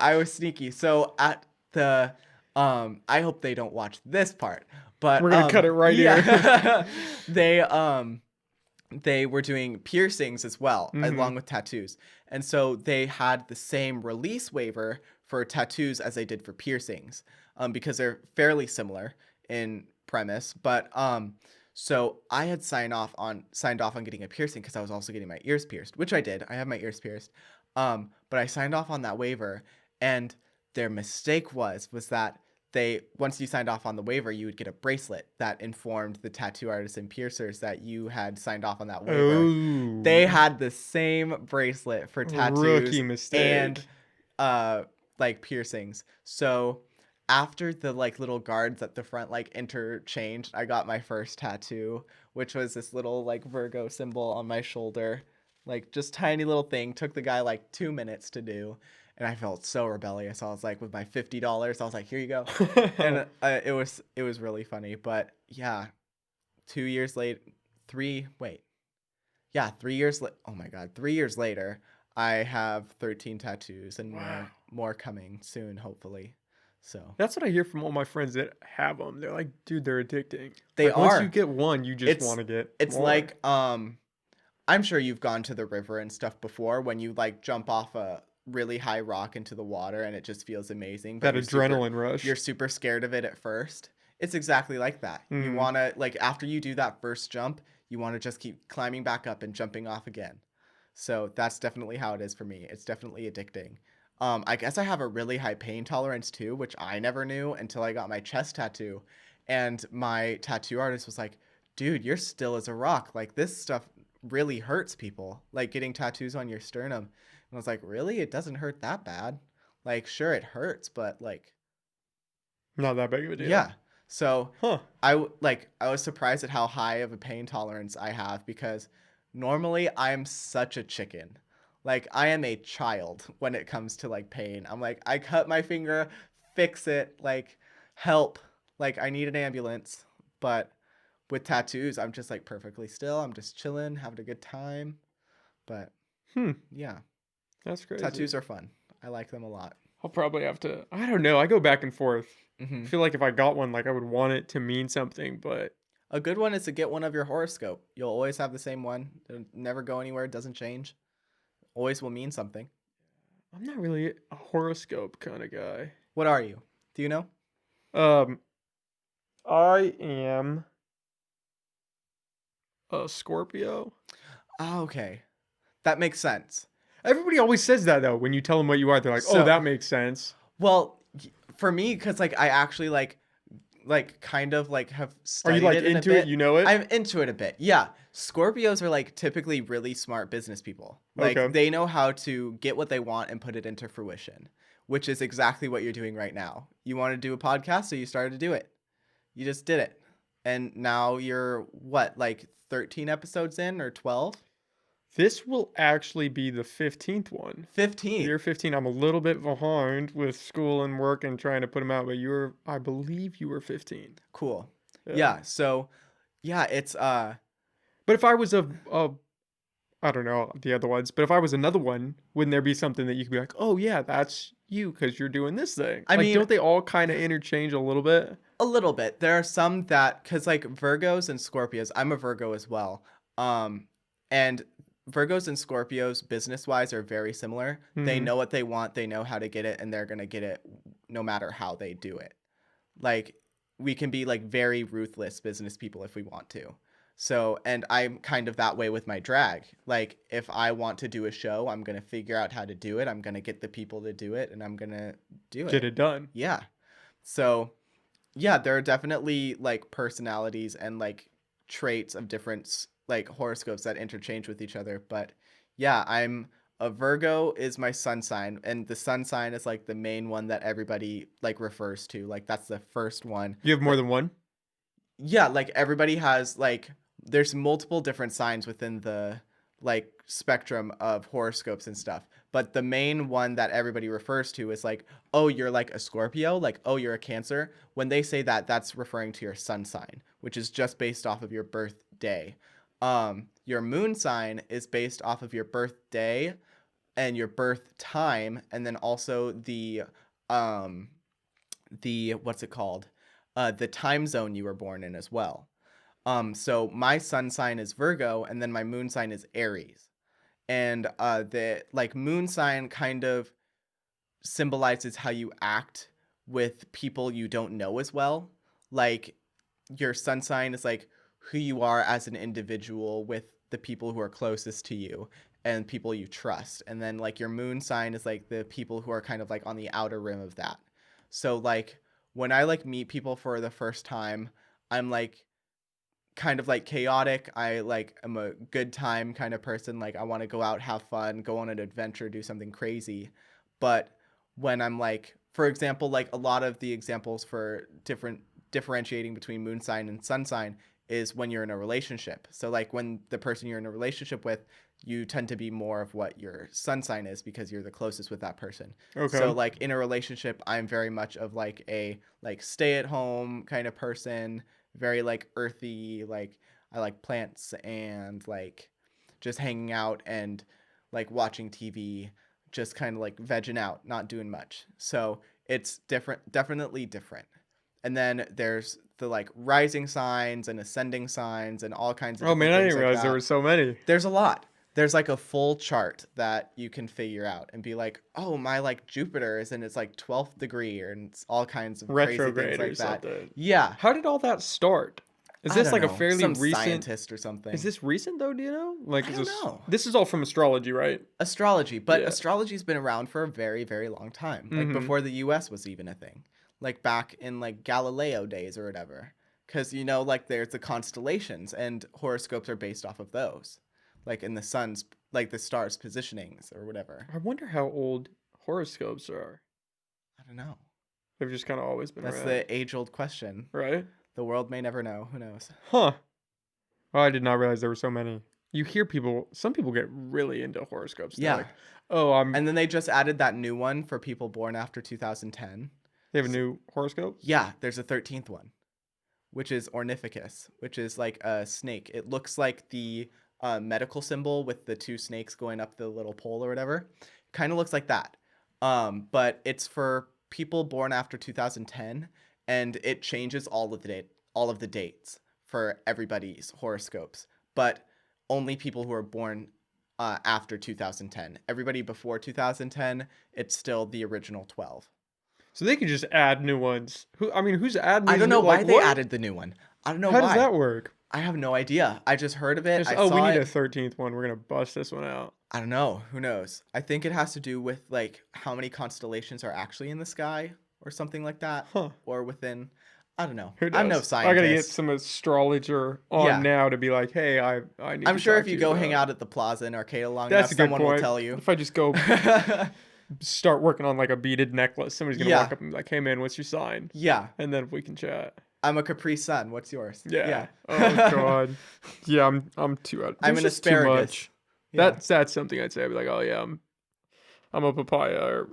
So at the I hope they don't watch this part. But we're gonna cut it right here. They were doing piercings as well, along with tattoos. And so they had the same release waiver for tattoos as they did for piercings, because they're fairly similar in premise. But so I had signed off on getting a piercing because I was also getting my ears pierced, which I did. I have my ears pierced. But I signed off on that waiver, and their mistake was that once you signed off on the waiver, you would get a bracelet that informed the tattoo artists and piercers that you had signed off on that waiver. Ooh. They had the same bracelet for tattoos Rookie mistake. and like piercings. So after the like little guards at the front like interchanged, I got my first tattoo, which was this little like Virgo symbol on my shoulder. Like just tiny little thing. Took the guy like 2 minutes to do. And I felt so rebellious. I was like, with my $50, I was like, here you go. And it was really funny. But yeah, 2 years late, 3 years late. Oh my God, 3 years later, I have 13 tattoos and more coming soon, hopefully. So that's what I hear from all my friends that have them. They're like, dude, they're addicting. They like, are. Once you get one, you just want to get It's more. like I'm sure you've gone to the river and stuff before when you like jump off really high rock into the water and it just feels amazing, but That adrenaline rush. you're super scared of it at first. It's exactly like that. You want to, like, after you do that first jump, you want to just keep climbing back up and jumping off again. So that's definitely how it is for me. It's definitely addicting. I guess I have a really high pain tolerance too, which I never knew until I got my chest tattoo. And my tattoo artist was like, dude, you're still as a rock. Like, this stuff really hurts people, like getting tattoos on your sternum. And I was like, really? It doesn't hurt that bad. Like, sure, it hurts, but like, not that big of a deal. Yeah. So I was surprised at how high of a pain tolerance I have, because normally I'm such a chicken. Like, I am a child when it comes to like pain. I'm like, I cut my finger, fix it, like, help. Like, I need an ambulance. But with tattoos, I'm just like perfectly still. I'm just chilling, having a good time. But yeah, that's crazy. Tattoos are fun. I like them a lot. I'll probably have to. I don't know. I go back and forth. I feel like if I got one, like I would want it to mean something, but a good one is to get one of your horoscope. You'll always have the same one. It'll never go anywhere. It doesn't change. Always will mean something. I'm not really a horoscope kind of guy. What are you? Do you know? I am a Scorpio. Oh, okay. That makes sense. Everybody always says that though. When you tell them what you are, they're like, "Oh, that makes sense." Well, for me, because like I actually like kind of like have studied it. Are you like it into it? You know it? I'm into it a bit. Yeah. Scorpios are like typically really smart business people. Like, they know how to get what they want and put it into fruition, which is exactly what you're doing right now. You want to do a podcast, so you started to do it. You just did it. And now you're what, like 13 episodes in, or 12? This will actually be the 15th one. 15. Year 15. I'm a little bit behind with school and work and trying to put them out, but I believe you were 15. Cool. Yeah. So, yeah, it's But if I was I don't know the other ones, but if I was another one, wouldn't there be something that you could be like, "Oh yeah, that's you because you're doing this thing"? I mean, don't they all kind of interchange a little bit? A little bit. There are some that, because like Virgos and Scorpios, I'm a Virgo as well. And Virgos and Scorpios, business-wise, are very similar. They know what they want, they know how to get it, and they're going to get it no matter how they do it. Like, we can be like very ruthless business people if we want to. So, and I'm kind of that way with my drag. Like, if I want to do a show, I'm going to figure out how to do it. I'm going to get the people to do it, and I'm going to do it. Get it done. Yeah. So, yeah, there are definitely like personalities and like traits of different like horoscopes that interchange with each other. But yeah, I'm a Virgo is my sun sign, and the sun sign is like the main one that everybody like refers to. Like, that's the first one. You have more than one? Yeah, like everybody has like, there's multiple different signs within the like spectrum of horoscopes and stuff. But the main one that everybody refers to is like, oh, you're like a Scorpio, like, oh, you're a Cancer. When they say that, that's referring to your sun sign, which is just based off of your birthday. Your moon sign is based off of your birthday and your birth time, and then also the what's it called? The time zone you were born in as well. So my sun sign is Virgo, and then my moon sign is Aries. And the like moon sign kind of symbolizes how you act with people you don't know as well. Like, your sun sign is like who you are as an individual with the people who are closest to you and people you trust. And then like your moon sign is like the people who are kind of like on the outer rim of that. So like when I like meet people for the first time, I'm like kind of like chaotic. I like am a good time kind of person. Like, I want to go out, have fun, go on an adventure, do something crazy. But when I'm like, for example, like a lot of the examples for differentiating between moon sign and sun sign is when you're in a relationship. So like when the person you're in a relationship with, you tend to be more of what your sun sign is because you're the closest with that person. Okay. So like in a relationship, I'm very much of like a like stay at home kind of person, very like earthy, like I like plants and like just hanging out and like watching TV, just kind of like vegging out, not doing much. So it's different, definitely different. And then there's the like rising signs and ascending signs and all kinds of I didn't realize there were so many. There's a lot. There's like a full chart that you can figure out and be like, oh, my like Jupiter is in its like 12th degree, and it's all kinds of crazy things like that. Something. Yeah. How did all that start? Is I this don't like know. a fairly Some recent scientist or something? Is this recent though? Do you know? Like, I don't know. This is all from astrology, right? Astrology, but Yeah. astrology's been around for a very, very long time. Like before the U.S. was even a thing. Like back in like Galileo days or whatever. Because you know, like there's the constellations, and horoscopes are based off of those. Like in the sun's, like the stars' positionings or whatever. I wonder how old horoscopes are. I don't know. They've just kind of always been That's around. the age-old question. Right? The world may never know. Who knows? Huh. Oh, I did not realize there were so many. You hear some people get really into horoscopes. They're Yeah. like, oh, And then they just added that new one for people born after 2010. They have a new horoscope? Yeah, there's a 13th one, which is Ornithicus, which is like a snake. It looks like the medical symbol with the two snakes going up the little pole or whatever. Kind of looks like that. But it's for people born after 2010, and it changes all of the dates for everybody's horoscopes, but only people who are born after 2010. Everybody before 2010, it's still the original 12. So they could just add new ones. Who's adding these I don't know why they what? added the new one. I don't know How why. does that work? I have no idea. I just heard of it. We need a 13th one. We're going to bust this one out. I don't know. Who knows? I think it has to do with like how many constellations are actually in the sky or something like that. Huh. Or within, I don't know. Who knows? I'm no scientist. I got to get some astrologer on now to be like, hey, I need I'm to sure talk if to you go about. hang out at the plaza in Arcata long That's enough, a good someone point. will tell you. If I just go start working on like a beaded necklace, somebody's going to walk up and be like, hey man, what's your sign? Yeah. And then we can chat. I'm a Capri Sun. What's yours? Yeah. Oh god. Yeah, I'm too out. I'm an asparagus. Too much. Yeah. That's something I'd say. I'd be like, oh yeah, I'm a papaya or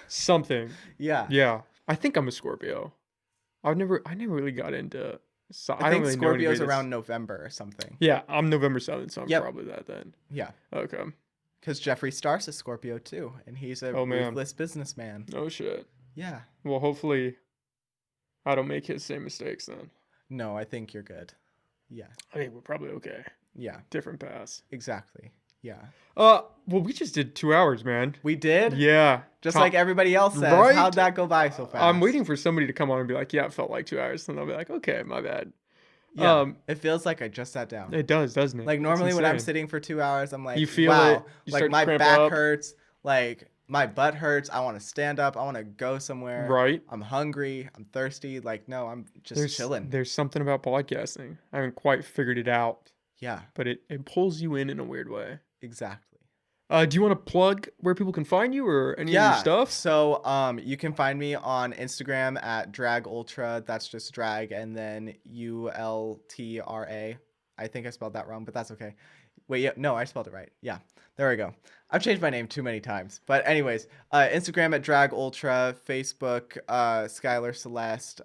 something. Yeah. Yeah. I think I'm a Scorpio. I never really got into. I think really Scorpio's around November or something. Yeah, I'm November 7th, so I'm probably that then. Yeah. Okay. Because Jeffree Star's a Scorpio too, and he's a ruthless businessman. Oh shit. Yeah. Well, hopefully, I don't make his same mistakes then. No, I think you're good. Yeah. I think we're probably okay. Yeah. Different paths. Exactly. Yeah. Well, we just did 2 hours, man. We did? Yeah. Just like everybody else says. Right? How'd that go by so fast? I'm waiting for somebody to come on and be like, yeah, it felt like 2 hours. And I'll be like, okay, my bad. Yeah. It feels like I just sat down. It does, doesn't it? Like normally when I'm sitting for 2 hours, I'm like, you feel wow. it. You like my cramp back up. hurts. Like my butt hurts. I want to stand up. I want to go somewhere. Right. I'm hungry. I'm thirsty. Like, no, I'm just chilling. There's something about podcasting. I haven't quite figured it out. Yeah. But it pulls you in a weird way. Exactly. Do you want to plug where people can find you or any of your stuff? So you can find me on Instagram at Drag Ultra. That's just drag and then ULTRA. I think I spelled that wrong, but that's okay. Wait, yeah, no, I spelled it right. Yeah, there we go. I've changed my name too many times. But anyways, Instagram at Drag Ultra, Facebook, Skyler Celeste.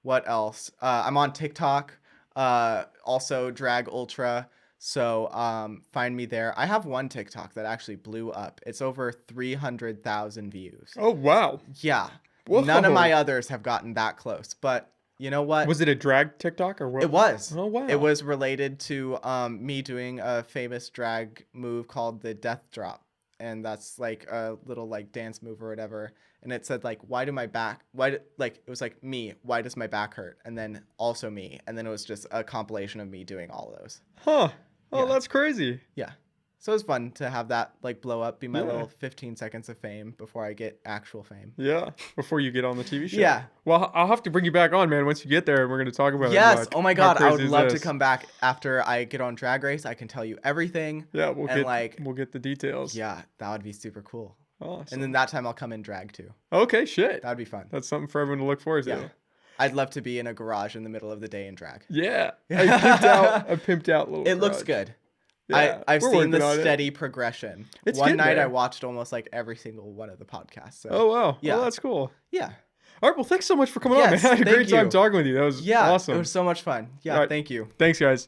What else? I'm on TikTok, also Drag Ultra. So find me there. I have one TikTok that actually blew up. It's over 300,000 views. Oh, wow. Yeah. Whoa. None of my others have gotten that close. But you know what? Was it a drag TikTok or what? It was. Oh, wow. It was related to me doing a famous drag move called the Death Drop. And that's like a little like dance move or whatever. And it said like, it was like me, why does my back hurt? And then also me. And then it was just a compilation of me doing all of those. Huh. Oh, Yeah. that's crazy. Yeah. So it was fun to have that like blow up, be my little 15 seconds of fame before I get actual fame. Yeah. Before you get on the TV show. Yeah. Well, I'll have to bring you back on, man, once you get there and we're going to talk about it. Yes. Like, Oh my how God. I would crazy is love to this? come back after I get on Drag Race. I can tell you everything. Yeah. And we'll get the details. Yeah. That would be super cool. Awesome. And then that time I'll come in drag too. Okay. Shit. That'd be fun. That's something for everyone to look forward to. Yeah. I'd love to be in a garage in the middle of the day in drag. Yeah. I pimped out little It looks garage. good. Yeah, I've we're seen working the on it. steady progression. It's One getting night there. I watched almost like every single one of the podcasts. So. Oh, wow. Yeah. Oh, that's cool. Yeah. All right. Well, thanks so much for coming on, man. Yes, I had a thank great time you. talking with you. That was Yeah. awesome. It was so much fun. Yeah. All right. Thank you. Thanks, guys.